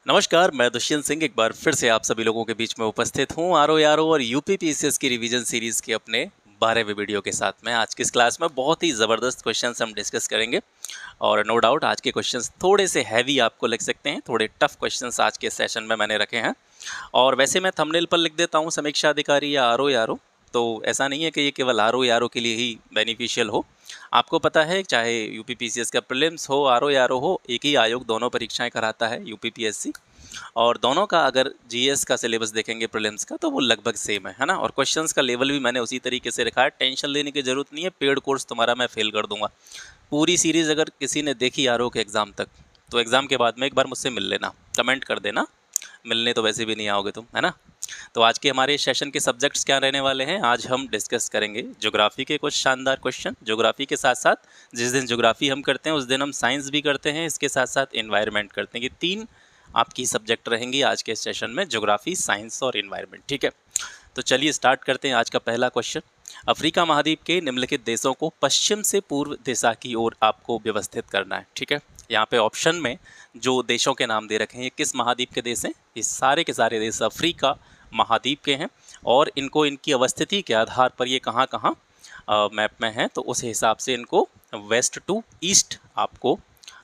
नमस्कार, मैं दुष्यंत सिंह एक बार फिर से आप सभी लोगों के बीच में उपस्थित हूँ आरओ यारो और यूपी पीसीएस की रिवीजन सीरीज के अपने 12वें वीडियो के साथ में। आज की इस क्लास में बहुत ही ज़बरदस्त क्वेश्चंस हम डिस्कस करेंगे और नो डाउट आज के क्वेश्चंस थोड़े से हैवी आपको लग सकते हैं, थोड़े टफ क्वेश्चंस आज के सेशन में मैंने रखे हैं। और वैसे मैं थंबनेल पर लिख देता हूँ समीक्षा अधिकारी या आरओ यारो, तो ऐसा नहीं है कि ये केवल आरओ यारो के लिए ही बेनिफिशियल हो। आपको पता है चाहे यूपी पीसीएस का प्रीलिम्स हो, आरओ यारो हो, एक ही आयोग दोनों परीक्षाएं कराता है यूपी पीएससी। और दोनों का अगर जीएस का सिलेबस देखेंगे प्रीलिम्स का तो वो लगभग सेम है ना। और क्वेश्चंस का लेवल भी मैंने उसी तरीके से रखा है, टेंशन लेने की जरूरत नहीं है। पेड कोर्स तुम्हारा मैं फेल कर दूंगा। पूरी सीरीज अगर किसी ने देखी आरओ के एग्जाम तक तो एग्जाम के बाद में एक बार मुझसे मिल लेना, कमेंट कर देना। मिलने तो वैसे भी नहीं आओगे तुम, है ना। तो आज के हमारे सेशन के सब्जेक्ट्स क्या रहने वाले हैं, आज हम डिस्कस करेंगे ज्योग्राफी के कुछ शानदार क्वेश्चन। ज्योग्राफी के साथ साथ जिस दिन ज्योग्राफी हम करते हैं उस दिन हम साइंस भी करते हैं, इसके साथ साथ एनवायरनमेंट करते हैं। ये तीन आपकी सब्जेक्ट रहेंगी आज के सेशन में, ज्योग्राफी, साइंस और एनवायरनमेंट। ठीक है, तो चलिए स्टार्ट करते हैं आज का पहला क्वेश्चन। अफ्रीका महाद्वीप के निम्नलिखित देशों को पश्चिम से पूर्व दिशा की ओर आपको व्यवस्थित करना है। ठीक है, यहाँ पे ऑप्शन में जो देशों के नाम दे रखे हैं ये किस महाद्वीप के देश हैं? ये सारे के सारे देश अफ्रीका महाद्वीप के हैं और इनको इनकी अवस्थिति के आधार पर ये कहाँ कहाँ मैप में हैं, तो उस हिसाब से इनको वेस्ट टू ईस्ट आपको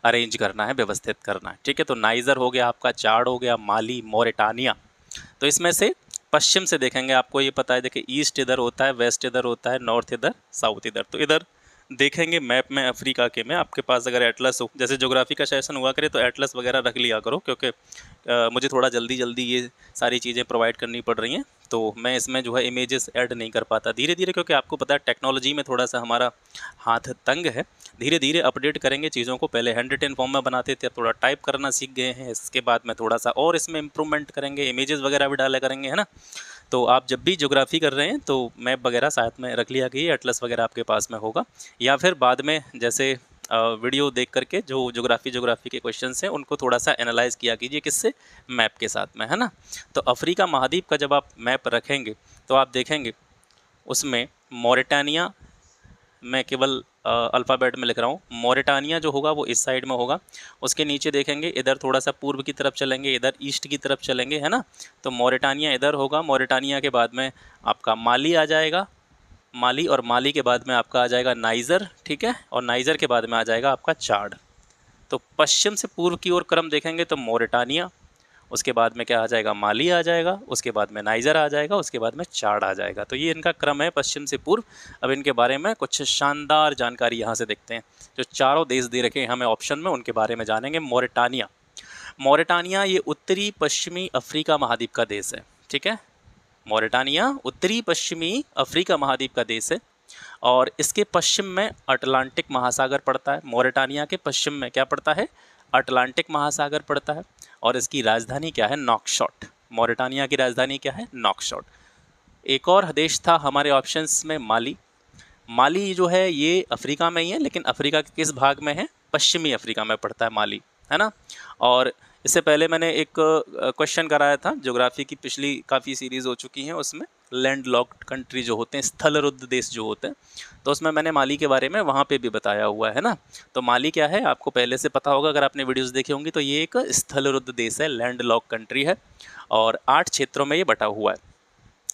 अरेंज करना है, व्यवस्थित करना है। ठीक है, तो नाइजर हो गया आपका, चाड हो गया, माली, मोरिटानिया। तो इसमें से पश्चिम से देखेंगे, आपको ये पता है, देखिए ईस्ट इधर होता है, वेस्ट इधर होता है, नॉर्थ इधर, साउथ इधर। तो इधर देखेंगे मैप में अफ्रीका के में आपके पास अगर एटलस हो, जैसे ज्योग्राफी का सेशन हुआ करे तो एटलस वगैरह रख लिया करो, क्योंकि मुझे थोड़ा जल्दी जल्दी ये सारी चीज़ें प्रोवाइड करनी पड़ रही हैं, तो मैं इसमें जो है इमेजेस ऐड नहीं कर पाता धीरे धीरे, क्योंकि आपको पता है टेक्नोलॉजी में थोड़ा सा हमारा हाथ तंग है। धीरे धीरे अपडेट करेंगे चीज़ों को। पहले हैंड रिटन फॉर्म में बनाते थे, अब थोड़ा टाइप करना सीख गए हैं, इसके बाद में थोड़ा सा और इसमें इम्प्रूवमेंट करेंगे, इमेजेस वगैरह भी डाला करेंगे, है ना। तो आप जब भी ज्योग्राफी कर रहे हैं तो मैप वगैरह साथ में रख लिया कीजिए, एटलस वगैरह आपके पास में होगा, या फिर बाद में जैसे वीडियो देख करके जो ज्योग्राफी के क्वेश्चंस हैं उनको थोड़ा सा एनालाइज किया कीजिए, किससे? मैप के साथ में, है ना। तो अफ्रीका महाद्वीप का जब आप मैप रखेंगे तो आप देखेंगे उसमें मोरिटानिया, मैं केवल अल्फ़ाबेट में लिख रहा हूँ, मोरिटानिया जो होगा वो इस साइड में होगा। उसके नीचे देखेंगे इधर थोड़ा सा पूर्व की तरफ चलेंगे, इधर ईस्ट की तरफ चलेंगे, है ना। तो मोरिटानिया इधर होगा, मोरिटानिया के बाद में आपका माली आ जाएगा, माली, और माली के बाद में आपका आ जाएगा नाइजर। ठीक है, और नाइजर के बाद में आ जाएगा आपका चाड। तो पश्चिम से पूर्व की ओर क्रम देखेंगे तो मोरिटानिया, उसके बाद में क्या आ जाएगा? माली आ जाएगा, उसके बाद में नाइजर आ जाएगा, उसके बाद में चाड आ जाएगा। तो ये इनका क्रम है पश्चिम से पूर्व। अब इनके बारे में कुछ शानदार जानकारी यहाँ से देखते हैं। जो चारों देश दे रखे हैं हमें ऑप्शन में, उनके बारे में जानेंगे। मोरिटानिया, मोरिटानिया ये उत्तरी पश्चिमी अफ्रीका महाद्वीप का देश है। ठीक है, मोरिटानिया उत्तरी पश्चिमी अफ्रीका महाद्वीप का देश है और इसके पश्चिम में अटलांटिक महासागर पड़ता है। मोरिटानिया के पश्चिम में क्या पड़ता है? अटलांटिक महासागर पड़ता है। और इसकी राजधानी क्या है? नॉकशॉट। मोरिटानिया की राजधानी क्या है? नॉकशॉट। एक और देश था हमारे ऑप्शंस में, माली। माली जो है ये अफ्रीका में ही है, लेकिन अफ्रीका के किस भाग में है? पश्चिमी अफ्रीका में पड़ता है माली, है ना। और इससे पहले मैंने एक क्वेश्चन कराया था ज्योग्राफी की, पिछली काफ़ी सीरीज़ हो चुकी हैं, उसमें लैंड लॉक्ड कंट्री जो होते हैं, स्थलरुद्ध देश जो होते हैं, तो उसमें मैंने माली के बारे में वहाँ पे भी बताया हुआ है ना। तो माली क्या है आपको पहले से पता होगा अगर आपने वीडियोस देखी होंगी। तो ये एक स्थलरुद्ध देश है, लैंड लॉक कंट्री है और 8 क्षेत्रों में ये बटा हुआ है।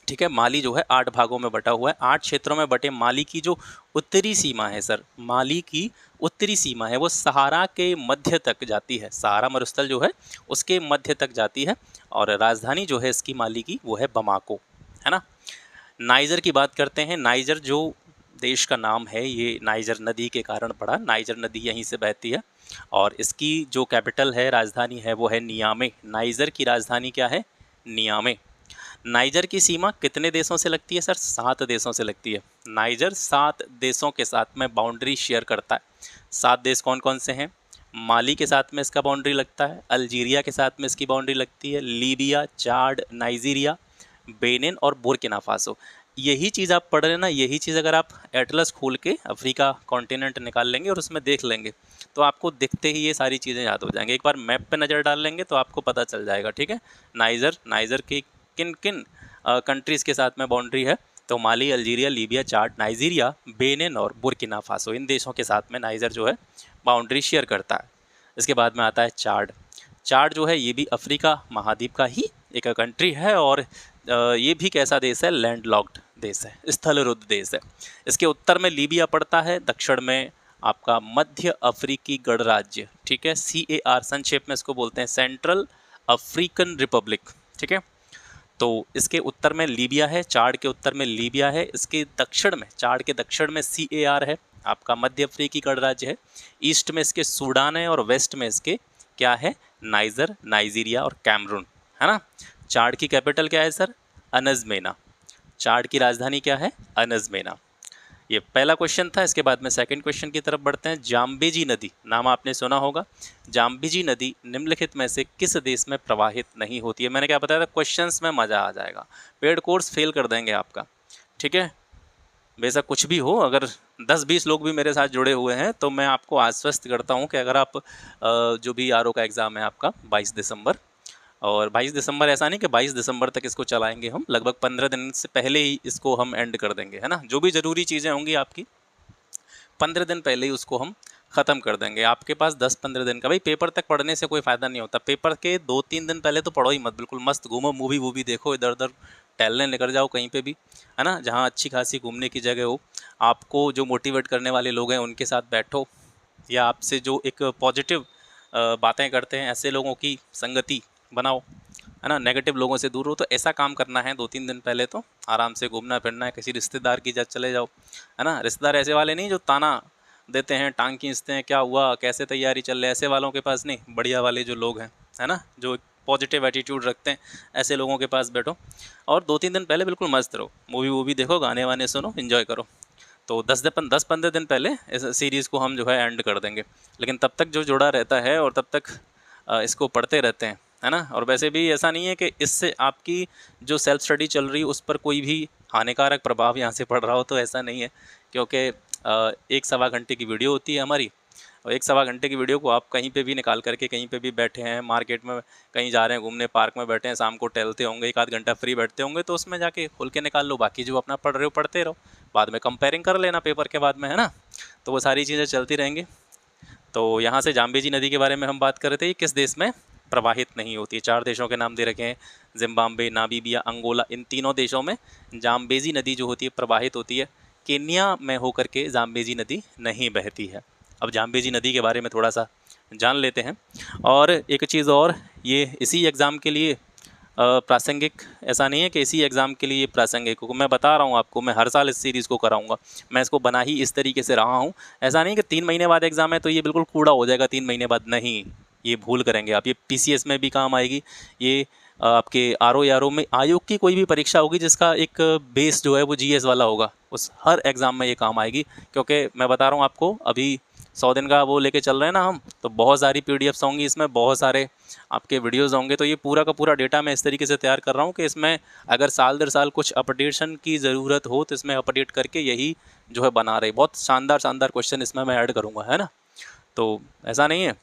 ठीक है, माली जो है 8 भागों में बटा हुआ है। 8 क्षेत्रों में बटे माली की जो उत्तरी सीमा है सर, माली की उत्तरी सीमा है वो सहारा के मध्य तक जाती है। सहारा मरुस्थल जो है उसके मध्य तक जाती है और राजधानी जो है इसकी माली की वो है बमाको, है ना। नाइजर की बात करते हैं। नाइजर जो देश का नाम है ये नाइजर नदी के कारण पड़ा, नाइजर नदी यहीं से बहती है और इसकी जो कैपिटल है, राजधानी है, वो है नियामे। नाइजर की राजधानी क्या है? नियामे। नाइजर की सीमा कितने देशों से लगती है सर? 7 देशों से लगती है। नाइजर 7 देशों के साथ में बाउंड्री शेयर करता है। 7 देश कौन कौन से हैं? माली के साथ में इसका बाउंड्री लगता है, अल्जीरिया के साथ में इसकी बाउंड्री लगती है, लीबिया, चाड, नाइजीरिया, बेनिन और बुर्किना फासो। यही चीज़ आप पढ़ रहे ना, यही चीज़ अगर आप एटलस खोल के अफ्रीका कॉन्टिनेंट निकाल लेंगे और उसमें देख लेंगे तो आपको दिखते ही ये सारी चीज़ें याद हो जाएंगी। एक बार मैप पे नज़र डाल लेंगे तो आपको पता चल जाएगा। ठीक है, नाइजर की किन किन कंट्रीज़ के साथ में बाउंड्री है? तो माली, अल्जीरिया, लीबिया, चाड, नाइजीरिया, बेनिन और बुर्किना फासो, इन देशों के साथ में नाइजर जो है बाउंड्री शेयर करता है। इसके बाद में आता है चाड। चाड जो है ये भी अफ्रीका महाद्वीप का ही एक कंट्री है और ये भी कैसा देश है, लैंडलॉक्ड देश है, स्थलरुद्ध देश है। इसके उत्तर में लीबिया पड़ता है, दक्षिण में आपका मध्य अफ्रीकी गणराज्य, ठीक है, CAR संक्षेप में इसको बोलते हैं, सेंट्रल अफ्रीकन रिपब्लिक, ठीक है। तो इसके उत्तर में लीबिया है, चाड के उत्तर में लीबिया है, इसके दक्षिण में, चाड के दक्षिण में CAR है, आपका मध्य अफ्रीकी गणराज्य है, ईस्ट में इसके सूडान है और वेस्ट में इसके क्या है, नाइजर, नाइजीरिया और कैमरून, है ना। चाड की कैपिटल क्या है सर, अनजमेना। चाड की राजधानी क्या है, अनजमेना। ये पहला क्वेश्चन था। इसके बाद में सेकंड क्वेश्चन की तरफ बढ़ते हैं। जाम्बेजी नदी, नाम आपने सुना होगा। जाम्बेजी नदी निम्नलिखित में से किस देश में प्रवाहित नहीं होती है। मैंने क्या बताया था, क्वेश्चंस में मज़ा आ जाएगा, पेड कोर्स फेल कर देंगे आपका, ठीक है। बेशक कुछ भी हो, अगर 10-20 लोग भी मेरे साथ जुड़े हुए हैं तो मैं आपको आश्वस्त करता हूँ कि अगर आप जो भी आरओ का एग्ज़ाम है आपका 22 दिसंबर, और 22 दिसंबर ऐसा नहीं कि 22 दिसंबर तक इसको चलाएंगे हम, लगभग 15 दिन से पहले ही इसको हम एंड कर देंगे, है ना। जो भी ज़रूरी चीज़ें होंगी आपकी 15 दिन पहले ही उसको हम ख़त्म कर देंगे। आपके पास 10-15 दिन का, भाई पेपर तक पढ़ने से कोई फ़ायदा नहीं होता, पेपर के 2-3 दिन पहले तो पढ़ो ही मत, बिल्कुल मस्त घूमो, मूवी वूवी देखो, इधर उधर टहलने निकल जाओ कहीं पे भी, है ना, जहाँ अच्छी खासी घूमने की जगह हो। आपको जो मोटिवेट करने वाले लोग हैं उनके साथ बैठो, या आपसे जो एक पॉजिटिव बातें करते हैं ऐसे लोगों की संगति बनाओ, है ना, नेगेटिव लोगों से दूर हो। तो ऐसा काम करना है 2-3 दिन पहले, तो आराम से घूमना फिरना है, किसी रिश्तेदार की जगह चले जाओ, है ना। रिश्तेदार ऐसे वाले नहीं जो ताना देते हैं, टांग खींचते हैं, क्या हुआ, कैसे तैयारी चल रही है, ऐसे वालों के पास नहीं, बढ़िया वाले जो लोग हैं, है ना, जो पॉजिटिव एटीट्यूड रखते हैं, ऐसे लोगों के पास बैठो और 2-3 दिन पहले बिल्कुल मस्त रहो, मूवी वूवी देखो, गाने वाने सुनो, इन्जॉय करो। तो 10-15 दिन पहले इस सीरीज़ को हम जो है एंड कर देंगे, लेकिन तब तक जो जुड़ा रहता है और तब तक इसको पढ़ते रहते हैं, है ना। और वैसे भी ऐसा नहीं है कि इससे आपकी जो सेल्फ स्टडी चल रही है उस पर कोई भी हानिकारक प्रभाव यहाँ से पड़ रहा हो, तो ऐसा नहीं है, क्योंकि 1-1.25 घंटे की वीडियो होती है हमारी, और 1-1.25 घंटे की वीडियो को आप कहीं पे भी निकाल करके, कहीं पे भी बैठे हैं, मार्केट में कहीं जा रहे हैं घूमने, पार्क में बैठे हैं, शाम को टहलते होंगे, 1-आध घंटा फ्री बैठते होंगे, तो उसमें जाके खोल के निकाल लो, बाकी जो अपना पढ़ रहे हो पढ़ते रहो, बाद में कंपेयरिंग कर लेना पेपर के बाद में, है ना। तो वो सारी चीज़ें चलती रहेंगी। तो यहाँ से जाम्बेजी नदी के बारे में हम बात कर रहे थे, किस देश में प्रवाहित नहीं होती है। 4 देशों के नाम दे रखे हैं, जिम्बाब्वे, नामीबिया, अंगोला, इन तीनों देशों में जाम्बेजी नदी जो होती है प्रवाहित होती है। केन्या में होकर के जाम्बेजी नदी नहीं बहती है। अब जाम्बेजी नदी के बारे में थोड़ा सा जान लेते हैं। और एक चीज़ और, ये इसी एग्ज़ाम के लिए प्रासंगिक, ऐसा नहीं है कि इसी एग्ज़ाम के लिए प्रासंगिक हो, मैं बता रहा हूँ आपको, मैं हर साल इस सीरीज़ को कराऊंगा, मैं इसको बना ही इस तरीके से रहा हूँ। ऐसा नहीं कि 3 महीने बाद एग्ज़ाम है तो ये बिल्कुल कूड़ा हो जाएगा 3 महीने बाद, नहीं, ये भूल करेंगे आप, ये PCS में भी काम आएगी, ये आपके RO में आयोग की कोई भी परीक्षा होगी जिसका एक बेस जो है वो GS वाला होगा, उस हर एग्ज़ाम में ये काम आएगी। क्योंकि मैं बता रहा हूँ आपको, अभी 100 दिन का वो लेके चल रहे हैं ना हम, तो बहुत सारी PDFs होंगी इसमें, बहुत सारे आपके वीडियोस होंगे, तो ये पूरा का पूरा डेटा मैं इस तरीके से तैयार कर रहा हूँ कि इसमें अगर साल दर साल कुछ अपडेशन की ज़रूरत हो तो इसमें अपडेट करके यही जो है बना रहे, बहुत शानदार शानदार क्वेश्चन इसमें मैं ऐड करूँगा, है ना। तो ऐसा नहीं है,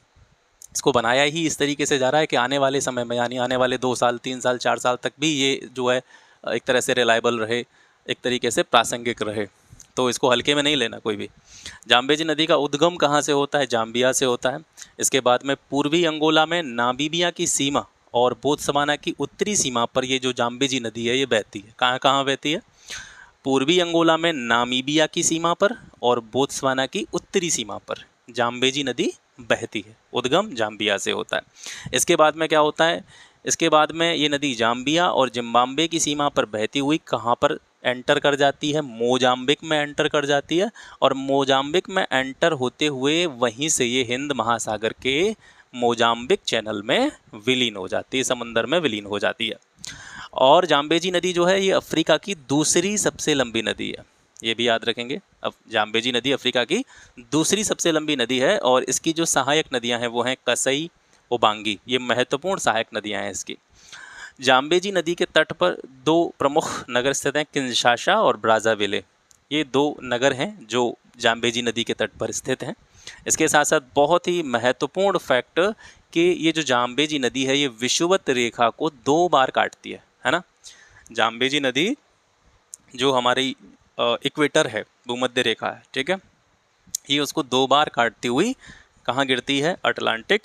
इसको बनाया ही इस तरीके से जा रहा है कि आने वाले समय में, यानी आने वाले 2 साल, 3 साल, 4 साल तक भी ये जो है एक तरह से रिलायबल रहे, एक तरीके से प्रासंगिक रहे, तो इसको हल्के में नहीं लेना कोई भी। जाम्बेजी नदी का उद्गम कहाँ से होता है, जाम्बिया से होता है। इसके बाद में पूर्वी अंगोला में नामीबिया की सीमा और बोत्सवाना की उत्तरी सीमा पर ये जो जाम्बेजी नदी है ये बहती है। कहाँ कहाँ बहती है, पूर्वी अंगोला में नामीबिया की सीमा पर और बोत्सवाना की उत्तरी सीमा पर जाम्बेजी नदी बहती है, उद्गम जाम्बिया से होता है। इसके बाद में क्या होता है, इसके बाद में ये नदी जाम्बिया और जिम्बाब्वे की सीमा पर बहती हुई कहाँ पर एंटर कर जाती है, मोजाम्बिक में एंटर कर जाती है, और मोजाम्बिक में एंटर होते हुए वहीं से ये हिंद महासागर के मोजाम्बिक चैनल में विलीन हो जाती है, समंदर में विलीन हो जाती है। और जाम्बेजी नदी जो है ये अफ्रीका की दूसरी सबसे लंबी नदी है, ये भी याद रखेंगे। अब जाम्बेजी नदी अफ्रीका की दूसरी सबसे लंबी नदी है, और इसकी जो सहायक नदियां हैं वो हैं कसई, ओबांगी, ये महत्वपूर्ण सहायक नदियां हैं इसकी। जाम्बेजी नदी के तट पर 2 प्रमुख नगर स्थित हैं, किंशासा और ब्राज़ाविले, ये 2 नगर हैं जो जाम्बेजी नदी के तट पर स्थित हैं। इसके साथ साथ बहुत ही महत्वपूर्ण फैक्ट कि ये जो जाम्बेजी नदी है ये विषुवत रेखा को 2 बार काटती है ना। जाम्बेजी नदी जो हमारी इक्वेटर है, भूमध्य रेखा है, ठीक है, ये उसको 2 बार काटती हुई कहाँ गिरती है, अटलांटिक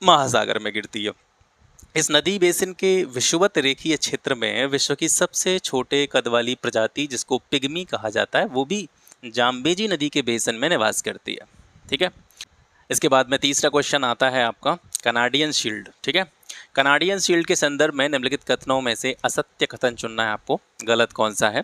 महासागर में गिरती है। इस नदी बेसिन के विषुवत रेखीय क्षेत्र में विश्व की सबसे छोटे कद वाली प्रजाति, जिसको पिग्मी कहा जाता है, वो भी जाम्बेजी नदी के बेसिन में निवास करती है। ठीक है, इसके बाद में तीसरा क्वेश्चन आता है आपका कनाडियन शील्ड। ठीक है, कनाडियन शील्ड के संदर्भ में निम्नलिखित कथनों में से असत्य कथन चुनना है आपको, गलत कौन सा है।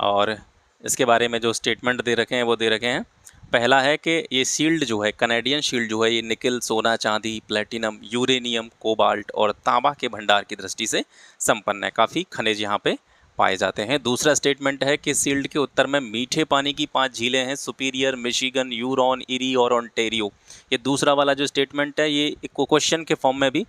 और इसके बारे में जो स्टेटमेंट दे रखे हैं वो दे रखे हैं। पहला है कि ये शील्ड जो है, कनाडियन शील्ड जो है, ये निकल, सोना, चांदी, प्लेटिनम, यूरेनियम, कोबाल्ट और तांबा के भंडार की दृष्टि से संपन्न है। काफ़ी खनिज यहाँ पे पाए जाते हैं। दूसरा स्टेटमेंट है कि शील्ड के उत्तर में मीठे पानी की 5 झीलें हैं, सुपीरियर, मिशिगन, यूरॉन, इरी और ओंटारियो। ये दूसरा वाला जो स्टेटमेंट है, ये क्वेश्चन के फॉर्म में भी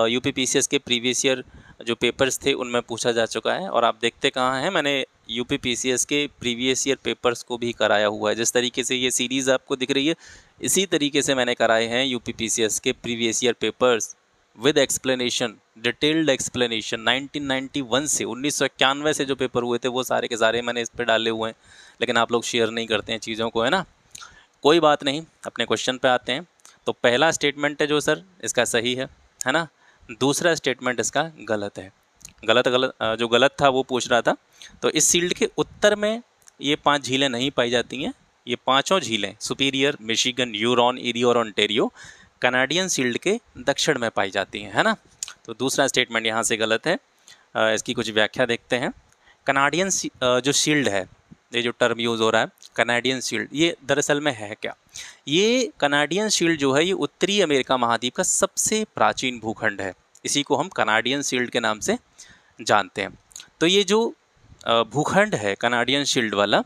यूपीपीसीएस के प्रीवियस ईयर जो पेपर्स थे उनमें पूछा जा चुका है। और आप देखते कहाँ हैं, मैंने यूपीपीसीएस के प्रीवियस ईयर पेपर्स को भी कराया हुआ है। जिस तरीके से ये सीरीज़ आपको दिख रही है, इसी तरीके से मैंने कराए हैं यूपीपीसीएस के previous year papers with explanation, detailed explanation. 1991 से 1991 से जो पेपर हुए थे वो सारे के सारे मैंने इस पर डाले हुए हैं, लेकिन आप लोग शेयर नहीं करते हैं चीज़ों को, है ना। कोई बात नहीं, अपने क्वेश्चन पे आते हैं। तो पहला स्टेटमेंट है जो सर इसका सही है ना। दूसरा स्टेटमेंट इसका गलत है। जो गलत था वो पूछ रहा था। तो इस शील्ड के उत्तर में ये 5 झीलें नहीं पाई जाती हैं। ये पांचों झीलें सुपीरियर, मिशिगन, यूरॉन, इरी और ओंटारियो कनाडियन शील्ड के दक्षिण में पाई जाती हैं, है ना। तो दूसरा स्टेटमेंट यहाँ से गलत है। इसकी कुछ व्याख्या देखते हैं। कनाडियन जो शील्ड है, ये जो टर्म यूज़ हो रहा है कनाडियन शील्ड, ये दरअसल में है क्या। ये कनाडियन शील्ड जो है ये उत्तरी अमेरिका महाद्वीप का सबसे प्राचीन भूखंड है। इसी को हम कनाडियन शील्ड के नाम से जानते हैं। तो ये जो भूखंड है कनाडियन शील्ड वाला,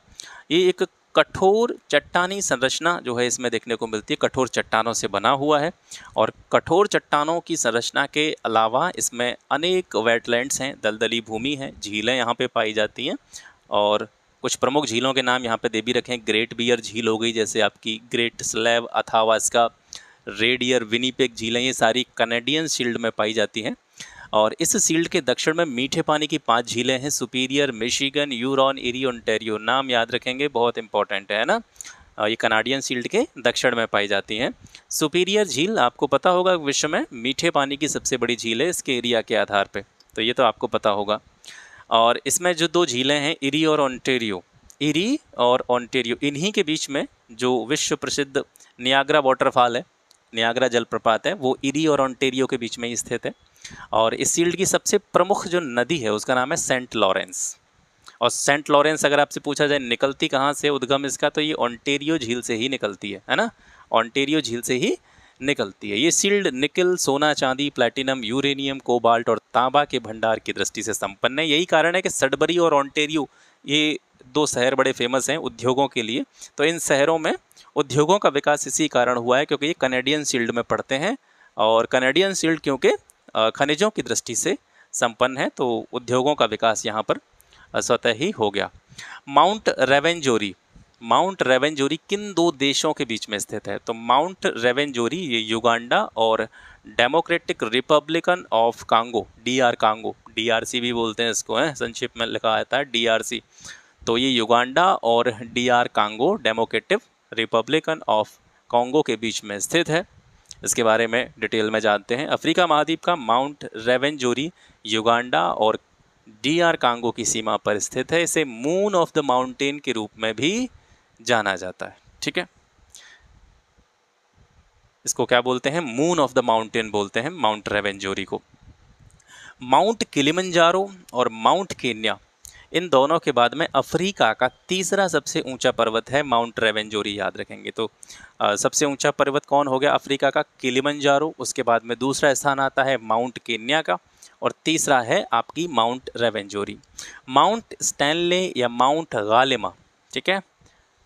ये एक कठोर चट्टानी संरचना जो है इसमें देखने को मिलती है। कठोर चट्टानों से बना हुआ है और कठोर चट्टानों की संरचना के अलावा इसमें अनेक वेटलैंड्स हैं, दलदली भूमि है, झीलें यहाँ पे पाई जाती हैं। और कुछ प्रमुख झीलों के नाम यहाँ पे दे भी रखे हैं। ग्रेट बियर झील हो गई, जैसे आपकी Great Slave, Athabasca, Reindeer, Winnipeg झीलें, ये सारी कनाडियन शील्ड में पाई जाती हैं। और इस शील्ड के दक्षिण में मीठे पानी की 5 झीलें हैं, सुपीरियर, मिशिगन, यूरॉन, इरी, ओंटारियो। नाम याद रखेंगे, बहुत इंपॉर्टेंट है ना। ये कनाडियन शील्ड के दक्षिण में पाई जाती हैं। सुपीरियर झील आपको पता होगा विश्व में मीठे पानी की सबसे बड़ी झील है इसके एरिया के आधार पे, तो ये तो आपको पता होगा। और इसमें जो 2 झीलें हैं, इरी और ओंटारियो, इरी और ओंटारियो, इन्हीं के बीच में जो विश्व प्रसिद्ध नियाग्रा वाटरफॉल है, नियाग्रा जलप्रपात है, वो इरी और ओंटारियो के बीच में ही स्थित है। और इस शील्ड की सबसे प्रमुख जो नदी है उसका नाम है सेंट लॉरेंस। और सेंट लॉरेंस अगर आपसे पूछा जाए निकलती कहाँ से, उद्गम इसका, तो ये ओंटारियो झील से ही निकलती है ना। ओंटारियो झील से ही निकलती है। ये शील्ड निकल, सोना, चांदी, प्लैटिनम, यूरेनियम, कोबाल्ट और तांबा के भंडार की दृष्टि से संपन्न है। यही कारण है कि सडबरी और ओंटारियो, ये 2 शहर बड़े फेमस हैं उद्योगों के लिए। तो इन शहरों में उद्योगों का विकास इसी कारण हुआ है क्योंकि ये कनाडियन शील्ड में पड़ते हैं। और कनाडियन शील्ड क्योंकि खनिजों की दृष्टि से संपन्न है, तो उद्योगों का विकास यहाँ पर स्वतः ही हो गया। माउंट रेवेंजोरी, माउंट रेवेंजोरी किन 2 देशों के बीच में स्थित है। तो माउंट रेवेंजोरी ये युगांडा और Democratic Republican of Congo, DR Congo, DRC भी बोलते हैं इसको, है संक्षिप्त में लिखा आता है डीआरसी। तो ये युगांडा और DR Congo, Democratic Republican of Congo के बीच में स्थित है। इसके बारे में डिटेल में जानते हैं। अफ्रीका महाद्वीप का माउंट रेवेंजोरी युगांडा और डीआर कांगो की सीमा पर स्थित है। इसे मून ऑफ द माउंटेन के रूप में भी जाना जाता है। ठीक है, इसको क्या बोलते हैं, मून ऑफ द माउंटेन बोलते हैं माउंट रेवेंजोरी को। माउंट किलिमंजारो और माउंट केन्या, इन दोनों के बाद में अफ्रीका का तीसरा सबसे ऊंचा पर्वत है माउंट रेवेंजोरी, याद रखेंगे। तो सबसे ऊंचा पर्वत कौन हो गया अफ्रीका का, किलिमंजारो। उसके बाद में दूसरा स्थान आता है माउंट केन्या का और तीसरा है आपकी माउंट रेवेंजोरी। माउंट स्टैनले या माउंट गालेमा, ठीक है,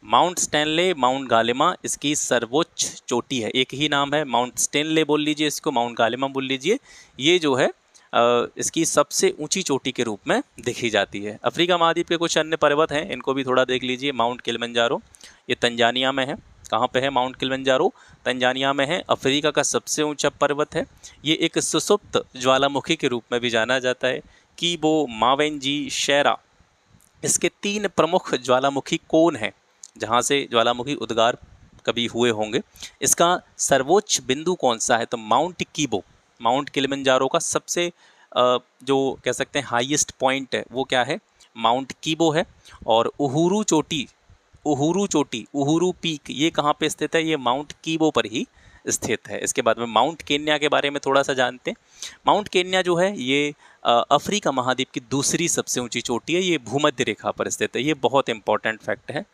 माउंट स्टैनले, माउंट गालेमा इसकी सर्वोच्च चोटी है। एक ही नाम है, माउंट स्टैनले बोल लीजिए इसको, माउंट गालेमा बोल लीजिए। ये जो है इसकी सबसे ऊंची चोटी के रूप में देखी जाती है। अफ्रीका महाद्वीप के कुछ अन्य पर्वत हैं, इनको भी थोड़ा देख लीजिए। माउंट किलिमंजारो ये तंजानिया में है। कहाँ पे है माउंट किलिमंजारो, तंजानिया में है। अफ्रीका का सबसे ऊंचा पर्वत है। ये एक सुसुप्त ज्वालामुखी के रूप में भी जाना जाता है। कीबो, मावेंजी, शेरा, इसके 3 प्रमुख ज्वालामुखी कोन हैं जहाँ से ज्वालामुखी उद्गार कभी हुए होंगे। इसका सर्वोच्च बिंदु कौन सा है? तो माउंट कीबो, माउंट किलिमंजारो का सबसे जो कह सकते हैं हाईएस्ट पॉइंट है वो क्या है? माउंट कीबो है। और उहुरू चोटी, उहुरू चोटी, उहुरू पीक, ये कहाँ पे स्थित है? ये माउंट कीबो पर ही स्थित है। इसके बाद में माउंट केन्या के बारे में थोड़ा सा जानते हैं। माउंट केन्या जो है ये अफ्रीका महाद्वीप की दूसरी सबसे ऊंची चोटी है। ये भूमध्य रेखा पर स्थित है। ये बहुत इंपॉर्टेंट फैक्ट है।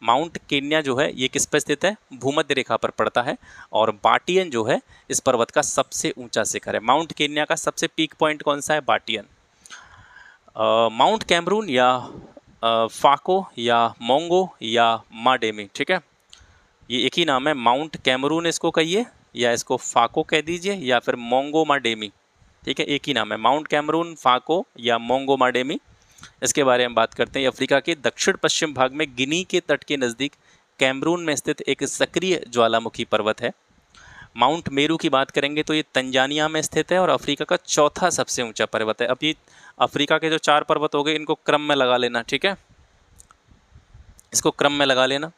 माउंट केन्या जो है ये किस पर स्थित है? भूमध्य रेखा पर पड़ता है। और बाटियन जो है इस पर्वत का सबसे ऊंचा शिखर है। माउंट केन्या का सबसे पीक पॉइंट कौन सा है? बाटियन। माउंट कैमरून या फाको या मोंगो या माडेमी, ठीक है, ये एक ही नाम है। माउंट कैमरून इसको कहिए या इसको फाको कह दीजिए या फिर मोंगो माडेमी, ठीक है, एक ही नाम है। माउंट कैमरून, फाको या मोंगो माडेमी, इसके बारे में बात करते हैं। अफ्रीका के दक्षिण पश्चिम भाग में गिनी के तट के नज़दीक कैमरून में स्थित एक सक्रिय ज्वालामुखी पर्वत है। माउंट मेरू की बात करेंगे तो ये तंजानिया में स्थित है और अफ्रीका का चौथा सबसे ऊंचा पर्वत है। अब ये अफ्रीका के जो 4 पर्वत हो गए इनको क्रम में लगा लेना, ठीक है, इसको क्रम में लगा लेना।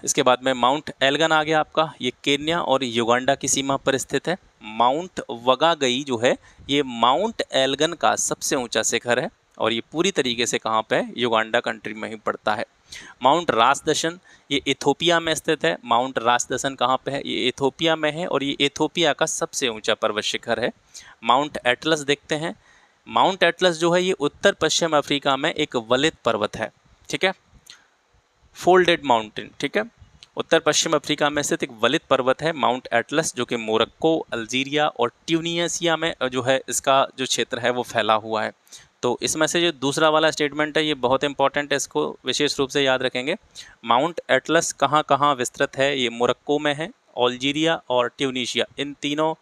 इसके बाद में माउंट एल्गन आ गया आपका, ये केन्या और युगांडा की सीमा पर स्थित है। माउंट वगागई जो है ये माउंट एल्गन का सबसे ऊंचा शिखर है और ये पूरी तरीके से कहाँ पे है? युगांडा कंट्री में ही पड़ता है। माउंट रासदशन ये इथोपिया में स्थित है। माउंट रासदशन कहाँ पे है? ये इथोपिया में है और ये इथोपिया का सबसे ऊंचा पर्वत शिखर है। माउंट एटलस देखते हैं। माउंट एटलस जो है ये उत्तर पश्चिम अफ्रीका में एक वलित पर्वत है, ठीक है, फोल्डेड माउंटेन, ठीक है, उत्तर पश्चिम अफ्रीका में स्थित एक वलित पर्वत है माउंट एटलस, जो कि मोरक्को, अल्जीरिया और ट्यूनिसिया में जो है इसका जो क्षेत्र है वो फैला हुआ है। तो इसमें से जो दूसरा वाला स्टेटमेंट है ये बहुत इंपॉर्टेंट है, इसको विशेष रूप से याद रखेंगे। माउंट एटलस कहाँ कहाँ विस्तृत है? ये मोरक्को में है, अल्जीरिया और ट्यूनिसिया, इन तीनों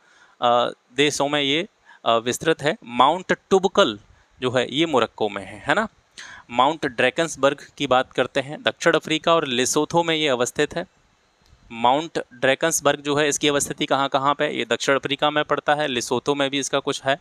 देशों में ये विस्तृत है। माउंट टुबकल जो है ये मोरक्को में है ना। माउंट ड्रैकन्सबर्ग की बात करते हैं, दक्षिण अफ्रीका और लेसोथो में ये अवस्थित है। माउंट ड्रैकन्सबर्ग जो है इसकी अवस्थिति कहाँ कहाँ पे? ये दक्षिण अफ्रीका में पड़ता है, लेसोथो में भी इसका कुछ है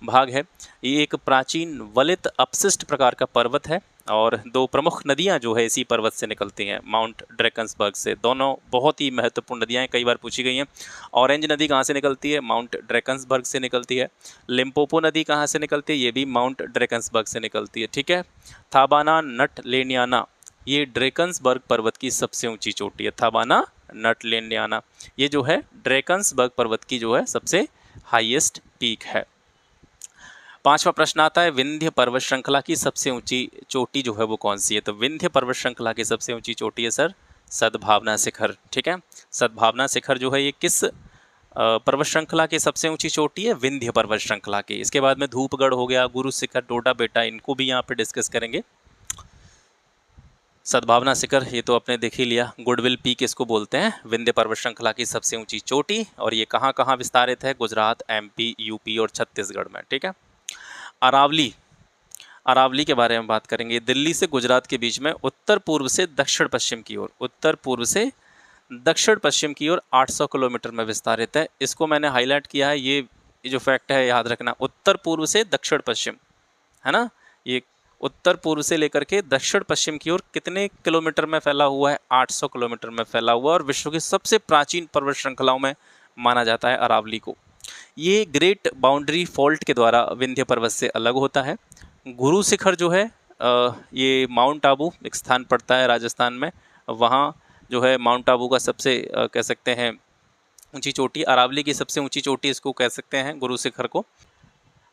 भाग है। ये एक प्राचीन वलित अपशिष्ट प्रकार का पर्वत है और 2 प्रमुख नदियाँ जो है इसी पर्वत से निकलती हैं माउंट ड्रैकन्सबर्ग से। दोनों बहुत ही महत्वपूर्ण नदियाँ हैं, कई बार पूछी गई हैं। ऑरेंज नदी कहाँ से निकलती है? माउंट ड्रैकन्सबर्ग से निकलती है। लिम्पोपो नदी कहाँ से निकलती है? ये भी माउंट ड्रैकन्सबर्ग से निकलती है, ठीक है। थाबाना नटलेनियाना ये ड्रैकन्सबर्ग पर्वत की सबसे ऊंची चोटी है। थाबाना नटलेनियाना ये जो है ड्रैकन्सबर्ग पर्वत की जो है सबसे हाईएस्ट पीक है। 5वां प्रश्न आता है, विंध्य पर्वत श्रृंखला की सबसे ऊंची चोटी जो है वो कौन सी है? तो विंध्य पर्वत श्रृंखला की सबसे ऊंची चोटी है सर सद्भावना शिखर, ठीक है। सद्भावना शिखर जो है ये किस पर्वत श्रृंखला की सबसे ऊंची चोटी है? विंध्य पर्वत श्रृंखला की। इसके बाद में धूपगढ़ हो गया, गुरु शिखर, डोडा बेटा, इनको भी यहाँ पे डिस्कस करेंगे। सद्भावना शिखर ये तो आपने देख ही लिया, गुडविल पीक इसको बोलते हैं, विंध्य पर्वत श्रृंखला की सबसे ऊंची चोटी। और ये कहाँ कहाँ विस्तारित है? गुजरात, MP, UP और छत्तीसगढ़ में, ठीक है। अरावली, अरावली के बारे में बात करेंगे। दिल्ली से गुजरात के बीच में उत्तर पूर्व से दक्षिण पश्चिम की ओर, उत्तर पूर्व से दक्षिण पश्चिम की ओर 800 किलोमीटर में विस्तारित है। इसको मैंने हाईलाइट किया है, ये जो फैक्ट है याद रखना, उत्तर पूर्व से दक्षिण पश्चिम, है ना। ये उत्तर पूर्व से लेकर के दक्षिण पश्चिम की ओर कितने किलोमीटर में फैला हुआ है? 800 किलोमीटर में फैला हुआ, और विश्व की सबसे प्राचीन पर्वत श्रृंखलाओं में माना जाता है अरावली को। ये ग्रेट बाउंड्री फॉल्ट के द्वारा विंध्य पर्वत से अलग होता है। गुरु शिखर जो है ये माउंट आबू एक स्थान पड़ता है राजस्थान में, वहाँ जो है माउंट आबू का सबसे कह सकते हैं ऊंची चोटी, अरावली की सबसे ऊंची चोटी इसको कह सकते हैं गुरु शिखर को।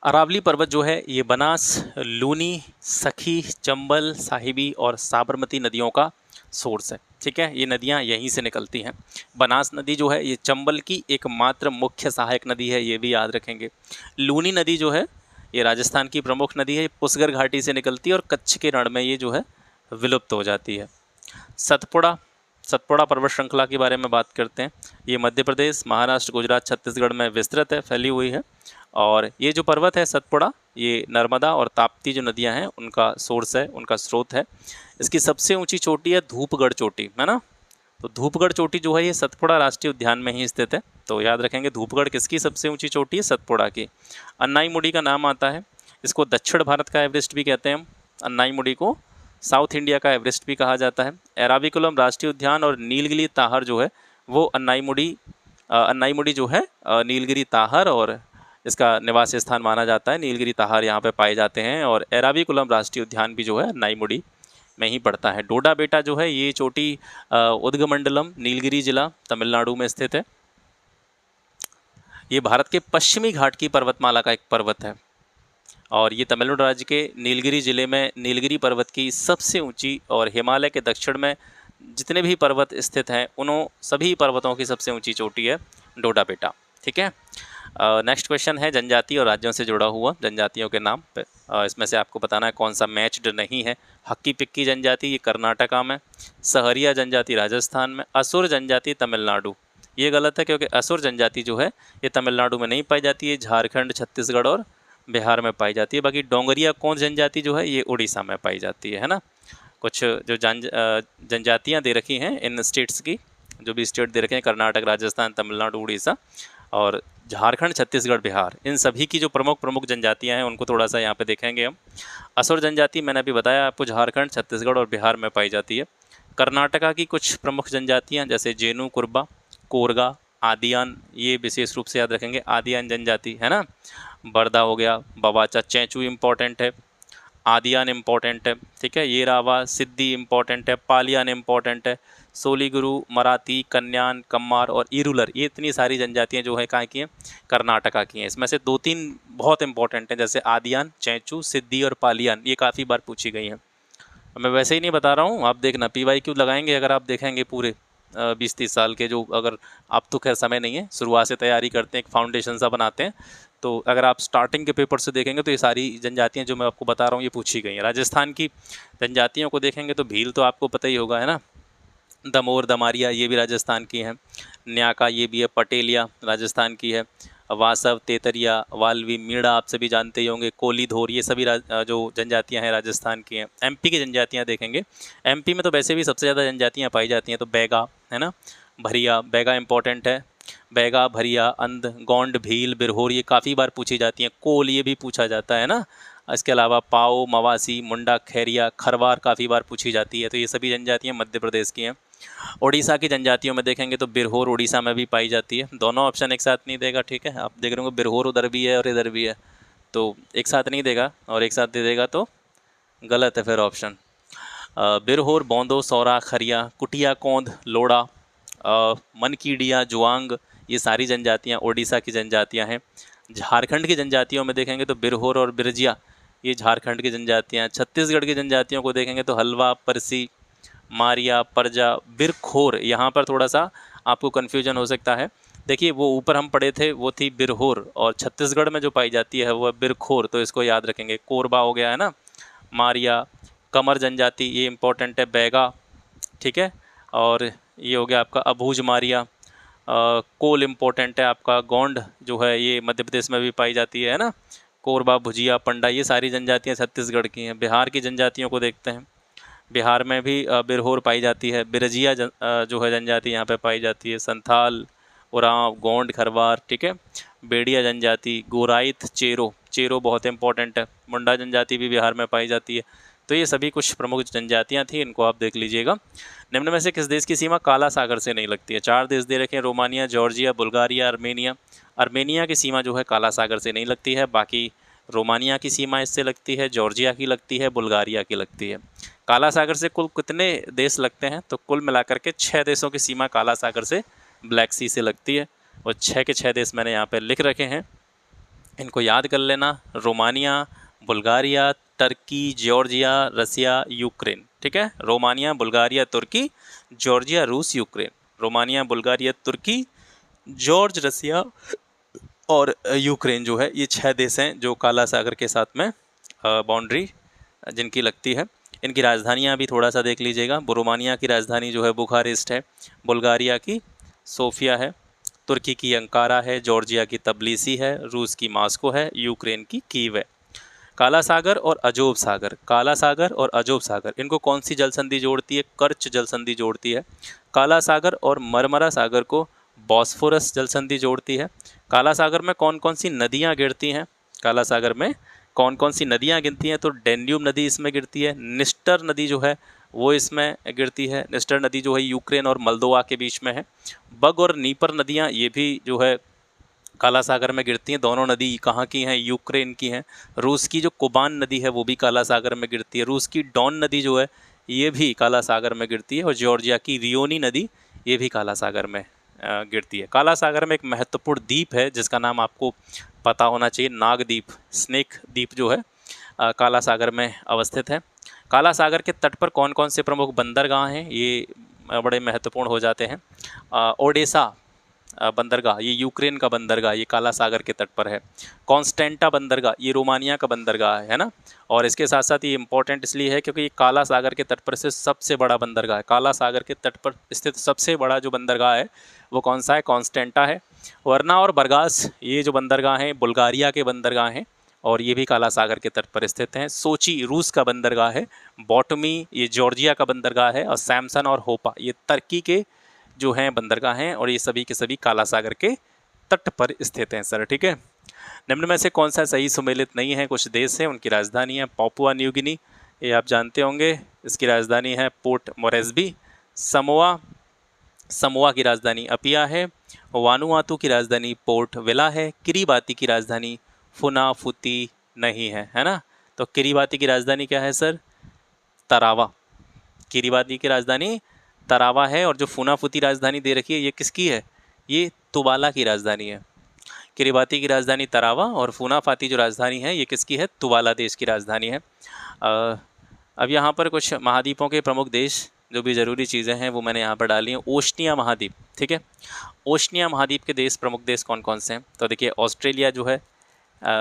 अरावली पर्वत जो है ये बनास, लूनी, सखी, चंबल, साहिबी और साबरमती नदियों का सोर्स है, ठीक है। ये नदियाँ यहीं से निकलती हैं। बनास नदी जो है ये चंबल की एकमात्र मुख्य सहायक नदी है, ये भी याद रखेंगे। लूनी नदी जो है ये राजस्थान की प्रमुख नदी है, पुसगर घाटी से निकलती है और कच्छ के रण में ये जो है विलुप्त हो जाती है। सतपुड़ा, सतपुड़ा पर्वत श्रृंखला के बारे में बात करते हैं। ये मध्य प्रदेश, महाराष्ट्र, गुजरात, छत्तीसगढ़ में विस्तृत है, फैली हुई है। और ये जो पर्वत है सतपुड़ा, ये नर्मदा और ताप्ती जो नदियां हैं उनका सोर्स है, उनका स्रोत है। इसकी सबसे ऊंची चोटी है धूपगढ़ चोटी, है ना। तो धूपगढ़ चोटी जो है ये सतपुड़ा राष्ट्रीय उद्यान में ही स्थित है, तो याद रखेंगे धूपगढ़ किसकी सबसे ऊंची चोटी है? सतपुड़ा की। अन्नाईमुड़ी का नाम आता है, इसको दक्षिण भारत का एवरेस्ट भी कहते हैं हम, अन्नाईमुड़ी को साउथ इंडिया का एवरेस्ट भी कहा जाता है। एराविकुलम राष्ट्रीय उद्यान और नीलगिरी ताहर जो है वो अन्नाईमुड़ी जो है नीलगिरी ताहर और इसका निवास स्थान माना जाता है। नीलगिरी ताहर यहाँ पे पाए जाते हैं और एराविकुलम राष्ट्रीय उद्यान भी जो है अन्नाईमुड़ी में ही पड़ता है। डोडा बेटा जो है ये चोटी उदगमंडलम नीलगिरी जिला तमिलनाडु में स्थित है। ये भारत के पश्चिमी घाट की पर्वतमाला का एक पर्वत है और ये तमिलनाडु राज्य के नीलगिरी जिले में नीलगिरी पर्वत की सबसे ऊंची और हिमालय के दक्षिण में जितने भी पर्वत स्थित हैं उन सभी पर्वतों की सबसे ऊंची चोटी है डोडा बेटा। ठीक है, नेक्स्ट क्वेश्चन है जनजाति और राज्यों से जुड़ा हुआ जनजातियों के नाम पे। इसमें से आपको बताना है कौन सा मैच्ड नहीं है। हक्की पिक्की जनजाति ये कर्नाटका में, सहरिया जनजाति राजस्थान में, असुर जनजाति तमिलनाडु। ये गलत है क्योंकि असुर जनजाति जो है ये तमिलनाडु में नहीं पाई जाती है, झारखंड, छत्तीसगढ़ और बिहार में पाई जाती है। बाकी डोंगरिया कौन जनजाति जो है ये उड़ीसा में पाई जाती है ना। कुछ जो जनजातियाँ दे रखी हैं इन स्टेट्स की, जो भी स्टेट दे रखे हैं कर्नाटक, राजस्थान, तमिलनाडु, उड़ीसा और झारखंड, छत्तीसगढ़, बिहार, इन सभी की जो प्रमुख जनजातियां हैं उनको थोड़ा सा यहाँ पे देखेंगे हम। असुर जनजाति मैंने अभी बताया आपको झारखंड, छत्तीसगढ़ और बिहार में पाई जाती है। कर्नाटका की कुछ प्रमुख जनजातियाँ जैसे जेनु, कुर्बा, कोरगा, आदियान, ये विशेष रूप से याद रखेंगे, आदियान जनजाति है ना। बरदा हो गया, बवाचा, चैचू इम्पॉर्टेंट है, आदियान इम्पॉर्टेंट है। ठीक है, येरावा, सिद्धि इम्पॉर्टेंट है, पालियान इम्पॉर्टेंट है, सोलीगुरु, मराठी, कन्यान, कम्मार और इरुलर, ये इतनी सारी जनजातियां जो है कहाँ की हैं, कर्नाटका की हैं। इसमें से 2-3 बहुत इंपॉर्टेंट हैं जैसे आदियान, चैचू, सिद्धि और पालियान, ये काफ़ी बार पूछी गई हैं। मैं वैसे ही नहीं बता रहा हूँ, आप देखना PYQ लगाएंगे अगर आप देखेंगे पूरे 20-30 साल के, जो अगर आप तो खैर समय नहीं है, शुरुआत से तैयारी करते हैं, एक फाउंडेशन सा बनाते हैं, तो अगर आप स्टार्टिंग के पेपर से देखेंगे तो ये सारी जनजातियाँ जो मैं आपको बता रहा हूँ ये पूछी गई हैं। राजस्थान की जनजातियों को देखेंगे तो भील तो आपको पता ही होगा है ना, दमोर, दमारिया ये भी राजस्थान की हैं, न्याका ये भी है, पटेलिया राजस्थान की है, वासव, तेतरिया, वाल्वी, मीणा आप सभी जानते ही होंगे, कोलीधोर, ये सभी जो जनजातियां हैं राजस्थान की हैं। MP की जनजातियां देखेंगे, MP में तो वैसे भी सबसे ज़्यादा जनजातियां पाई जाती हैं, तो बैगा है ना, भरिया, बैगा इंपॉर्टेंट है, बैगा, भरिया, अंध, गोंड, भील, बिरहोर ये काफ़ी बार पूछी जाती हैं। कोल ये भी पूछा जाता है ना। इसके अलावा पाओ, मवासी, मुंडा, खैरिया, खरवार काफ़ी बार पूछी जाती है। तो ये सभी जनजातियाँ मध्य प्रदेश की हैं। उड़ीसा की जनजातियों में देखेंगे तो बिरहोर उड़ीसा में भी पाई जाती है। दोनों ऑप्शन एक साथ नहीं देगा, ठीक है, आप देख रहे होंगे बिरहोर उधर भी है और इधर भी है, तो एक साथ नहीं देगा, और एक साथ दे देगा तो गलत है फिर ऑप्शन। बिरहोर, बौंदो, सौरा, खरिया, कुटिया, कौंद, लोड़ा, मनकीडिया, जुआंग, ये सारी जनजातियाँ उड़ीसा की जनजातियाँ हैं। झारखंड की जनजातियों में देखेंगे तो बिरहोर और बिरजिया, ये झारखंड की जनजातियाँ हैं। छत्तीसगढ़ की जनजातियों को देखेंगे तो हलवा, परसी, मारिया, परजा, बिरखोर, यहाँ पर थोड़ा सा आपको कन्फ्यूजन हो सकता है। देखिए वो ऊपर हम पढ़े थे वो थी बिरहोर, और छत्तीसगढ़ में जो पाई जाती है वो बिरखोर, तो इसको याद रखेंगे। कोरबा हो गया है ना, मारिया, कमर जनजाति ये इंपॉर्टेंट है, बैगा, ठीक है, और ये हो गया आपका अबूझ मारिया। कोल इम्पोर्टेंट है आपका, गोंड जो है ये मध्य प्रदेश में भी पाई जाती है ना, कोरबा, भुजिया, पंडा, ये सारी जनजातियाँ छत्तीसगढ़ की हैं। बिहार की जनजातियों को देखते हैं, बिहार में भी बिरहोर पाई जाती है। बिरजिया जो है जनजाति यहाँ पे पाई जाती है। संथाल, उरांव, गोंड, खरवार, ठीक है, बेड़िया जनजाति, गोराइथ, चेरो, चेरो बहुत इंपॉर्टेंट है। मुंडा जनजाति भी बिहार में पाई जाती है। तो ये सभी कुछ प्रमुख जनजातियाँ थी, इनको आप देख लीजिएगा। निम्न में से किस देश की सीमा काला सागर से नहीं लगती है? 4 देश दे रखे हैं, Romania, Georgia, Bulgaria, Armenia. Armenia की सीमा जो है काला सागर से नहीं लगती है, बाकी रोमानिया की सीमा इससे लगती है, जॉर्जिया की लगती है, बुल्गारिया की लगती है। काला सागर से कुल कितने देश लगते हैं? तो कुल मिलाकर के 6 देशों की सीमा काला सागर से ब्लैक सी से लगती है, और 6 के 6 देश मैंने यहाँ पे लिख रखे हैं, इनको याद कर लेना। रोमानिया, बुल्गारिया, टर्की, जॉर्जिया, रसिया, यूक्रेन, ठीक है। रोमानिया, बुल्गारिया, तुर्की, जॉर्जिया, रूस, यूक्रेन। रोमानिया, बुल्गारिया, तुर्की, जॉर्ज, रसिया और यूक्रेन जो है, ये 6 देश हैं जो काला सागर के साथ में बाउंड्री जिनकी लगती है। इनकी राजधानियाँ भी थोड़ा सा देख लीजिएगा। रोमानिया की राजधानी जो है बुखारेस्ट है, बुल्गारिया की सोफिया है, तुर्की की अंकारा है, जॉर्जिया की तबलीसी है, रूस की मास्को है, यूक्रेन की कीव है। काला सागर और अजोब सागर, काला सागर और अजोब सागर, इनको कौन सी जल संधि जोड़ती है? कर्च जल संधि जोड़ती है। काला सागर और मरमरा सागर को बॉस्फोरस जल संधि जोड़ती है। काला सागर में कौन कौन सी नदियाँ गिरती हैं? काला सागर में कौन कौन सी नदियाँ गिनती हैं, तो डेन्यूब नदी इसमें गिरती है, निस्टर नदी जो है वो इसमें गिरती है। निस्टर नदी जो है यूक्रेन और मोल्दोवा के बीच में है। बग और नीपर नदियाँ ये भी जो है काला सागर में गिरती हैं। दोनों नदी कहाँ की हैं, यूक्रेन की हैं। रूस की जो कुबान नदी है वो भी काला सागर में गिरती है। रूस की डॉन नदी जो है ये भी काला सागर में गिरती है। और जॉर्जिया की रियोनी नदी ये भी काला सागर में गिरती है। काला सागर में एक महत्वपूर्ण द्वीप है जिसका नाम आपको पता होना चाहिए, नागद्वीप, स्नेक द्वीप जो है काला सागर में अवस्थित है। काला सागर के तट पर कौन कौन से प्रमुख बंदरगाह हैं, ये बड़े महत्वपूर्ण हो जाते हैं। ओडेसा बंदरगाह, ये यूक्रेन का बंदरगाह, ये काला सागर के तट पर है। कॉन्स्टेंटा बंदरगाह, ये रोमानिया का बंदरगाह है ना। और इसके साथ साथ ये इंपॉर्टेंट इसलिए है क्योंकि ये काला सागर के तट पर से सबसे बड़ा बंदरगाह है। काला सागर के तट पर स्थित सबसे बड़ा जो बंदरगाह है वो कौन सा है, कॉन्स्टेंटा है। वरना और बरगास ये जो बंदरगाह हैं बुल्गारिया के बंदरगाह हैं और ये भी काला सागर के तट पर स्थित हैं। सोची रूस का बंदरगाह है। बॉटमी ये जॉर्जिया का बंदरगाह है। और सैमसन और होपा ये तुर्की के जो हैं बंदरगाह हैं और ये सभी के सभी काला सागर के तट पर स्थित हैं सर, ठीक है। निम्न में से कौन सा सही सुमेलित नहीं है, कुछ देश हैं उनकी राजधानी है पापुआ न्यू गिनी, ये आप जानते होंगे, इसकी राजधानी है पोर्ट मोरेस्बी। समोआ की राजधानी अपिया है। वानुआतू की राजधानी पोर्ट विला है। किरीबाती की राजधानी फुनाफुती नहीं है ना। तो किरीबाती की राजधानी क्या है सर, तरावा। किरीबाती की राजधानी तरावा है। और जो फुनाफुती राजधानी दे रखी है ये किसकी है, ये तुवाला की राजधानी है। किरीबाती की राजधानी तरावा और फुनाफाती जो राजधानी है ये किसकी है, तुवाला देश की राजधानी है। अब यहाँ पर कुछ महाद्वीपों के प्रमुख देश जो भी ज़रूरी चीज़ें हैं वो मैंने यहाँ पर डाली हैं। ओशनिया महाद्वीप, ठीक है। ओशनिया महाद्वीप के देश, प्रमुख देश कौन कौन से हैं, तो देखिए ऑस्ट्रेलिया जो है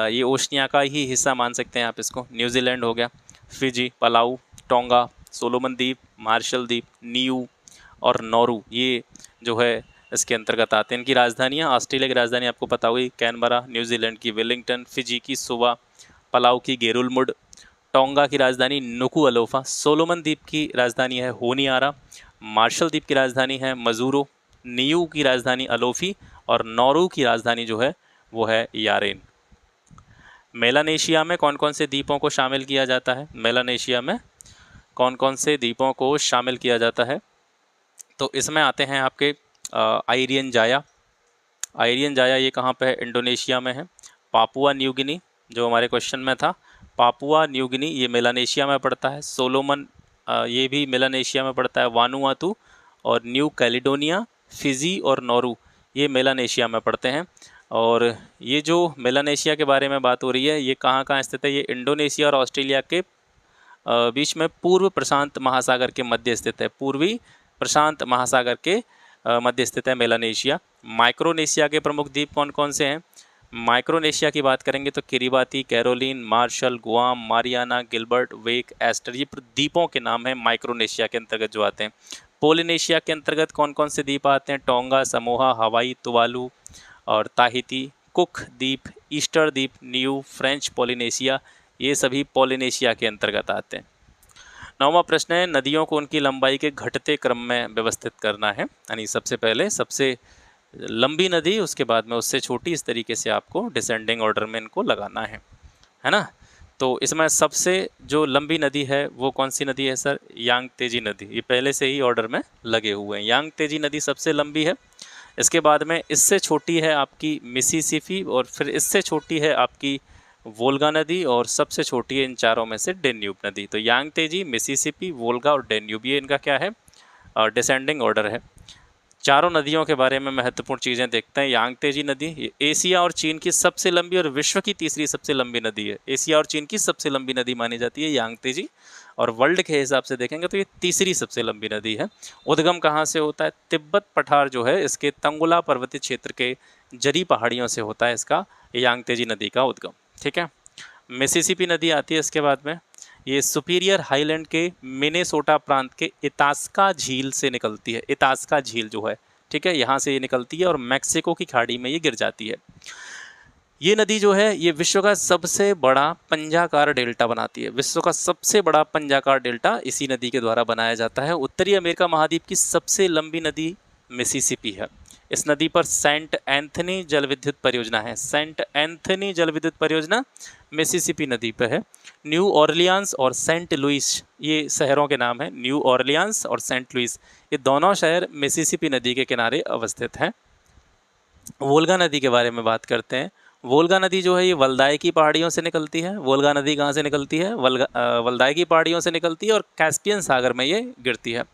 ये ओशनिया का ही हिस्सा मान सकते हैं आप इसको। न्यूजीलैंड हो गया, फिजी, पलाऊ, टोंगा, सोलोमन द्वीप, मार्शल द्वीप, नियू और नौरू ये जो है इसके अंतर्गत आते हैं। इनकी राजधानियाँ, ऑस्ट्रेलिया की राजधानी आपको पता होगी कैनबरा, न्यूजीलैंड की वेलिंगटन, फिजी की सुवा, पलाऊ की गेरुलमुड, टोंगा की राजधानी नुकुअलोफा, सोलोमन द्वीप की राजधानी है होनियारा, मार्शल द्वीप की राजधानी है मजूरो, नियू की राजधानी अलोफी और नौरू की राजधानी जो है वो है यारेन। मेलानेशिया में कौन कौन से द्वीपों को शामिल किया जाता है, मेलानेशिया में कौन कौन से द्वीपों को शामिल किया जाता है, तो इसमें आते हैं आपके आइरियन जाया। आइरियन जाया ये कहाँ पे है, इंडोनेशिया में है। पापुआ न्यू गिनी जो हमारे क्वेश्चन में था, पापुआ न्यू गिनी ये मेलानेशिया में पड़ता है। सोलोमन ये भी मेलानेशिया में पड़ता है। वानुआतू और न्यू कैलिडोनिया, फिजी और नौरू ये मेलानेशिया में पड़ते हैं। और ये जो मेलानेशिया के बारे में बात हो रही है ये कहाँ कहाँ स्थित है, ये इंडोनेशिया और ऑस्ट्रेलिया के बीच में पूर्व प्रशांत महासागर के मध्य स्थित है। पूर्वी प्रशांत महासागर के मध्य स्थित है मेलानेशिया। माइक्रोनेशिया के प्रमुख द्वीप कौन कौन से हैं, माइक्रोनेशिया की बात करेंगे तो Kiribati, Caroline, Marshall, Guam, Mariana, Gilbert, Wake, Easter ये द्वीपों के नाम हैं माइक्रोनेशिया के अंतर्गत जो आते हैं। पोलिनेशिया के अंतर्गत कौन कौन से द्वीप आते हैं, टोंगा, समोआ, हवाई, तुवालू और ताहिती, कुक द्वीप, ईस्टर द्वीप, न्यू फ्रेंच पोलिनेशिया ये सभी पोलिनेशिया के अंतर्गत आते हैं। 9वां प्रश्न है, नदियों को उनकी लंबाई के घटते क्रम में व्यवस्थित करना है, यानी सबसे पहले सबसे लंबी नदी, उसके बाद में उससे छोटी, इस तरीके से आपको डिसेंडिंग ऑर्डर में इनको लगाना है ना। तो इसमें सबसे जो लंबी नदी है वो कौन सी नदी है सर, यांगतेजी नदी। ये पहले से ही ऑर्डर में लगे हुए हैं। यांगतेजी नदी सबसे लंबी है। इसके बाद में इससे छोटी है आपकी मिसिसिपी और फिर इससे छोटी है आपकी वोल्गा नदी और सबसे छोटी है इन चारों में से डेन्यूब नदी। तो यांगतेजी, मिसिसिपी, वोल्गा और डेन्यूब ये इनका क्या है, डिसेंडिंग ऑर्डर है। चारों नदियों के बारे में महत्वपूर्ण चीज़ें देखते हैं। यांगतेजी नदी ये एशिया और चीन की सबसे लंबी और विश्व की तीसरी सबसे लंबी नदी है। एशिया और चीन की सबसे लंबी नदी मानी जाती है यांगतेजी, और वर्ल्ड के हिसाब से देखेंगे तो ये तीसरी सबसे लंबी नदी है। उद्गम कहाँ से होता है, तिब्बत पठार जो है इसके तंगुला पर्वतीय क्षेत्र के जरी पहाड़ियों से होता है इसका यांगतेजी नदी का उद्गम, ठीक है। मिसिसिपी नदी आती है इसके बाद में, ये सुपीरियर हाईलैंड के मिनेसोटा प्रांत के इतास्का झील से निकलती है। इतास्का झील जो है, ठीक है, यहाँ से ये निकलती है और मैक्सिको की खाड़ी में ये गिर जाती है। ये नदी जो है ये विश्व का सबसे बड़ा पंजाकार डेल्टा बनाती है। विश्व का सबसे बड़ा पंजाकार डेल्टा इसी नदी के द्वारा बनाया जाता है। उत्तरी अमेरिका महाद्वीप की सबसे लंबी नदी मिसिसिपी है। इस नदी पर सेंट एंथनी जल विद्युत परियोजना है। सेंट एंथनी जल विद्युत परियोजना मिसिसिपी नदी पर है। न्यू ऑरलियंस और सेंट लुइस ये शहरों के नाम हैं। न्यू ऑरलियंस और सेंट लुइस ये दोनों शहर मिसिसिपी नदी के किनारे अवस्थित हैं। वोल्गा नदी के बारे में बात करते हैं। वोल्गा नदी जो है ये वल्दाई की पहाड़ियों से निकलती है। वोल्गा नदी कहाँ से निकलती है? वल्दाई की पहाड़ियों से निकलती है और कैस्पियन सागर में ये गिरती है।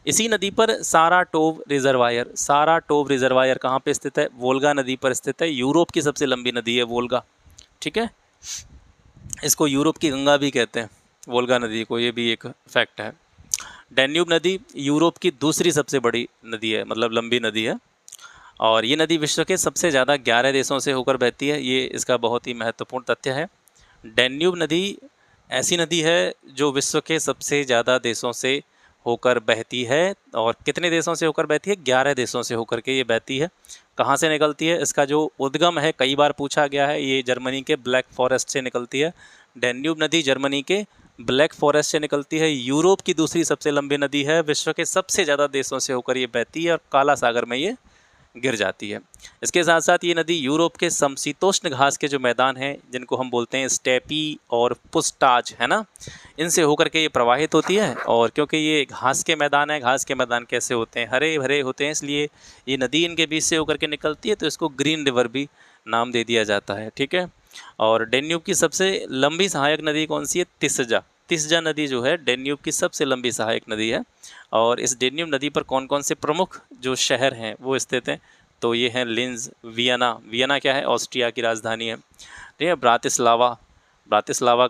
इसी नदी पर साराटोव रिजर्वायर कहाँ पे स्थित है? वोल्गा नदी पर स्थित है। यूरोप की सबसे लंबी नदी है वोल्गा, ठीक है। इसको यूरोप की गंगा भी कहते हैं, वोल्गा नदी को, ये भी एक फैक्ट है। डैन्यूब नदी यूरोप की दूसरी सबसे बड़ी नदी है, मतलब लंबी नदी है, और ये नदी विश्व के सबसे ज़्यादा 11 देशों से होकर बहती है। ये इसका बहुत ही महत्वपूर्ण तथ्य है। डैन्यूब नदी ऐसी नदी है जो विश्व के सबसे ज़्यादा देशों से होकर बहती है। और कितने देशों से होकर बहती है? 11 देशों से होकर के ये बहती है। कहाँ से निकलती है? इसका जो उद्गम है, कई बार पूछा गया है, ये जर्मनी के ब्लैक फॉरेस्ट से निकलती है। डैन्यूब नदी जर्मनी के ब्लैक फॉरेस्ट से निकलती है। यूरोप की दूसरी सबसे लंबी नदी है। विश्व के सबसे ज़्यादा देशों से होकर ये बहती है और काला सागर में ये गिर जाती है। इसके साथ साथ ये नदी यूरोप के समशीतोष्ण घास के जो मैदान हैं, जिनको हम बोलते हैं स्टेपी और पुस्ताज, है ना, इनसे होकर के ये प्रवाहित होती है। और क्योंकि ये घास के मैदान है, घास के मैदान कैसे होते हैं? हरे भरे होते हैं, इसलिए ये नदी इनके बीच से होकर के निकलती है, तो इसको ग्रीन रिवर भी नाम दे दिया जाता है, ठीक है। और डैन्यूब की सबसे लंबी सहायक नदी कौन सी है? तिस्जा नदी जो है डैन्यूब की सबसे लंबी सहायक नदी है। और इस डैन्यूब नदी पर कौन कौन से प्रमुख जो शहर हैं वो स्थित हैं? तो ये हैं लिंज, वियना क्या है? ऑस्ट्रिया की राजधानी है। ठीक है। ब्रातिस्लावा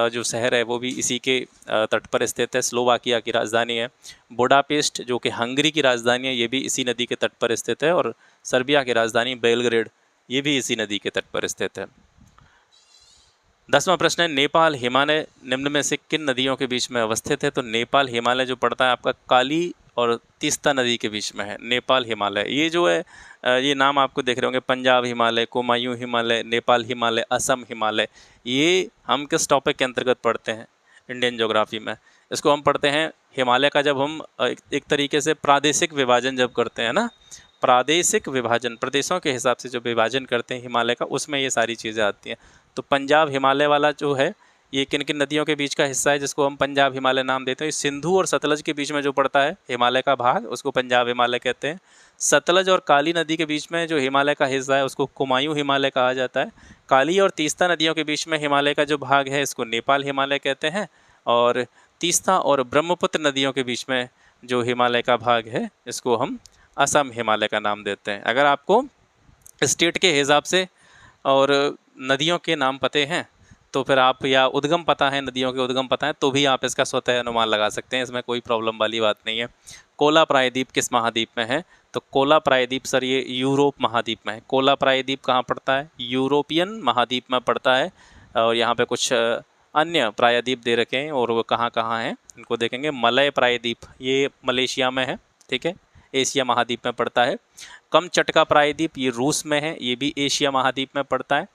जो शहर है वो भी इसी के तट पर स्थित है, स्लोवाकिया की राजधानी है। बुडापेस्ट जो कि हंगरी की राजधानी है, ये भी इसी नदी के तट पर स्थित है। और सर्बिया की राजधानी बेलग्रेड, ये भी इसी नदी के तट पर स्थित है। 10वां प्रश्न है, नेपाल हिमालय निम्न में से किन नदियों के बीच में अवस्थित है? तो नेपाल हिमालय जो पड़ता है आपका काली और तीस्ता नदी के बीच में है, नेपाल हिमालय। ये जो है ये नाम आपको देख रहे होंगे, पंजाब हिमालय, कुमायूं हिमालय, नेपाल हिमालय, असम हिमालय। ये हम किस टॉपिक के अंतर्गत पढ़ते हैं इंडियन ज्योग्राफी में? इसको हम पढ़ते हैं हिमालय का, जब हम एक तरीके से प्रादेशिक विभाजन जब करते हैं ना, प्रादेशिक विभाजन, प्रदेशों के हिसाब से जो विभाजन करते हैं हिमालय का, उसमें ये सारी चीज़ें आती हैं। तो पंजाब हिमालय वाला जो है ये किन किन नदियों के बीच का हिस्सा है जिसको हम पंजाब हिमालय नाम देते हैं? सिंधु और सतलज के बीच में जो पड़ता है हिमालय का भाग, उसको पंजाब हिमालय कहते हैं। सतलज और काली नदी के बीच में जो हिमालय का हिस्सा है उसको कुमायूं हिमालय कहा जाता है। काली और तीस्ता नदियों के बीच में हिमालय का जो भाग है इसको नेपाल हिमालय कहते हैं। और तीस्ता और ब्रह्मपुत्र नदियों के बीच में जो हिमालय का भाग है इसको हम असम हिमालय का नाम देते हैं। अगर आपको स्टेट के हिसाब से और नदियों के नाम पते हैं तो फिर आप, या उद्गम पता है, नदियों के उद्गम पता है, तो भी आप इसका स्वतः अनुमान लगा सकते हैं, इसमें कोई प्रॉब्लम वाली बात नहीं है। कोला प्रायद्वीप किस महाद्वीप में है? तो कोला प्रायद्वीप सर ये यूरोप महाद्वीप में है। कोला प्रायद्वीप कहाँ पड़ता है? यूरोपियन महाद्वीप में पड़ता है। और यहाँ पे कुछ अन्य प्रायद्वीप दे रखे हैं और वो कहाँ कहाँ हैं इनको देखेंगे। मलय प्रायद्वीप ये मलेशिया में है, ठीक है, एशिया महाद्वीप में पड़ता है। कमचटका प्रायद्वीप ये रूस में है, ये भी एशिया महाद्वीप में पड़ता है।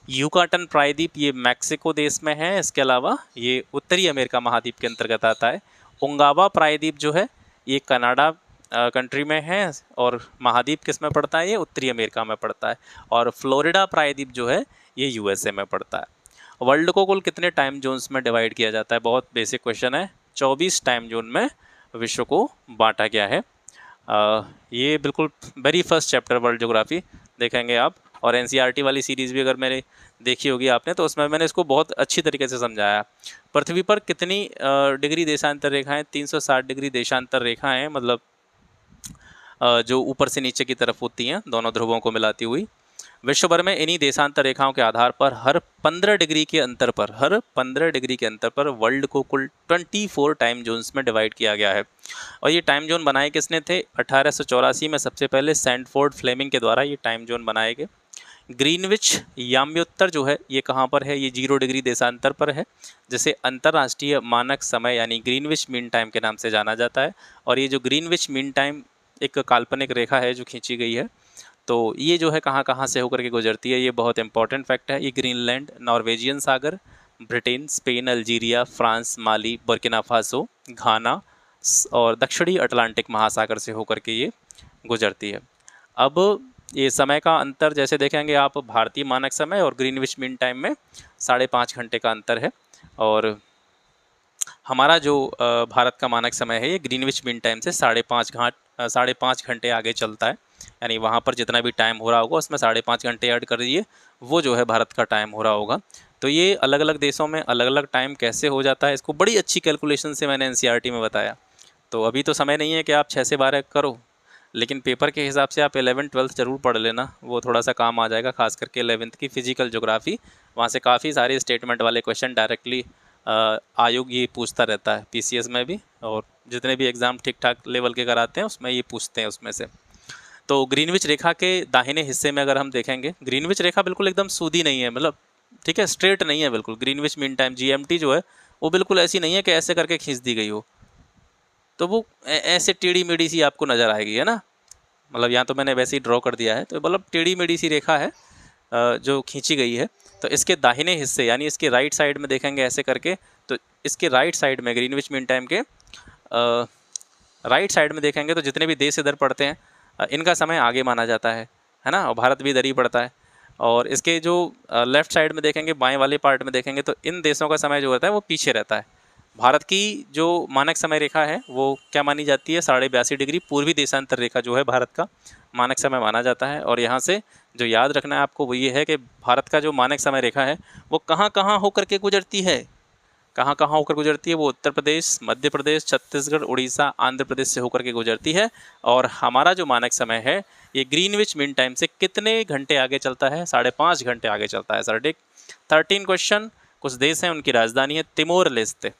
यूकाटन प्रायद्वीप ये मैक्सिको देश में है, इसके अलावा ये उत्तरी अमेरिका महाद्वीप के अंतर्गत आता है। उंगावा प्रायद्वीप जो है ये कनाडा कंट्री में है और महाद्वीप किस में पड़ता है? ये उत्तरी अमेरिका में पड़ता है। और फ्लोरिडा प्रायद्वीप जो है ये यूएसए में पड़ता है। वर्ल्ड को कुल कितने टाइम जोन्स में डिवाइड किया जाता है? बहुत बेसिक क्वेश्चन है। 24 टाइम जोन में विश्व को बांटा गया है। ये बिल्कुल very first chapter world geography देखेंगे आप। और एनसीईआरटी वाली सीरीज़ भी अगर मैंने देखी होगी आपने तो उसमें मैंने इसको बहुत अच्छी तरीके से समझाया। पृथ्वी पर कितनी डिग्री देशांतर रेखाएं? 360 डिग्री देशांतर रेखाएं, मतलब जो ऊपर से नीचे की तरफ होती हैं दोनों ध्रुवों को मिलाती हुई। विश्व भर में इन्हीं देशांतर रेखाओं के आधार पर हर 15 डिग्री के अंतर पर वर्ल्ड को कुल 24 टाइम जोन्स में डिवाइड किया गया है। और ये टाइम जोन बनाए किसने थे? 1884 में सबसे पहले सैंडफोर्ड फ्लेमिंग के द्वारा ये टाइम जोन बनाए गए। ग्रीनविच याम्योत्तर जो है ये कहाँ पर है? ये 0 डिग्री देशांतर पर है, जिसे अंतर्राष्ट्रीय मानक समय यानी ग्रीनविच मीन टाइम के नाम से जाना जाता है। और ये जो ग्रीनविच मीन टाइम एक काल्पनिक रेखा है जो खींची गई है, तो ये जो है कहाँ कहाँ से होकर के गुजरती है, ये बहुत इंपॉर्टेंट फैक्ट है। ये ग्रीनलैंड, नॉर्वेजियन सागर, ब्रिटेन, स्पेन, अल्जीरिया, फ्रांस, माली, बुर्किना फासो, घाना और दक्षिणी अटलांटिक महासागर से होकर के ये गुजरती है। अब ये समय का अंतर जैसे देखेंगे आप, भारतीय मानक समय और ग्रीनविच मीन टाइम में 5.5 घंटे का अंतर है। और हमारा जो भारत का मानक समय है ये ग्रीनविच मीन टाइम से 5.5 घंटे आगे चलता है। यानी वहाँ पर जितना भी टाइम हो रहा होगा उसमें 5.5 घंटे ऐड कर दीजिए, वो जो है भारत का टाइम हो रहा होगा। तो ये अलग अलग देशों में अलग अलग टाइम कैसे हो जाता है, इसको बड़ी अच्छी कैलकुलेशन से मैंने एनसीईआरटी में बताया। तो अभी तो समय नहीं है कि आप 6 से 12 करो, लेकिन पेपर के हिसाब से आप 11th-12th ज़रूर पढ़ लेना, वो थोड़ा सा काम आ जाएगा, खास करके 11th की फिजिकल ज्योग्राफी। वहाँ से काफ़ी सारे स्टेटमेंट वाले क्वेश्चन डायरेक्टली आयोग ये पूछता रहता है, पीसीएस में भी, और जितने भी एग्ज़ाम ठीक ठाक लेवल के कराते हैं उसमें ये पूछते हैं उसमें से। तो ग्रीनविच रेखा के दाहिने हिस्से में अगर हम देखेंगे, ग्रीनविच रेखा बिल्कुल एकदम सीधी नहीं है, मतलब ठीक है, स्ट्रेट नहीं है बिल्कुल। ग्रीनविच मीन टाइम जीएमटी जो है वो बिल्कुल ऐसी नहीं है कि ऐसे करके खींच दी गई हो, तो वो ऐसे टेढ़ी मेढ़ी सी आपको नज़र आएगी, है ना। मतलब यहाँ तो मैंने वैसे ही ड्रॉ कर दिया है, तो मतलब टेढ़ी मेढ़ी सी रेखा है जो खींची गई है। तो इसके दाहिने हिस्से यानी इसके राइट साइड में देखेंगे ऐसे करके, तो इसके राइट साइड में ग्रीनविच मीन टाइम के राइट साइड में देखेंगे तो जितने भी देश इधर पड़ते हैं इनका समय आगे माना जाता है ना, और भारत भी इधर ही पड़ता है। और इसके जो लेफ़्ट साइड में देखेंगे, बाएं वाले पार्ट में देखेंगे, तो इन देशों का समय जो होता है वो पीछे रहता है। भारत की जो मानक समय रेखा है वो क्या मानी जाती है, 82.5 डिग्री पूर्वी देशांतर रेखा जो है भारत का मानक समय माना जाता है। और यहाँ से जो याद रखना है आपको वो ये है कि भारत का जो मानक समय रेखा है वो कहाँ कहाँ होकर के गुजरती है, कहाँ कहाँ होकर गुजरती है, वो उत्तर प्रदेश, मध्य प्रदेश, छत्तीसगढ़, उड़ीसा, आंध्र प्रदेश से होकर के गुजरती है। और हमारा जो मानक समय है ये ग्रीनविच मीन टाइम से कितने घंटे आगे चलता है, 5.5 घंटे आगे चलता है सर। ठीक, 13 क्वेश्चन। कुछ देश हैं उनकी राजधानी है तिमोर लेस्ते।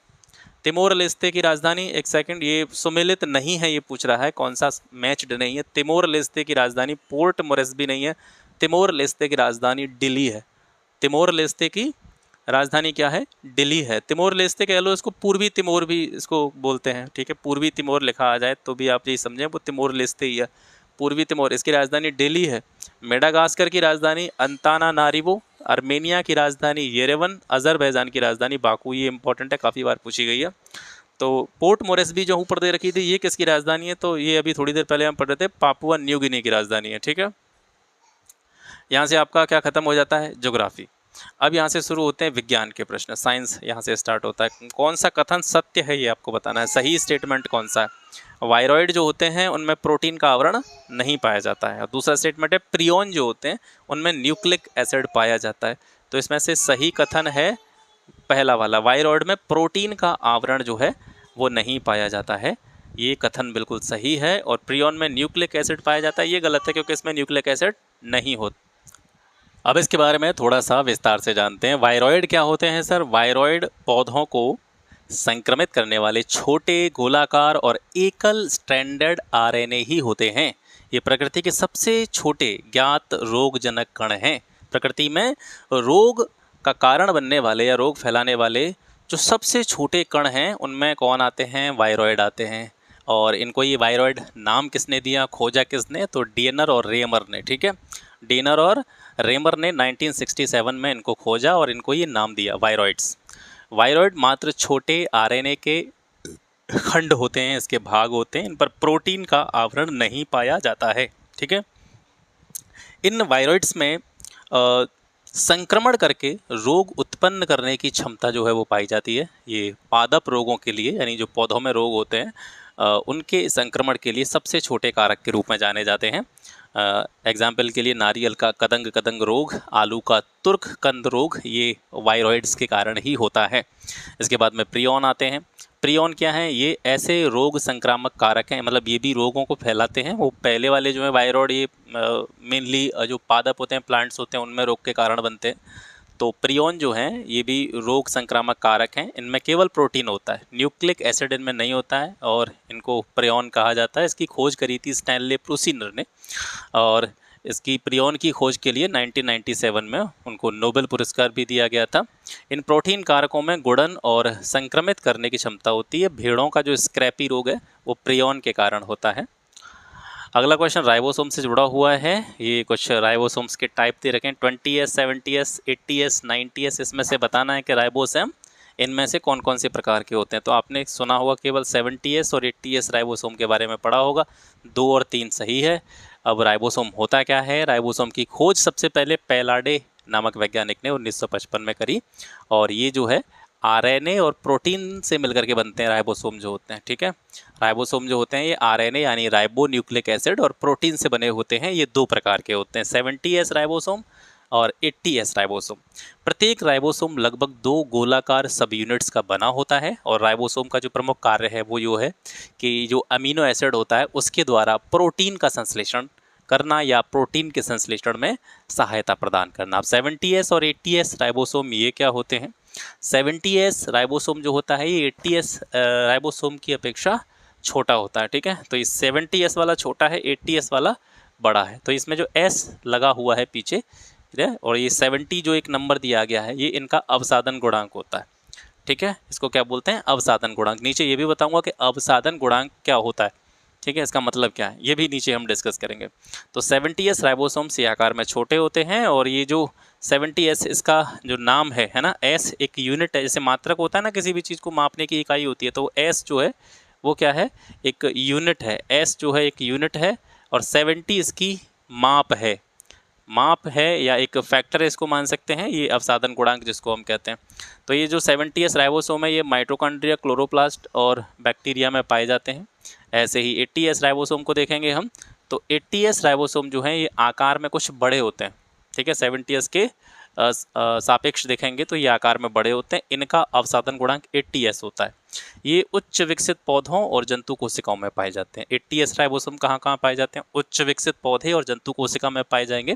तिमोर लेस्ते की राजधानी, एक सेकंड, ये सुमेलित नहीं है, ये पूछ रहा है कौन सा मैच्ड नहीं है। तिमोर लेस्ते की राजधानी पोर्ट मोरेस्बी नहीं है, तिमोर लेस्ते की राजधानी दिल्ली है। तिमोर लेस्ते की राजधानी क्या है, दिल्ली है। तिमोर लेस्ते कह लो, इसको पूर्वी तिमोर भी इसको बोलते हैं, ठीक है, पूर्वी तिमोर लिखा आ जाए तो भी आप यही समझें वो तिमोर लेस्ते ही है, पूर्वी तिमोर। इसकी राजधानी दिल्ली है। मेडागास्कर की राजधानी अंतानानारिवो, आर्मेनिया की राजधानी येरेवन, अजरबैजान की राजधानी बाकू। ये इंपॉर्टेंट है, काफ़ी बार पूछी गई है। तो पोर्ट मोरेस्बी जो ऊपर दे रखी थी ये किसकी राजधानी है, तो ये अभी थोड़ी देर पहले हम पढ़ रहे थे, पापुआ न्यू गिनी की राजधानी है। ठीक है, यहाँ से आपका क्या खत्म हो जाता है, ज्योग्राफी। अब यहाँ से शुरू होते हैं विज्ञान के प्रश्न, साइंस यहाँ से स्टार्ट होता है। कौन सा कथन सत्य है ये आपको बताना है, सही स्टेटमेंट कौन सा है। वायरॉइड जो होते हैं उनमें प्रोटीन का आवरण नहीं पाया जाता है। और दूसरा स्टेटमेंट है प्रियोन जो होते हैं उनमें न्यूक्लिक एसिड पाया जाता है। तो इसमें से सही कथन है पहला वाला, वायरॉइड में प्रोटीन का आवरण जो है वो नहीं पाया जाता है, ये कथन बिल्कुल सही है। और प्रियोन में न्यूक्लिक एसिड पाया जाता है, ये गलत है क्योंकि इसमें न्यूक्लिक एसिड नहीं होता। अब इसके बारे में थोड़ा सा विस्तार से जानते हैं। वायरॉइड क्या होते हैं सर। वायरॉइड पौधों को संक्रमित करने वाले छोटे गोलाकार और एकल स्ट्रैंडेड आरएनए ही होते हैं। ये प्रकृति के सबसे छोटे ज्ञात रोगजनक कण हैं। प्रकृति में रोग का कारण बनने वाले या रोग फैलाने वाले जो सबसे छोटे कण हैं उनमें कौन आते हैं, वायरॉइड आते हैं। और इनको ये वायरॉइड नाम किसने दिया, खोजा किसने, तो डेनर और रेमर ने। ठीक है, डेनर और रेमर ने 1967 में इनको खोजा और इनको ये नाम दिया वायरॉइड्स। वायरॉइड मात्र छोटे आरएनए के खंड होते हैं, इसके भाग होते हैं, इन पर प्रोटीन का आवरण नहीं पाया जाता है। ठीक है, इन वायरॉइड्स में संक्रमण करके रोग उत्पन्न करने की क्षमता जो है वो पाई जाती है। ये पादप रोगों के लिए, यानी जो पौधों में रोग होते हैं उनके संक्रमण के लिए सबसे छोटे कारक के रूप में जाने जाते हैं। एग्जाम्पल के लिए नारियल का कदंग कदंग रोग, आलू का तुर्क कंद रोग, ये वायरॉइड्स के कारण ही होता है। इसके बाद में प्रियोन आते हैं। प्रियोन क्या है, ये ऐसे रोग संक्रामक कारक हैं, मतलब ये भी रोगों को फैलाते हैं। वो पहले वाले जो है वायरॉइड, ये मेनली जो पादप होते हैं, प्लांट्स होते हैं, उनमें रोग के कारण बनते हैं। तो प्रियोन जो हैं ये भी रोग संक्रामक कारक हैं। इनमें केवल प्रोटीन होता है, न्यूक्लिक एसिड इनमें नहीं होता है, और इनको प्रियोन कहा जाता है। इसकी खोज करी थी स्टैनले प्रूसिनर ने, और इसकी प्रियोन की खोज के लिए 1997 में उनको नोबेल पुरस्कार भी दिया गया था। इन प्रोटीन कारकों में गुणन और संक्रमित करने की क्षमता होती है। भेड़ों का जो स्क्रैपी रोग है वो प्रियोन के कारण होता है। अगला क्वेश्चन राइबोसोम से जुड़ा हुआ है। ये कुछ राइबोसोम्स के टाइप दे रखे हैं, 20S, 70S, 80S, 90S। इसमें से बताना है कि राइबोसोम इनमें से कौन कौन से प्रकार के होते हैं। तो आपने सुना होगा केवल 70S और 80S राइबोसोम के बारे में पढ़ा होगा, 2 और 3 सही है। अब राइबोसोम होता क्या है? राइबोसोम की खोज सबसे पहले पैलाडे नामक वैज्ञानिक ने 1955 में करी, और ये जो है आरएनए और प्रोटीन से मिलकर के बनते हैं राइबोसोम जो होते हैं, ठीक है। राइबोसोम जो होते हैं ये आरएनए यानी राइबो न्यूक्लिक एसिड और प्रोटीन से बने होते हैं। ये दो प्रकार के होते हैं, 70S राइबोसोम और 80S राइबोसोम। प्रत्येक राइबोसोम लगभग 2 गोलाकार सब यूनिट्स का बना होता है, और राइबोसोम का जो प्रमुख कार्य है वो ये है कि जो अमीनो एसिड होता है उसके द्वारा प्रोटीन का संश्लेषण करना या प्रोटीन के संश्लेषण में सहायता प्रदान करना। अब 70S और 80S राइबोसोम ये क्या होते हैं? 70S राइबोसोम जो होता है ये 80S राइबोसोम की अपेक्षा छोटा होता है, ठीक है। तो इस 70S वाला छोटा है, 80S वाला बड़ा है। तो इसमें जो S लगा हुआ है पीछे, और ये 70 जो एक नंबर दिया गया है ये इनका अवसादन गुणांक होता है, ठीक है। इसको क्या बोलते हैं? अवसादन गुणांक। नीचे ये भी बताऊंगा कि अवसादन गुणांक क्या होता है, ठीक है, इसका मतलब क्या है ये भी नीचे हम डिस्कस करेंगे। तो 70S राइबोसोम्स ये आकार में छोटे होते हैं, और ये जो 70S इसका जो नाम है ना, S एक यूनिट है, जैसे मात्रक होता है ना, किसी भी चीज़ को मापने की इकाई होती है, तो S जो है वो क्या है? एक यूनिट है। S जो है एक यूनिट है, और 70 इसकी माप है या एक फैक्टर है, इसको मान सकते हैं, ये अवसादन गुणांक जिसको हम कहते हैं। तो ये जो 70S राइबोसोम है ये माइटोकॉन्ड्रिया, क्लोरोप्लास्ट और बैक्टीरिया में पाए जाते हैं। ऐसे ही 80S राइबोसोम को देखेंगे हम, तो 80S राइबोसोम जो है ये आकार में कुछ बड़े होते हैं, ठीक है। 70S के सापेक्ष देखेंगे तो ये आकार में बड़े होते हैं। इनका अवसादन गुणांक 80S होता है। ये उच्च विकसित पौधों और जंतु कोशिकाओं में पाए जाते हैं। 80S राइबोसोम कहाँ कहाँ पाए जाते हैं? उच्च विकसित पौधे और जंतु कोशिका में पाए जाएंगे।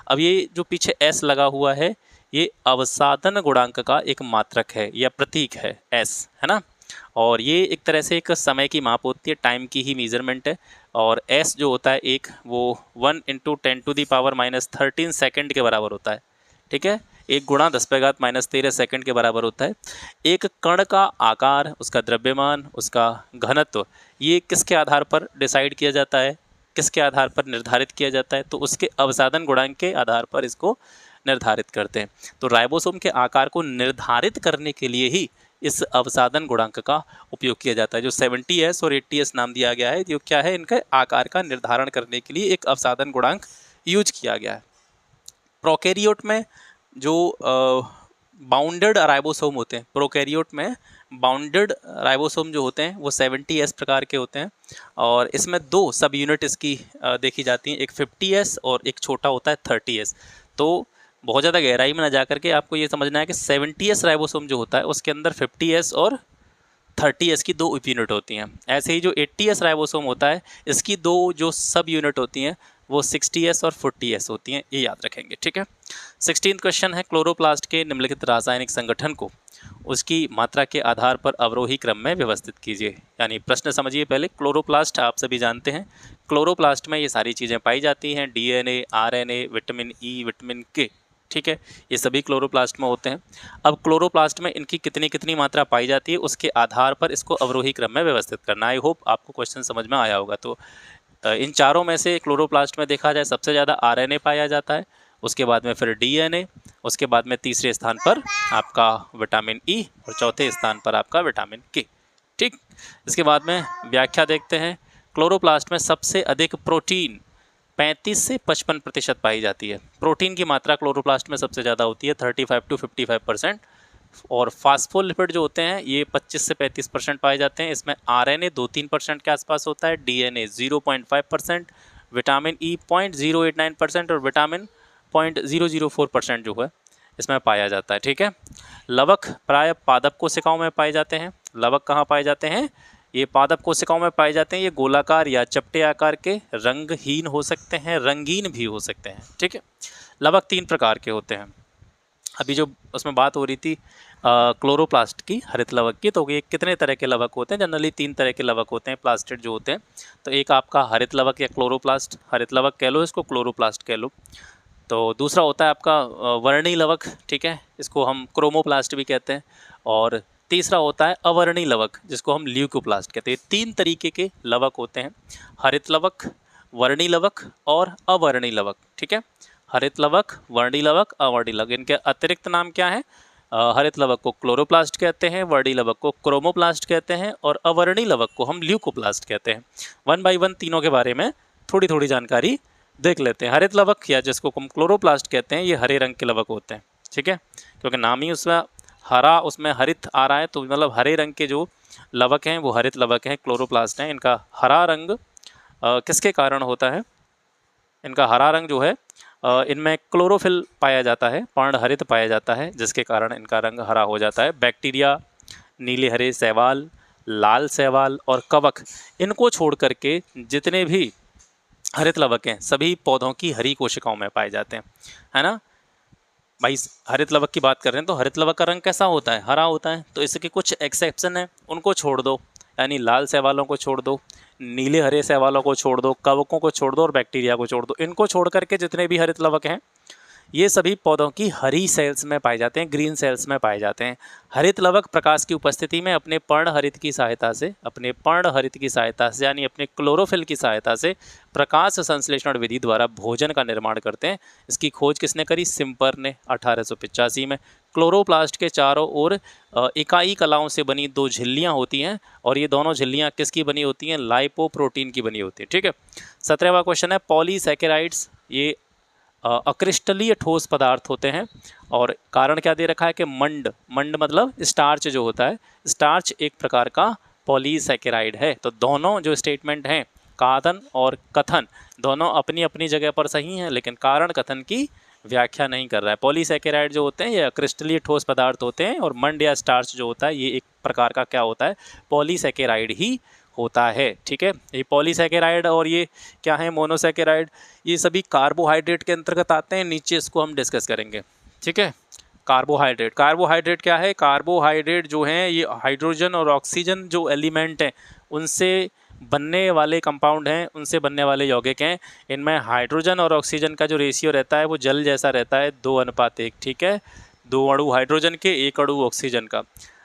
अब ये जो पीछे S लगा हुआ है ये अवसादन गुणांक का एक मात्रक है या प्रतीक है, S है ना। और ये एक तरह से एक समय की माप होती है, टाइम की ही मेजरमेंट है। और S जो होता है एक, वो 1 × 10⁻⁻13 सेकंड के बराबर होता है, ठीक है। 1 × 10⁻⁻13 सेकंड के बराबर होता है। एक कण का आकार, उसका द्रव्यमान, उसका घनत्व, ये किसके आधार पर डिसाइड किया जाता है? किसके आधार पर निर्धारित किया जाता है? तो उसके अवसादन गुणांक के आधार पर इसको निर्धारित करते हैं। तो राइबोसोम के आकार को निर्धारित करने के लिए ही इस अवसादन गुणांक का उपयोग किया जाता है। जो 70S और 80S नाम दिया गया है, जो क्या है? इनके आकार का निर्धारण करने के लिए एक अवसादन गुणांक यूज किया गया है। प्रोकैरियोट में जो बाउंडेड राइबोसोम होते हैं, प्रोकैरियोट में बाउंडेड राइबोसोम जो होते हैं वो 70S प्रकार के होते हैं, और इसमें 2 सब यूनिट इसकी देखी जाती हैं, एक 50S और एक छोटा होता है 30S। तो बहुत ज़्यादा गहराई में ना जा करके आपको ये समझना है कि 70S राइबोसोम जो होता है उसके अंदर 50S और 30S की 2 उप यूनिट होती हैं। ऐसे ही जो 80S राइबोसोम होता है इसकी 2 जो सब यूनिट होती हैं वो 60S और 40S होती हैं, ये याद रखेंगे, ठीक है। 16th क्वेश्चन है, क्लोरोप्लास्ट के निम्नलिखित रासायनिक संगठन को उसकी मात्रा के आधार पर अवरोही क्रम में व्यवस्थित कीजिए। यानी प्रश्न समझिए पहले। क्लोरोप्लास्ट आप सभी जानते हैं, क्लोरोप्लास्ट में ये सारी चीज़ें पाई जाती हैं, DNA, RNA, vitamin E, vitamin K, ठीक है, ये सभी क्लोरोप्लास्ट में होते हैं। अब क्लोरोप्लास्ट में इनकी कितनी कितनी मात्रा पाई जाती है उसके आधार पर इसको अवरोही क्रम में व्यवस्थित करना। आई होप आपको क्वेश्चन समझ में आया होगा। तो इन चारों में से क्लोरोप्लास्ट में देखा जाए सबसे ज़्यादा RNA पाया जाता है, उसके बाद में फिर DNA, उसके बाद में तीसरे स्थान पर आपका विटामिन E और चौथे स्थान पर आपका विटामिन K, ठीक। इसके बाद में व्याख्या देखते हैं। क्लोरोप्लास्ट में सबसे अधिक प्रोटीन 35 से 55% पाई जाती है। प्रोटीन की मात्रा क्लोरोप्लास्ट में सबसे ज़्यादा होती है, 35 to 55%। और फास्फोलिपिड जो होते हैं ये 25 से 35% पाए जाते हैं। इसमें RNA 2-3% के आसपास होता है, DNA 0.5%, विटामिन E 0.089% और विटामिन 0.004% जो है इसमें पाया जाता है, ठीक है। लवक प्राय पादप कोशिकाओं में पाए जाते हैं। लवक कहाँ पाए जाते हैं? ये पादप कोशिकाओं में पाए जाते हैं। ये गोलाकार या चपटे आकार के, रंगहीन हो सकते हैं, रंगीन भी हो सकते हैं, ठीक है। लवक 3 प्रकार के होते हैं। अभी जो उसमें बात हो रही थी क्लोरोप्लास्ट की, हरित लवक की, तो ये कितने तरह के लवक होते हैं? जनरली 3 तरह के लवक होते हैं, प्लास्टिड जो होते हैं। तो एक आपका हरित लवक या क्लोरोप्लास्ट, हरित लवक कह लो इसको, क्लोरोप्लास्ट कह लो। तो दूसरा होता है आपका वर्णी लवक, ठीक है, इसको हम क्रोमोप्लास्ट भी कहते हैं। और तीसरा होता है अवर्णी लवक, जिसको हम ल्यूकोप्लास्ट कहते हैं। 3 तरीके के लवक होते हैं, हरित लवक, वर्णी लवक और अवर्णी लवक, ठीक है। हरित लवक, वर्णी लवक, अवर्णी लवक, इनके अतिरिक्त नाम क्या है? हरित लवक को क्लोरोप्लास्ट कहते हैं, वर्णी लवक को क्रोमोप्लास्ट कहते हैं और अवर्णी लवक को हम ल्यूकोप्लास्ट कहते हैं। 1 by 1 तीनों के बारे में थोड़ी थोड़ी जानकारी देख लेते हैं। हरित लवक या जिसको हम क्लोरोप्लास्ट कहते हैं, ये हरे रंग के लवक होते हैं, ठीक है, क्योंकि नाम ही उसमें हरा, उसमें हरित आ रहा है, तो मतलब हरे रंग के जो लवक हैं वो हरित लवक हैं, क्लोरोप्लास्ट हैं। इनका हरा रंग किसके कारण होता है? इनका हरा रंग जो है इनमें क्लोरोफिल पाया जाता है, पर्णहरित पाया जाता है, जिसके कारण इनका रंग हरा हो जाता है। बैक्टीरिया, नीले हरे शैवाल, लाल शैवाल और कवक, इनको छोड़ करके जितने भी हरित लवक हैं सभी पौधों की हरी कोशिकाओं में पाए जाते हैं, है ना भाई। हरित लवक की बात कर रहे हैं तो हरित लवक का रंग कैसा होता है? हरा होता है। तो इसके कुछ एक्सेप्शन है, उनको छोड़ दो, यानी लाल शैवालों को छोड़ दो, नीले हरे शैवालों को छोड़ दो, कवकों को छोड़ दो और बैक्टीरिया को छोड़ दो। इनको छोड़ करके जितने भी हरित लवक हैं ये सभी पौधों की हरी सेल्स में पाए जाते हैं, ग्रीन सेल्स में पाए जाते हैं। हरित लवक प्रकाश की उपस्थिति में अपने पर्णहरित की सहायता से, यानी अपने क्लोरोफिल की सहायता से प्रकाश संश्लेषण विधि द्वारा भोजन का निर्माण करते हैं। इसकी खोज किसने करी? सिम्पर ने 1885 में। क्लोरोप्लास्ट के चारों ओर इकाई कलाओं से बनी दो झिल्लियाँ होती हैं और ये दोनों झिल्लियाँ किसकी बनी होती हैं? लाइपोप्रोटीन की बनी होती है, ठीक है। 17वां क्वेश्चन है पॉलीसैकेराइड्स, ये अक्रिस्टलीय ठोस पदार्थ होते हैं और कारण क्या दे रखा है कि मंड मतलब स्टार्च जो होता है, स्टार्च एक प्रकार का पॉलीसैकेराइड है। तो दोनों जो स्टेटमेंट हैं, कारण और कथन, दोनों अपनी अपनी जगह पर सही हैं, लेकिन कारण कथन की व्याख्या नहीं कर रहा है। पॉलीसैकेराइड जो होते हैं ये क्रिस्टलीय ठोस पदार्थ होते हैं और मंड या स्टार्च जो होता है ये एक प्रकार का क्या होता है? पॉलीसैकेराइड ही होता है, ठीक है। ये पॉलीसैकेराइड और ये क्या है? मोनोसैकेराइड, ये सभी कार्बोहाइड्रेट के अंतर्गत आते हैं। नीचे इसको हम डिस्कस करेंगे, ठीक है। कार्बोहाइड्रेट क्या है? कार्बोहाइड्रेट जो हैं ये हाइड्रोजन और ऑक्सीजन जो एलिमेंट हैं उनसे बनने वाले कंपाउंड हैं, उनसे बनने वाले यौगिक हैं। इनमें हाइड्रोजन और ऑक्सीजन का जो रेशियो रहता है वो जल जैसा रहता है, 2:1, ठीक है। 2 अणु हाइड्रोजन के, 1 अणु ऑक्सीजन का।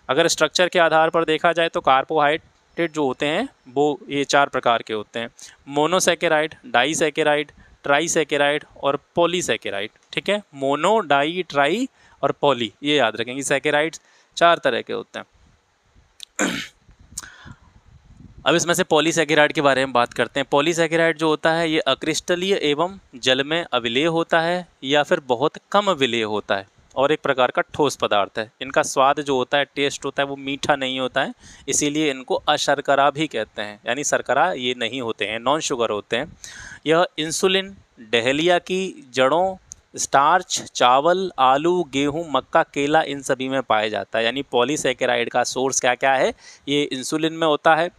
अगर स्ट्रक्चर के आधार पर देखा जाए तो कार्बोहाइड्रेट जो होते हैं वो ये 4 प्रकार के होते हैं: मोनोसैकेराइड, डाईसैकेराइड, ट्राईसैकेराइड और पॉलीसैकेराइड, ठीक है। मोनो, डाई, ट्राई और पॉली, ये याद रखेंगे। सैकेराइड्स 4 तरह के होते हैं। अब इसमें से पॉलीसैकेराइड के बारे में बात करते हैं। पॉलीसैकेराइड जो होता है ये अक्रिस्टलीय एवं जल में अविलेय होता है या फिर बहुत कम विलेय होता है और एक प्रकार का ठोस पदार्थ है। इनका स्वाद जो होता है, टेस्ट होता है, वो मीठा नहीं होता है, इसीलिए इनको अशर्करा भी कहते हैं, यानी शर्करा ये नहीं होते हैं, नॉन शुगर होते हैं। यह इंसुलिन, डहेलिया की जड़ों, स्टार्च, चावल, आलू, गेहूं, मक्का, केला, इन सभी में पाया जाता है। यानी पॉलीसैकेराइड का सोर्स क्या क्या है? ये इंसुलिन में होता है,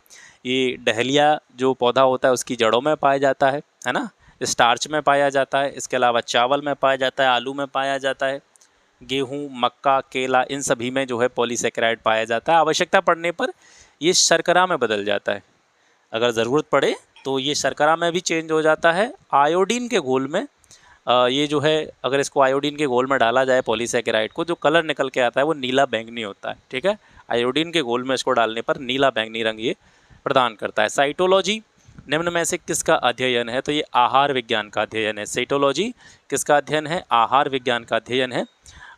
ये डहेलिया जो पौधा होता है उसकी जड़ों में पाया जाता है ना, स्टार्च में पाया जाता है, इसके अलावा चावल में पाया जाता है, आलू में पाया जाता है, गेहूं, मक्का, केला, इन सभी में जो है पॉलीसैकेराइड पाया जाता है। आवश्यकता पड़ने पर ये शर्करा में बदल जाता है, अगर ज़रूरत पड़े तो ये शर्करा में भी चेंज हो जाता है। आयोडीन के घोल में ये जो है, अगर इसको आयोडीन के घोल में डाला जाए पॉलीसैकेराइड को, जो कलर निकल के आता है वो नीला बैंगनी होता है, ठीक है। आयोडीन के घोल में इसको डालने पर नीला बैंगनी रंग ये प्रदान करता है। साइटोलॉजी निम्न में से किसका अध्ययन है? तो ये आहार विज्ञान का अध्ययन है। साइटोलॉजी किसका अध्ययन है? आहार विज्ञान का अध्ययन है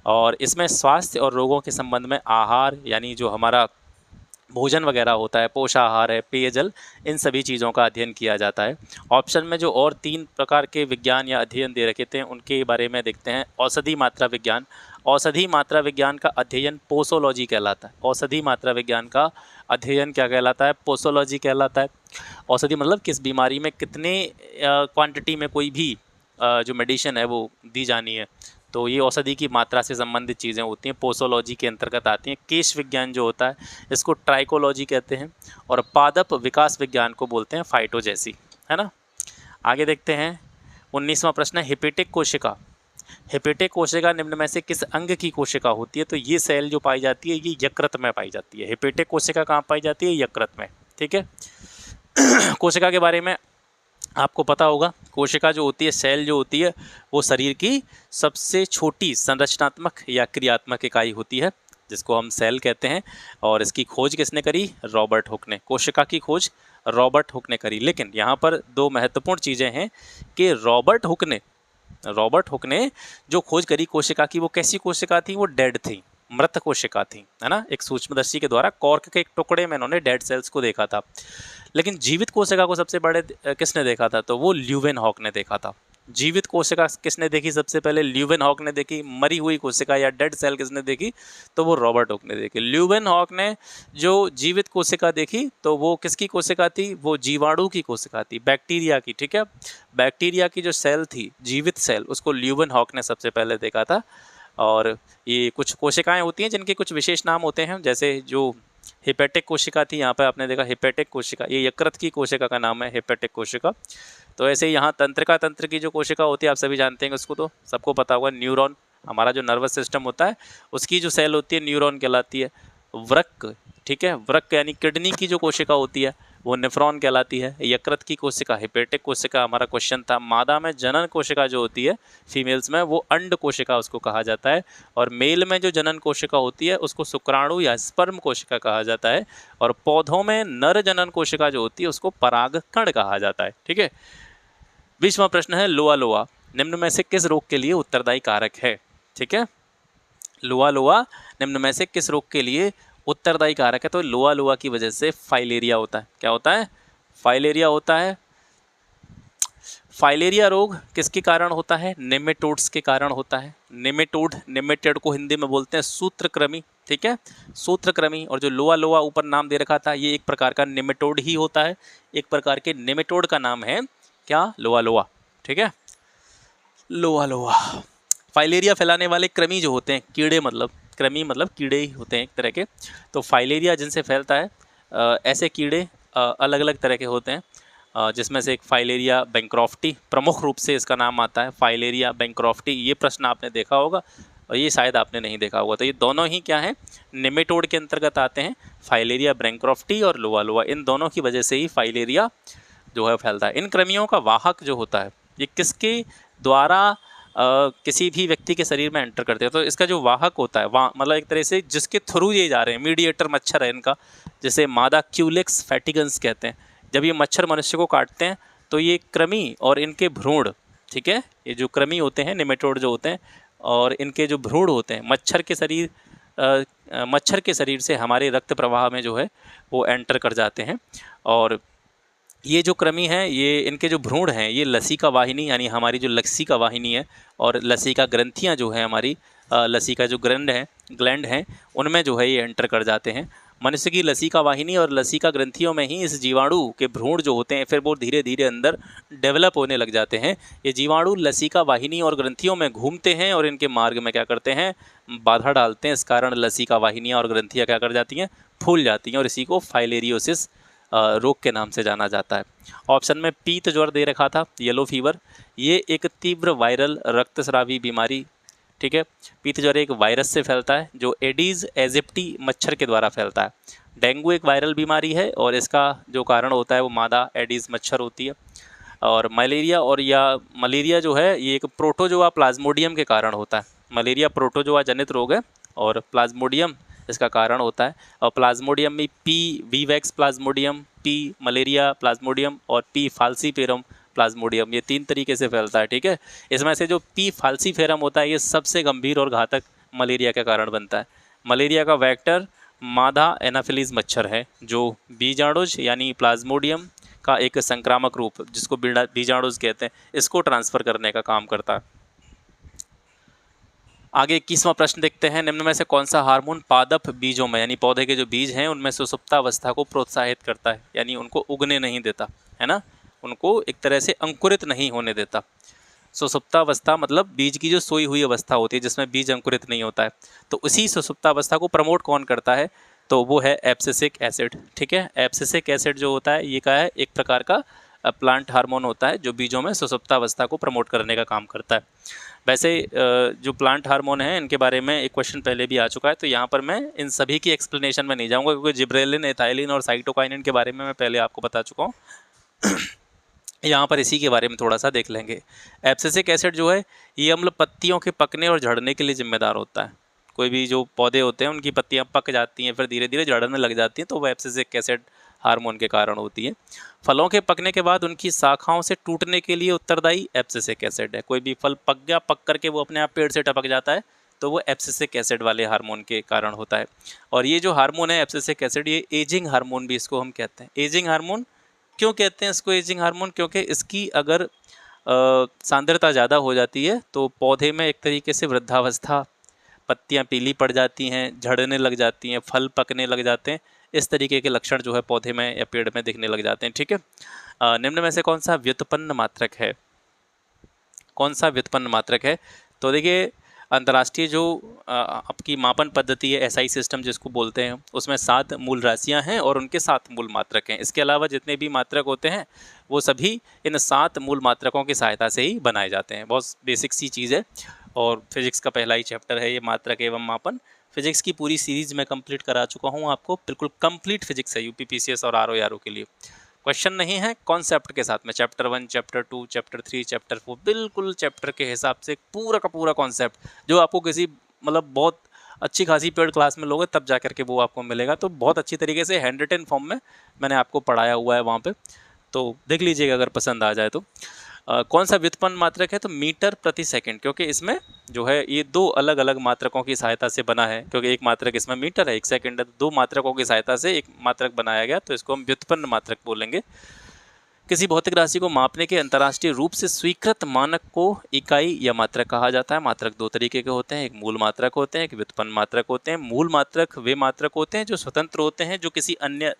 और इसमें स्वास्थ्य और रोगों के संबंध में आहार, यानी जो हमारा भोजन वगैरह होता है, पोषाहार है, पेयजल, इन सभी चीज़ों का अध्ययन किया जाता है। ऑप्शन में जो और 3 प्रकार के विज्ञान या अध्ययन दे रखे थे उनके बारे में देखते हैं। औषधि मात्रा विज्ञान, औषधि मात्रा विज्ञान का अध्ययन पोसोलॉजी कहलाता है। औषधि मात्रा विज्ञान का अध्ययन क्या कहलाता है? पोसोलॉजी कहलाता है। औषधि मतलब किस बीमारी में कितने क्वांटिटी में कोई भी जो मेडिसिन है वो दी जानी है, तो ये औषधि की मात्रा से संबंधित चीज़ें होती हैं, पोसोलॉजी के अंतर्गत आती हैं। केश विज्ञान जो होता है इसको ट्राइकोलॉजी कहते हैं और पादप विकास विज्ञान को बोलते हैं फाइटोजैसी, है ना। आगे देखते हैं। 19वां प्रश्न है हिपेटिक कोशिका। हिपेटिक कोशिका निम्न में से किस अंग की कोशिका होती है? तो ये सेल जो पाई जाती है ये यकृत में पाई जाती है। हिपेटिक कोशिका कहाँ पाई जाती है? यकृत में, ठीक है। कोशिका के बारे में आपको पता होगा, कोशिका जो होती है, सेल जो होती है, वो शरीर की सबसे छोटी संरचनात्मक या क्रियात्मक इकाई होती है जिसको हम सेल कहते हैं। और इसकी खोज किसने करी? रॉबर्ट हुक ने। कोशिका की खोज रॉबर्ट हुक ने करी। लेकिन यहाँ पर 2 महत्वपूर्ण चीज़ें हैं कि रॉबर्ट हुक ने जो खोज करी कोशिका की, वो कैसी कोशिका थी? वो डेड थी, मृत कोशिका थी, है ना। एक सूक्ष्मदर्शी के द्वारा कॉर्क के एक टुकड़े में इन्होंने डेड सेल्स को देखा था। लेकिन जीवित कोशिका को सबसे बड़े किसने देखा था, तो वो ल्यूवेनहॉक ने देखा था। जीवित कोशिका किसने देखी सबसे पहले, ल्यूवेनहॉक ने देखी। मरी हुई कोशिका या डेड सेल किसने देखी, तो वो रॉबर्ट हुक ने देखी। ल्यूवेनहॉक ने जो जीवित कोशिका देखी तो वो किसकी कोशिका थी, वो जीवाणु की कोशिका थी, बैक्टीरिया की, ठीक है। बैक्टीरिया की जो सेल थी, जीवित सेल, उसको ल्यूवेनहॉक ने सबसे पहले देखा था। और ये कुछ कोशिकाएं होती हैं जिनके कुछ विशेष नाम होते हैं, जैसे जो हिपेटिक कोशिका थी, यहाँ पे आपने देखा हिपेटिक कोशिका, ये यकृत की कोशिका का नाम है हिपेटिक कोशिका। तो ऐसे ही यहाँ तंत्र की जो कोशिका होती है आप सभी जानते हैं उसको, तो सबको पता होगा, न्यूरॉन, हमारा जो नर्वस सिस्टम होता है उसकी जो सेल होती है न्यूरॉन कहलाती है। वृक्क, ठीक है, वृक्क यानी किडनी की जो कोशिका होती है वो नेफ्रॉन कहलाती है। यकृत की कोशिका हिपेटिक कोशिका, हमारा क्वेश्चन था। मादा में जनन कोशिका जो होती है फीमेल्स में, वो अंड कोशिका उसको कहा जाता है। और मेल में जो जनन कोशिका होती है उसको शुक्राणु या स्पर्म कोशिका कहा जाता है। और पौधों में नर जनन कोशिका जो होती है उसको परागकण कहा जाता है, ठीक है। 20वां प्रश्न है, लोआ लोआ निम्न में से किस रोग के लिए उत्तरदायी कारक है, ठीक है। लोआ लोआ निम्न में से किस रोग के लिए उत्तरदायी कारक है, तो लोआ लोआ की वजह से फाइलेरिया होता है। क्या होता है, फाइलेरिया होता है। फाइलेरिया रोग किसके कारण होता है, नेमेटोड्स के कारण होता है। नेमेटोड, नेमेटेड को हिंदी में बोलते हैं सूत्रकृमि, ठीक है, सूत्रकृमि। और जो लोआ लोआ ऊपर नाम दे रखा था ये एक प्रकार का नेमेटोड ही होता है, एक प्रकार के नेमेटोड का नाम है क्या, लोआ लोआ, ठीक है, लोआ लोआ। फाइलेरिया फैलाने वाले कृमि जो होते हैं, कीड़े, मतलब कृमि मतलब कीड़े ही होते हैं एक तरह के। तो फाइलेरिया जिनसे फैलता है ऐसे कीड़े अलग अलग तरह के होते हैं, जिसमें से एक फाइलेरिया बैंक्रॉफ्टी प्रमुख रूप से इसका नाम आता है, फाइलेरिया बैंक्रॉफ्टी। ये प्रश्न आपने देखा होगा और ये शायद आपने नहीं देखा होगा। तो ये दोनों ही क्या है, नेमेटोड के अंतर्गत आते हैं, फाइलेरिया बैंक्रॉफ्टी और लोआ लोआ। इन दोनों की वजह से ही फाइलेरिया जो है फैलता है। इन कृमियों का वाहक जो होता है ये किसके द्वारा किसी भी व्यक्ति के शरीर में एंटर करते हैं, तो इसका जो वाहक होता है मतलब एक तरह से जिसके थ्रू ये जा रहे हैं, मीडिएटर मच्छर है इनका, जैसे मादा क्यूलेक्स फैटिगन्स कहते हैं। जब ये मच्छर मनुष्य को काटते हैं तो ये कृमि और इनके भ्रूण, ठीक है, ये जो कृमि होते हैं नेमेटोड जो होते हैं और इनके जो भ्रूण होते हैं मच्छर के शरीर से हमारे रक्त प्रवाह में जो है वो एंटर कर जाते हैं। और ये जो कृमि हैं, ये इनके जो भ्रूण हैं ये लसिका वाहिनी यानी हमारी जो लसिका वाहिनी है और लसिका ग्रंथियां जो है हमारी लसिका जो ग्लैंड हैं उनमें जो है ये एंटर कर जाते हैं। मनुष्य की लसिका वाहिनी और लसिका ग्रंथियों में ही इस जीवाणु के भ्रूण जो होते हैं फिर वो धीरे धीरे अंदर डेवलप होने लग जाते हैं। ये जीवाणु लसिका वाहिनी और ग्रंथियों में घूमते हैं और इनके मार्ग में क्या करते हैं, बाधा डालते हैं। इस कारण लसिका वाहिनियाँ और ग्रंथियाँ क्या कर जाती हैं, फूल जाती हैं और इसी को फाइलेरियोसिस रोग के नाम से जाना जाता है। ऑप्शन में पीत ज्वर दे रखा था, येलो फीवर, ये एक तीव्र वायरल रक्तस्रावी बीमारी, ठीक है। पीत ज्वर एक वायरस से फैलता है जो एडीज एजिप्टी मच्छर के द्वारा फैलता है। डेंगू एक वायरल बीमारी है और इसका जो कारण होता है वो मादा एडीज मच्छर होती है। और मलेरिया जो है ये एक प्रोटोजोआ प्लाज्मोडियम के कारण होता है। मलेरिया प्रोटोजोआ जनित रोग है और प्लाज्मोडियम इसका कारण होता है। और प्लाज्मोडियम में P vivax Plasmodium, P malariae Plasmodium और पी फाल्सीफेरम प्लाज्मोडियम, ये 3 तरीके से फैलता है, ठीक है। इसमें से जो पी फाल्सीफेरम होता है ये सबसे गंभीर और घातक मलेरिया का कारण बनता है। मलेरिया का वेक्टर मादा एनाफिलीज मच्छर है जो बीजाणुज यानी प्लाज्मोडियम का एक संक्रामक रूप जिसको बीजाणुज कहते हैं इसको ट्रांसफ़र करने का काम करता है। आगे 21वां प्रश्न देखते हैं, निम्न में से कौन सा हार्मोन पादप बीजों में यानी पौधे के जो बीज हैं उनमें सुसुप्तावस्था को प्रोत्साहित करता है, यानी उनको उगने नहीं देता, है ना, उनको एक तरह से अंकुरित नहीं होने देता। सुसुप्तावस्था मतलब बीज की जो सोई हुई अवस्था होती है जिसमें बीज अंकुरित नहीं होता है, तो उसी सुसुप्तावस्था को प्रमोट कौन करता है, तो वो है एब्सिसिक एसिड, ठीक है। एब्सिसिक एसिड जो होता है ये क्या है, एक प्रकार का प्लांट हार्मोन होता है जो बीजों में सुसुप्तावस्था को प्रमोट करने का काम करता है। वैसे जो प्लांट हार्मोन हैं इनके बारे में एक क्वेश्चन पहले भी आ चुका है, तो यहाँ पर मैं इन सभी की एक्सप्लेनेशन में नहीं जाऊँगा क्योंकि जिब्रेलिन, एथाइलिन और साइटोकाइनिन के बारे में मैं पहले आपको बता चुका हूँ। यहाँ पर इसी के बारे में थोड़ा सा देख लेंगे। एब्सिसिक एसिड जो है ये अम्ल पत्तियों के पकने और झड़ने के लिए जिम्मेदार होता है। कोई भी जो पौधे होते हैं उनकी पत्तियाँ पक जाती हैं फिर धीरे धीरे झड़ने लग जाती हैं, तो वो एब्सिसिक एसिड हार्मोन के कारण होती है। फलों के पकने के बाद उनकी शाखाओं से टूटने के लिए उत्तरदायी एब्सिसिक एसिड है। कोई भी फल पक गया, पक करके वो अपने आप पेड़ से टपक जाता है तो वो एब्सिसिक एसिड वाले हार्मोन के कारण होता है। और ये जो हार्मोन है एब्सिसिक एसिड, ये एजिंग हार्मोन भी इसको हम कहते हैं। एजिंग हार्मोन क्यों कहते हैं इसको एजिंग हार्मोन? क्योंकि इसकी अगर सांद्रता ज़्यादा हो जाती है तो पौधे में एक तरीके से वृद्धावस्था, पत्तियां पीली पड़ जाती हैं, झड़ने लग जाती हैं, फल पकने लग जाते हैं, इस तरीके के लक्षण जो है पौधे में या पेड़ में दिखने लग जाते हैं। ठीक है, निम्न में से कौन सा व्युत्पन्न मात्रक है? कौन सा व्युत्पन्न मात्रक है? तो देखिए, अंतर्राष्ट्रीय जो आपकी मापन पद्धति है एसआई सिस्टम जिसको बोलते हैं, उसमें 7 मूल राशियां हैं और उनके 7 मूल मात्रक हैं। इसके अलावा जितने भी मात्रक होते हैं वो सभी इन 7 मूल मात्रकों की सहायता से ही बनाए जाते हैं। बहुत बेसिक सी चीज़ है और फिजिक्स का पहला ही चैप्टर है ये, मात्रक एवं मापन। फिजिक्स की पूरी सीरीज में कंप्लीट करा चुका हूँ आपको, बिल्कुल कंप्लीट फिजिक्स है यूपीपीसीएस और आरओ के लिए। क्वेश्चन नहीं है, कॉन्सेप्ट के साथ में चैप्टर 1, चैप्टर 2, चैप्टर 3, चैप्टर 4, बिल्कुल चैप्टर के हिसाब से पूरा का पूरा कॉन्सेप्ट जो आपको किसी मतलब बहुत अच्छी खासी पेड क्लास में लोगे तब जा करके वो आपको मिलेगा। तो बहुत अच्छी तरीके से हैंड रिटन फॉर्म में मैंने आपको पढ़ाया हुआ है वहाँ पे, तो देख लीजिएगा अगर पसंद आ जाए तो। कौन सा व्युत्पन्न मात्रक है? तो मीटर प्रति सेकंड, क्योंकि इसमें जो है ये 2 अलग अलग मात्रकों की सहायता से बना है। क्योंकि एक मात्रक इसमें मीटर है, 1 सेकंड है, तो 2 मात्रकों की सहायता से एक मात्रक बनाया गया, तो इसको हम व्युत्पन्न मात्रक बोलेंगे। किसी भौतिक राशि को मापने के अंतर्राष्ट्रीय रूप से स्वीकृत मानक को इकाई या मात्रक कहा जाता है। मात्रक 2 तरीके के होते हैं, एक मूल मात्रक होते हैं, एक व्युत्पन्न मात्रक होते हैं। मूल मात्रक वे मात्रक होते हैं जो स्वतंत्र होते हैं, जो किसी अन्य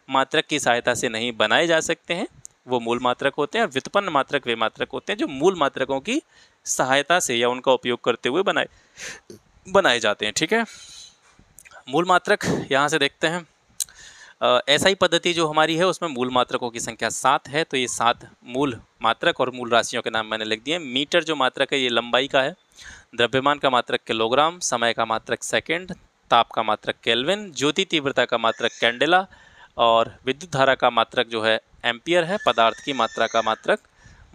मात्रक की सहायता से नहीं बनाए जा सकते हैं, वो मूल मात्रक होते हैं। और व्युत्पन्न मात्रक वे मात्रक होते हैं जो मूल मात्रकों की सहायता से या उनका उपयोग करते हुए बनाए जाते हैं। ठीक है, मूल मात्रक यहाँ से देखते हैं। एसआई पद्धति जो हमारी है उसमें मूल मात्रकों की संख्या 7 है, तो ये 7 मूल मात्रक और मूल राशियों के नाम मैंने लिख दिए। मीटर जो मात्रक है ये लंबाई का है, द्रव्यमान का मात्रक किलोग्राम, समय का मात्रक सेकंड, ताप का मात्रक केल्विन, ज्योति तीव्रता का मात्रक कैंडेला और विद्युत धारा का मात्रक जो है एम्पियर है, पदार्थ की मात्रा का मात्रक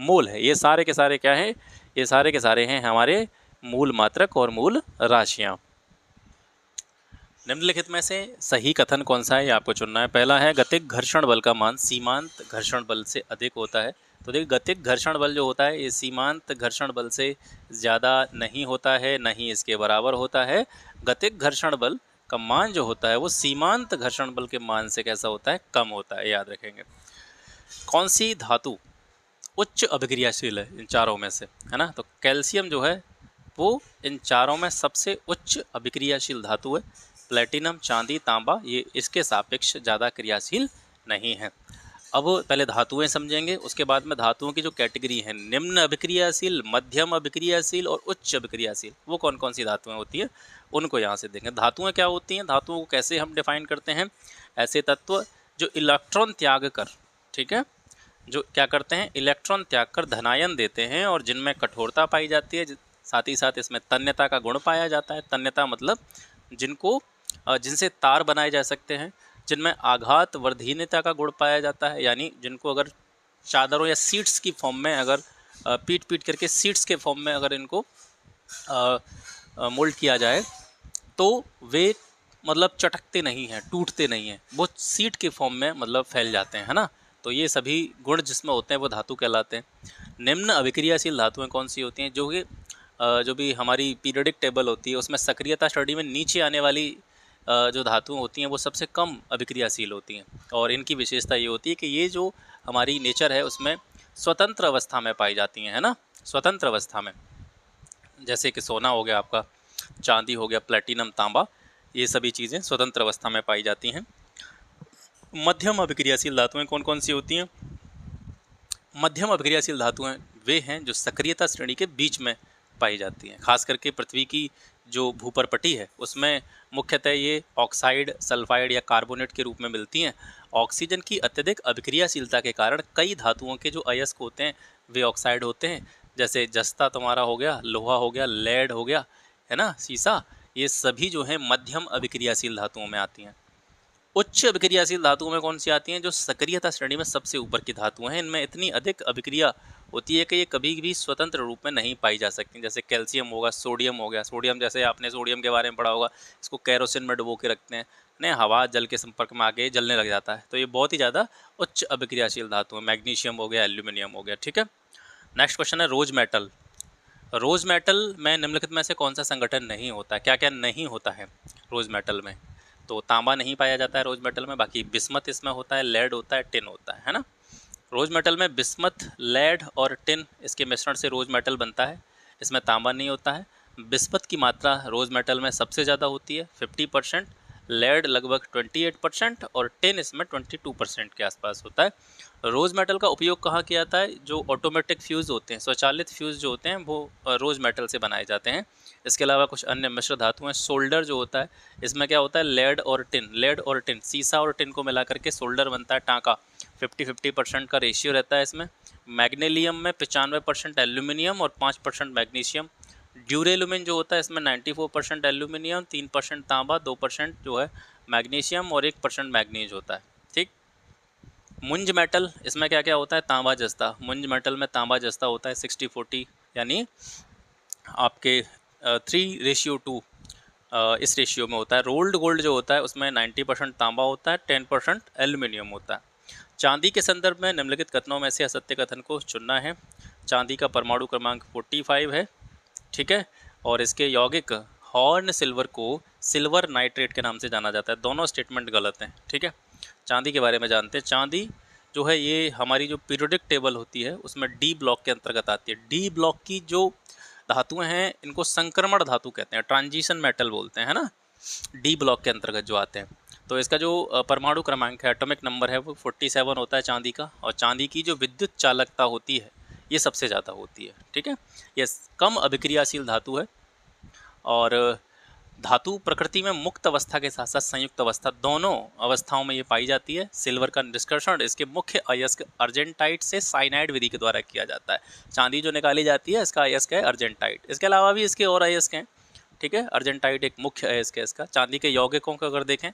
मोल है। ये सारे के सारे क्या हैं? ये सारे के सारे हैं हमारे मूल मात्रक और मूल राशियाँ। निम्नलिखित में से सही कथन कौन सा है, ये आपको चुनना है। पहला है गतिक घर्षण बल का मान सीमांत घर्षण बल से अधिक होता है। तो देखिए, गतिक घर्षण बल जो होता है ये सीमांत घर्षण बल से ज़्यादा नहीं होता है, न ही इसके बराबर होता है। गतिक घर्षण बल का मान जो होता है वो सीमांत घर्षण बल के मान से कैसा होता है? कम होता है, याद रखेंगे। कौन सी धातु उच्च अभिक्रियाशील है इन चारों में से, है ना? तो कैल्शियम जो है वो इन चारों में सबसे उच्च अभिक्रियाशील धातु है। प्लेटिनम, चांदी, तांबा ये इसके सापेक्ष ज़्यादा क्रियाशील नहीं है। अब पहले धातुएं समझेंगे, उसके बाद में धातुओं की जो कैटेगरी है, निम्न अभिक्रियाशील, मध्यम अभिक्रियाशील और उच्च अभिक्रियाशील, वो कौन कौन सी धातुएं होती है उनको यहाँ से देखें। धातुएं क्या होती हैं? धातुओं को कैसे हम डिफाइन करते हैं? ऐसे तत्व जो इलेक्ट्रॉन त्याग कर, ठीक है, जो क्या करते हैं? इलेक्ट्रॉन त्याग कर धनायन देते हैं और जिनमें कठोरता पाई जाती है, साथ ही साथ इसमें तन्यता का गुण पाया जाता है। तन्यता मतलब जिनसे तार बनाए जा सकते हैं, जिनमें आघात वर्धीनता का गुण पाया जाता है, यानी जिनको अगर चादरों या सीट्स की फॉर्म में अगर पीट करके सीट्स के फॉर्म में अगर इनको मोल्ड किया जाए तो वे मतलब चटकते नहीं हैं, टूटते नहीं हैं, वो सीट के फॉर्म में मतलब फैल जाते हैं, है ना? तो ये सभी गुण जिसमें होते हैं वो धातु कहलाते हैं। निम्न अभिक्रियाशील धातुएं कौन सी होती हैं? जो भी हमारी पीरियडिक टेबल होती है उसमें सक्रियता स्टडी में नीचे आने वाली जो धातुएं होती हैं वो सबसे कम अभिक्रियाशील होती हैं। और इनकी विशेषता ये होती है कि ये जो हमारी नेचर है उसमें स्वतंत्र अवस्था में पाई जाती हैं, है ना? स्वतंत्र अवस्था में, जैसे कि सोना हो गया आपका, चांदी हो गया, प्लेटिनम, तांबा, ये सभी चीज़ें स्वतंत्र अवस्था में पाई जाती हैं। मध्यम अभिक्रियाशील धातुएं कौन कौन सी होती हैं? मध्यम अभिक्रियाशील धातुएं वे हैं जो सक्रियता श्रेणी के बीच में पाई जाती हैं। खास करके पृथ्वी की जो भूपरपटी है उसमें मुख्यतः ये ऑक्साइड, सल्फाइड या कार्बोनेट के रूप में मिलती हैं। ऑक्सीजन की अत्यधिक अभिक्रियाशीलता के कारण कई धातुओं के जो अयस्क होते हैं वे ऑक्साइड होते हैं, जैसे जस्ता तुम्हारा हो गया, लोहा हो गया, लेड हो गया, है ना, सीसा, ये सभी जो हैं मध्यम अभिक्रियाशील धातुओं में आती हैं। उच्च अभिक्रियाशील धातुओं में कौन सी आती हैं? जो सक्रियता श्रेणी में सबसे ऊपर की धातुएं हैं, इनमें इतनी अधिक अभिक्रिया होती है कि ये कभी भी स्वतंत्र रूप में नहीं पाई जा सकती। जैसे कैल्शियम होगा, सोडियम हो गया। सोडियम, जैसे आपने सोडियम के बारे में पढ़ा होगा, इसको कैरोसिन में डुबो के रखते हैं, नहीं, हवा जल के संपर्क में आके जलने लग जाता है, तो ये बहुत ही ज़्यादा उच्च अभिक्रियाशील धातु है। मैग्नीशियम हो गया, एल्यूमिनियम हो गया, ठीक है। नेक्स्ट क्वेश्चन है रोज मेटल। रोज मेटल में निम्नलिखित में से कौन सा संगठन नहीं होता है? क्या क्या नहीं होता है रोज मेटल में? तो तांबा नहीं पाया जाता है रोज मेटल में, बाकी बिस्मथ इसमें होता है, लेड होता है, टिन होता है ना। रोज मेटल में बिस्मथ, लेड और टिन इसके मिश्रण से रोज मेटल बनता है। इसमें तांबा नहीं होता है। बिस्मथ की मात्रा रोज मेटल में सबसे ज़्यादा होती है 50%, लेड लगभग 28% और टिन इसमें 22% के आसपास होता है। रोज मेटल का उपयोग कहाँ किया जाता है? जो ऑटोमेटिक फ्यूज़ होते हैं, स्वचालित फ्यूज़ जो होते हैं वो रोज मेटल से बनाए जाते हैं। इसके अलावा कुछ अन्य मिश्र धातु हैं। सोल्डर जो होता है, इसमें क्या होता है? लेड और टिन, सीसा और टिन को मिला करके सोल्डर बनता है, टाँका। 50-50% का रेशियो रहता है इसमें। मैग्नीशियम में 95% एल्यूमिनियम और 5% मैग्नीशियम। ड्यूरेलुमिन जो होता है इसमें 94% एल्यूमिनियम, 3% तांबा, 2% जो है मैग्नीशियम और 1% मैग्नीज होता है। ठीक। मुंज मेटल, इसमें क्या क्या होता है? तांबा जस्ता। मुंज मेटल में तांबा जस्ता होता है 60-40, यानी आपके 3:2 इस रेशियो में होता है। रोल्ड गोल्ड जो होता है उसमें 90% तांबा होता है, 10% एल्यूमिनियम होता है। चांदी के संदर्भ में निम्नलिखित कथनों में से असत्य कथन को चुनना है। चांदी का परमाणु क्रमांक 45 है, ठीक है, और इसके यौगिक हॉर्न सिल्वर को सिल्वर नाइट्रेट के नाम से जाना जाता है। दोनों स्टेटमेंट गलत हैं, ठीक है। चांदी के बारे में जानते हैं। चांदी जो है ये हमारी जो पीरियोडिक टेबल होती है उसमें डी ब्लॉक के अंतर्गत आती है। डी ब्लॉक की जो धातुएं हैं इनको संक्रमण धातु कहते हैं, ट्रांजिशन मेटल बोलते हैं ना, डी ब्लॉक के अंतर्गत जो आते हैं। तो इसका जो परमाणु क्रमांक है, एटॉमिक नंबर है, वो 47 होता है चांदी का। और चांदी की जो विद्युत चालकता होती है ये सबसे ज़्यादा होती है, ठीक है। ये कम अभिक्रियाशील धातु है और धातु प्रकृति में मुक्त अवस्था के साथ साथ संयुक्त अवस्था दोनों अवस्थाओं में ये पाई जाती है। सिल्वर का निष्कर्षण इसके मुख्य अयस्क अर्जेंटाइट से साइनाइड विधि के द्वारा किया जाता है। चांदी जो निकाली जाती है इसका अयस्क है अर्जेंटाइट। इसके अलावा भी इसके और अयस्क हैं, ठीक है। अर्जेंटाइट एक मुख्य अयस्क है इसका। चांदी के यौगिकों को अगर देखें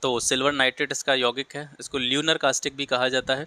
तो सिल्वर नाइट्रेट इसका यौगिक है, इसको ल्यूनर कास्टिक भी कहा जाता है।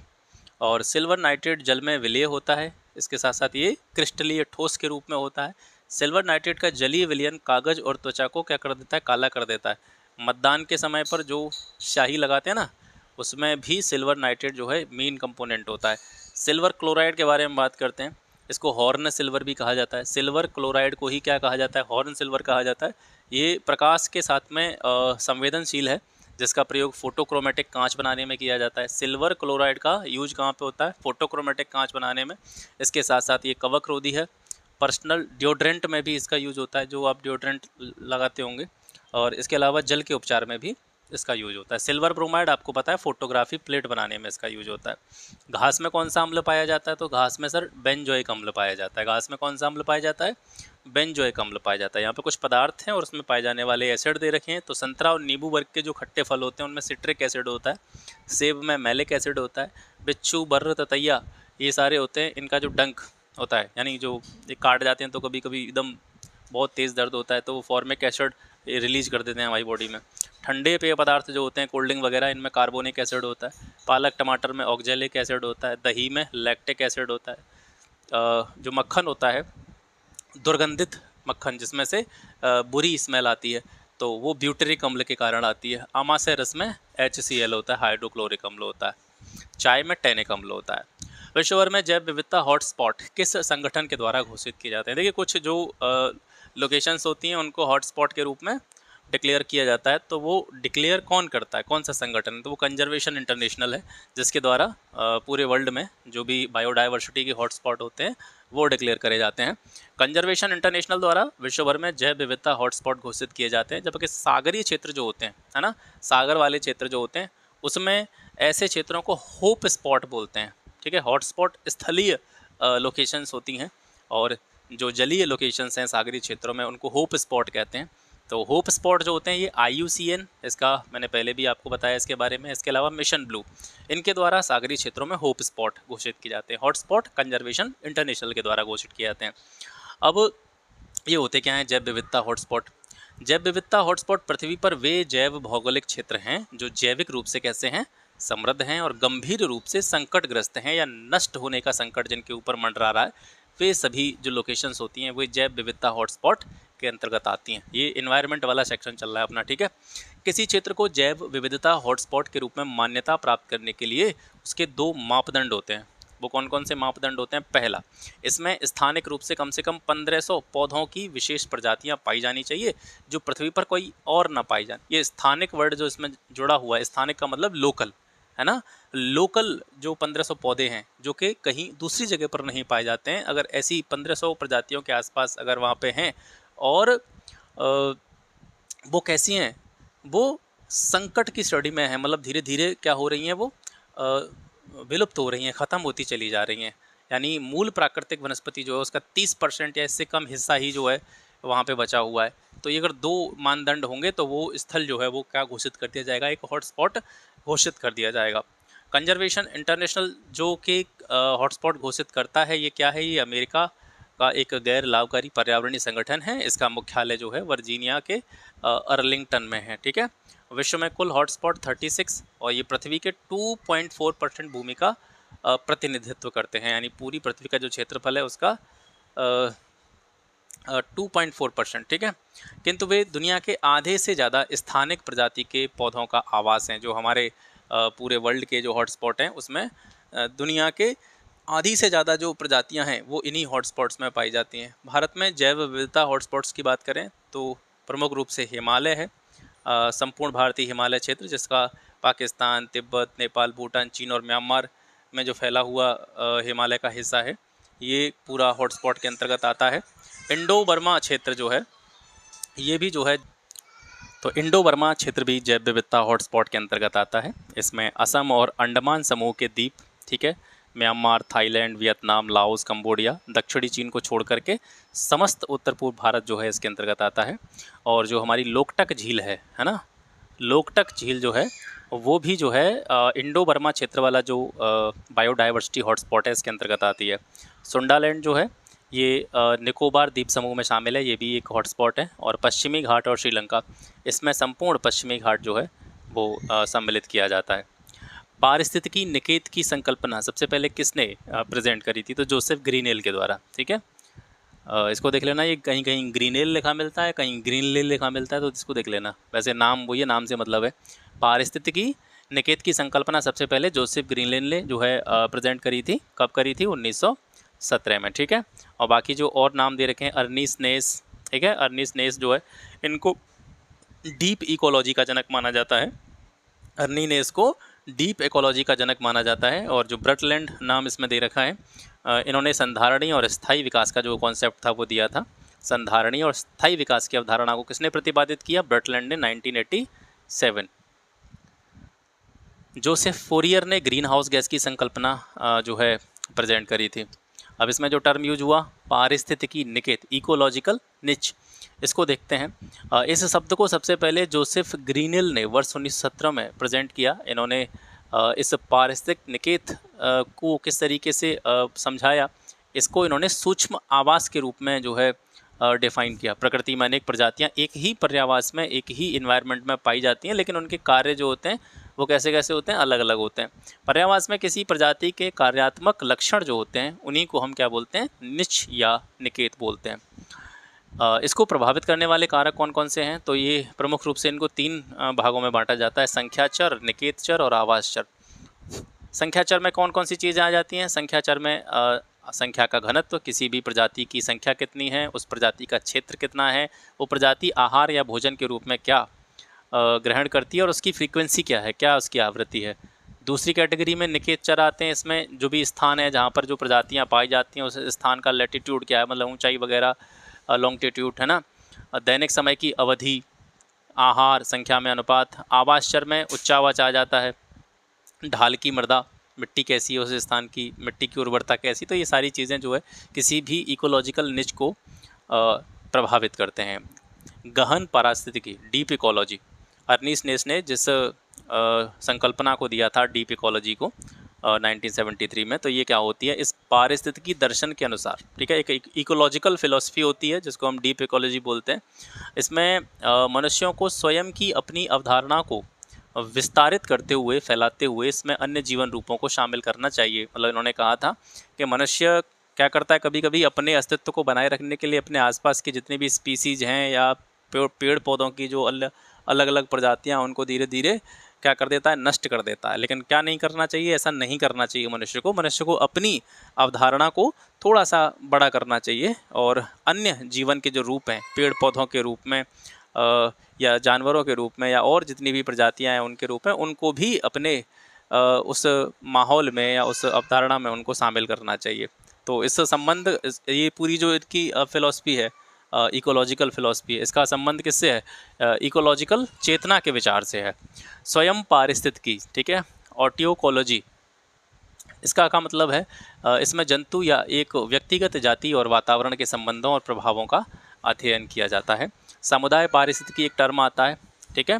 और सिल्वर नाइट्रेट जल में विलेय होता है, इसके साथ साथ ये क्रिस्टलीय ठोस के रूप में होता है। सिल्वर नाइट्रेट का जलीय विलयन कागज और त्वचा को क्या कर देता है? काला कर देता है। मतदान के समय पर जो स्याही लगाते हैं ना, उसमें भी सिल्वर नाइट्रेट जो है मेन कंपोनेंट होता है। सिल्वर क्लोराइड के बारे में बात करते हैं। इसको हॉर्न सिल्वर भी कहा जाता है। सिल्वर क्लोराइड को ही क्या कहा जाता है? हॉर्न सिल्वर कहा जाता है। ये प्रकाश के साथ में संवेदनशील है, जिसका प्रयोग फोटोक्रोमेटिक कांच बनाने में किया जाता है। सिल्वर क्लोराइड का यूज कहाँ पे होता है? फोटोक्रोमेटिक कांच बनाने में। इसके साथ साथ ये कवक रोधी है। पर्सनल डिओड्रेंट में भी इसका यूज होता है, जो आप डिओड्रेंट लगाते होंगे। और इसके अलावा जल के उपचार में भी इसका यूज होता है। सिल्वर ब्रोमाइड आपको पता है फोटोग्राफी प्लेट बनाने में इसका यूज होता है। घास में कौन सा अम्ल पाया जाता है? तो घास में सर बेंजोइक अम्ल पाया जाता है। घास में कौन सा अम्ल पाया जाता है? बेंजोइक अम्ल पाया जाता है। यहाँ पे कुछ पदार्थ हैं और उसमें पाए जाने वाले एसिड दे रखे हैं। तो संतरा और नींबू वर्ग के जो खट्टे फल होते हैं उनमें सिट्रिक एसिड होता है। सेब में मैलिक एसिड होता है। बिच्छू, बर्र, ततैया ये सारे होते हैं, इनका जो डंक होता है, यानी जो ये काट जाते हैं तो कभी कभी एकदम बहुत तेज़ दर्द होता है तो वो फॉर्मिक एसिड रिलीज कर देते हैं हमारी बॉडी में। ठंडे पेय पदार्थ जो होते हैं, कोल्ड ड्रिंक वगैरह, इनमें कार्बोनिक एसिड होता है। पालक टमाटर में ऑक्जेलिक एसिड होता है। दही में लैक्टिक एसिड होता है। जो मक्खन होता है, दुर्गंधित मक्खन जिसमें से बुरी स्मेल आती है, तो वो ब्यूटेरिक अम्ल के कारण आती है। आमाशय रस में HCl होता है, हाइड्रोक्लोरिक अम्ल होता है। चाय में टैनिक अम्ल होता है। विश्व भर में जैव विविधता हॉटस्पॉट किस संगठन के द्वारा घोषित किए जाते हैं? देखिए कुछ जो लोकेशंस होती हैं उनको हॉटस्पॉट के रूप में डिक्लेयर किया जाता है, तो वो डिक्लेयर कौन करता है, कौन सा संगठन? तो वो कंजर्वेशन इंटरनेशनल है, जिसके द्वारा पूरे वर्ल्ड में जो भी बायोडाइवर्सिटी के हॉटस्पॉट होते हैं वो डिक्लेयर करे जाते हैं। कंजर्वेशन इंटरनेशनल द्वारा विश्व भर में जैव विविधता हॉटस्पॉट घोषित किए जाते हैं, जबकि सागरीय क्षेत्र जो होते हैं, है ना, सागर वाले क्षेत्र जो होते हैं उसमें ऐसे क्षेत्रों को होप स्पॉट बोलते हैं, ठीक है। हॉटस्पॉट स्थलीय लोकेशंस होती हैं और जो जलीय लोकेशंस हैं सागरीय क्षेत्रों में उनको होप स्पॉट कहते हैं। तो होप स्पॉट जो होते हैं ये IUCN, इसका मैंने पहले भी आपको बताया इसके बारे में, इसके अलावा मिशन ब्लू, इनके द्वारा सागरीय क्षेत्रों में होप स्पॉट घोषित किए जाते हैं। हॉटस्पॉट कंजर्वेशन इंटरनेशनल के द्वारा घोषित किए जाते हैं। अब ये होते क्या हैं जैव विविधता हॉटस्पॉट? जैव विविधता हॉटस्पॉट पृथ्वी पर वे जैव भौगोलिक क्षेत्र हैं जो जैविक रूप से कैसे हैं? समृद्ध हैं और गंभीर रूप से संकटग्रस्त हैं या नष्ट होने का संकट जिनके ऊपर मंडरा रहा है, वे सभी जो लोकेशंस होती हैं वो जैव विविधता हॉटस्पॉट के अंतर्गत आती हैं। ये इन्वायरमेंट वाला सेक्शन चल रहा है अपना, ठीक है। किसी क्षेत्र को जैव विविधता हॉटस्पॉट के रूप में मान्यता प्राप्त करने के लिए उसके 2 मापदंड होते हैं। वो कौन कौन से मापदंड होते हैं? पहला, इसमें स्थानिक रूप से कम 1500 पौधों की विशेष प्रजातियां पाई जानी चाहिए जो पृथ्वी पर कोई और ना पाई जाए। ये स्थानिक वर्ड जो इसमें जुड़ा हुआ है, स्थानिक का मतलब लोकल, है ना। लोकल जो 1500 पौधे हैं जो कि कहीं दूसरी जगह पर नहीं पाए जाते हैं, अगर ऐसी 1500 प्रजातियों के आसपास अगर वहाँ पे हैं और वो कैसी हैं, वो संकट की श्रेणी में है, मतलब धीरे धीरे क्या हो रही हैं, वो विलुप्त हो रही हैं, ख़त्म होती चली जा रही हैं। यानी मूल प्राकृतिक वनस्पति जो है उसका 30% या इससे कम हिस्सा ही जो है वहाँ पे बचा हुआ है। तो ये अगर 2 मानदंड होंगे तो वो स्थल जो है वो क्या घोषित कर दिया जाएगा? एक हॉटस्पॉट घोषित कर दिया जाएगा। कंजर्वेशन इंटरनेशनल जो कि हॉटस्पॉट घोषित करता है, ये क्या है? ये अमेरिका का एक गैर लाभकारी पर्यावरणीय संगठन है। इसका मुख्यालय जो है वर्जीनिया के अर्लिंगटन में है, ठीक है। विश्व में कुल हॉटस्पॉट 36 और ये पृथ्वी के 2.4% भूमि का प्रतिनिधित्व करते हैं, यानी पूरी पृथ्वी का जो क्षेत्रफल है उसका 2.4%, ठीक है। किंतु वे दुनिया के आधे से ज़्यादा स्थानिक प्रजाति के पौधों का आवास हैं। जो हमारे पूरे वर्ल्ड के जो हॉटस्पॉट हैं उसमें दुनिया के आधी से ज़्यादा जो प्रजातियां हैं वो इन्हीं हॉटस्पॉट्स में पाई जाती हैं। भारत में जैव विविधता हॉटस्पॉट्स की बात करें तो प्रमुख रूप से हिमालय है, संपूर्ण भारतीय हिमालय क्षेत्र जिसका पाकिस्तान, तिब्बत, नेपाल, भूटान, चीन और म्यांमार में जो फैला हुआ हिमालय का हिस्सा है, ये पूरा हॉटस्पॉट के अंतर्गत आता है। इंडो बर्मा क्षेत्र जो है ये भी जो है, तो इंडो बर्मा क्षेत्र भी जैव विविधता हॉटस्पॉट के अंतर्गत आता है। इसमें असम और अंडमान समूह के द्वीप, ठीक है, Myanmar, Thailand, Vietnam, Laos, Cambodia, दक्षिणी चीन को छोड़ करके समस्त उत्तर पूर्व भारत जो है इसके अंतर्गत आता है। और जो हमारी लोकटक झील है ना, लोकटक झील जो है वो भी जो है इंडो बर्मा क्षेत्र वाला जो बायोडाइवर्सिटी हॉटस्पॉट है इसके अंतर्गत आती है। सुंडालैंड जो है ये निकोबार द्वीप समूह में शामिल है, ये भी एक हॉटस्पॉट है। और पश्चिमी घाट और श्रीलंका, इसमें संपूर्ण पश्चिमी घाट जो है वो सम्मिलित किया जाता है। पारिस्थितिकी निकेत की संकल्पना सबसे पहले किसने प्रेजेंट करी थी? तो जोसेफ ग्रीनेल के द्वारा, ठीक है। इसको देख लेना, ये कहीं कहीं ग्रीनेल लिखा मिलता है, कहीं ग्रीनलेल लिखा मिलता है, तो इसको देख लेना। वैसे नाम वो ये नाम से मतलब है। पारिस्थितिकी निकेत की संकल्पना सबसे पहले जोसेफ ग्रीनलेल ने जो है प्रेजेंट करी थी। कब करी थी? 1917 में, ठीक है। और बाकी जो और नाम दे रखे हैं, अर्नीस्ट नेस, ठीक है, अर्नीस्ट नेस जो है इनको डीप इकोलॉजी का जनक माना जाता है। अर्नी नेस को डीप इकोलॉजी का जनक माना जाता है। और जो ब्रटलैंड नाम इसमें दे रखा है, इन्होंने संधारणीय और स्थायी विकास का जो कॉन्सेप्ट था वो दिया था। संधारणीय और स्थायी विकास की अवधारणा को किसने प्रतिपादित किया? ब्रटलैंड ने 1987। जोसेफ फोरियर ने ग्रीन हाउस गैस की संकल्पना जो है प्रेजेंट करी थी। अब इसमें जो टर्म यूज हुआ, पारिस्थितिकी निकेत, इकोलॉजिकल निच, इसको देखते हैं। इस शब्द को सबसे पहले जोसेफ ग्रीनेल ने वर्ष 1917 में प्रेजेंट किया। इन्होंने इस पारिस्थितिक निकेत को किस तरीके से समझाया, इसको इन्होंने सूक्ष्म आवास के रूप में जो है डिफाइन किया। प्रकृति में अनेक प्रजातियां एक ही पर्यावास में, एक ही इन्वायरमेंट में पाई जाती हैं, लेकिन उनके कार्य जो होते हैं वो कैसे कैसे होते हैं? अलग अलग होते हैं। पर्यावास में किसी प्रजाति के कार्यात्मक लक्षण जो होते हैं उन्हीं को हम क्या बोलते हैं? निच या निकेत बोलते हैं। इसको प्रभावित करने वाले कारक कौन कौन से हैं? तो ये प्रमुख रूप से इनको 3 भागों में बांटा जाता है, संख्याचर, निकेतचर और आवासचर। संख्याचर में कौन कौन सी चीज़ें आ जाती हैं? संख्याचर में संख्या का घनत्व, किसी भी प्रजाति की संख्या कितनी है, उस प्रजाति का क्षेत्र कितना है, वो प्रजाति आहार या भोजन के रूप में क्या ग्रहण करती है और उसकी फ्रीक्वेंसी क्या है, क्या उसकी आवृत्ति है। दूसरी कैटेगरी में निकेतचर आते हैं। इसमें जो भी स्थान है जहाँ पर जो प्रजातियाँ पाई जाती हैं उस स्थान का लैटिट्यूड क्या है, मतलब ऊंचाई वगैरह, लॉन्गिट्यूड, है ना। दैनिक समय की अवधि, आहार, संख्या में अनुपात। आवासचर में उच्चावाच आ जाता है, ढाल की मृदा, मिट्टी कैसी है उस स्थान की, मिट्टी की उर्वरता कैसी। तो ये सारी चीज़ें जो है किसी भी इकोलॉजिकल निच को प्रभावित करते हैं। गहन पारिस्थितिकी, डीप इकोलॉजी, अर्नीस्ट नेस ने जिस संकल्पना को दिया था डीप इकोलॉजी को 1973 में, तो ये क्या होती है? इस पारिस्थितिकी दर्शन के अनुसार, ठीक है, एक इकोलॉजिकल फिलॉसफी होती है जिसको हम डीप इकोलॉजी बोलते हैं। इसमें मनुष्यों को स्वयं की अपनी अवधारणा को विस्तारित करते हुए, फैलाते हुए इसमें अन्य जीवन रूपों को शामिल करना चाहिए। मतलब इन्होंने कहा था कि मनुष्य क्या करता है, कभी कभी अपने अस्तित्व को बनाए रखने के लिए अपने आसपास की जितनी भी स्पीसीज हैं या पेड़ पौधों की जो अलग अलग प्रजातियां, उनको धीरे धीरे क्या कर देता है, नष्ट कर देता है। लेकिन क्या नहीं करना चाहिए, ऐसा नहीं करना चाहिए मनुष्य को अपनी अवधारणा को थोड़ा सा बड़ा करना चाहिए और अन्य जीवन के जो रूप हैं, पेड़ पौधों के रूप में या जानवरों के रूप में या और जितनी भी प्रजातियां हैं उनके रूप में, उनको भी अपने उस माहौल में या उस अवधारणा में उनको शामिल करना चाहिए। तो इस संबंध ये पूरी जो इनकी फिलॉसफी है, इकोलॉजिकल फिलॉसफी है, इसका संबंध किससे है, इकोलॉजिकल चेतना के विचार से है। स्वयं पारिस्थितिकी, ठीक है, ऑटियोकोलॉजी, इसका क्या मतलब है, इसमें जंतु या एक व्यक्तिगत जाति और वातावरण के संबंधों और प्रभावों का अध्ययन किया जाता है। समुदाय पारिस्थितिकी एक टर्म आता है, ठीक है,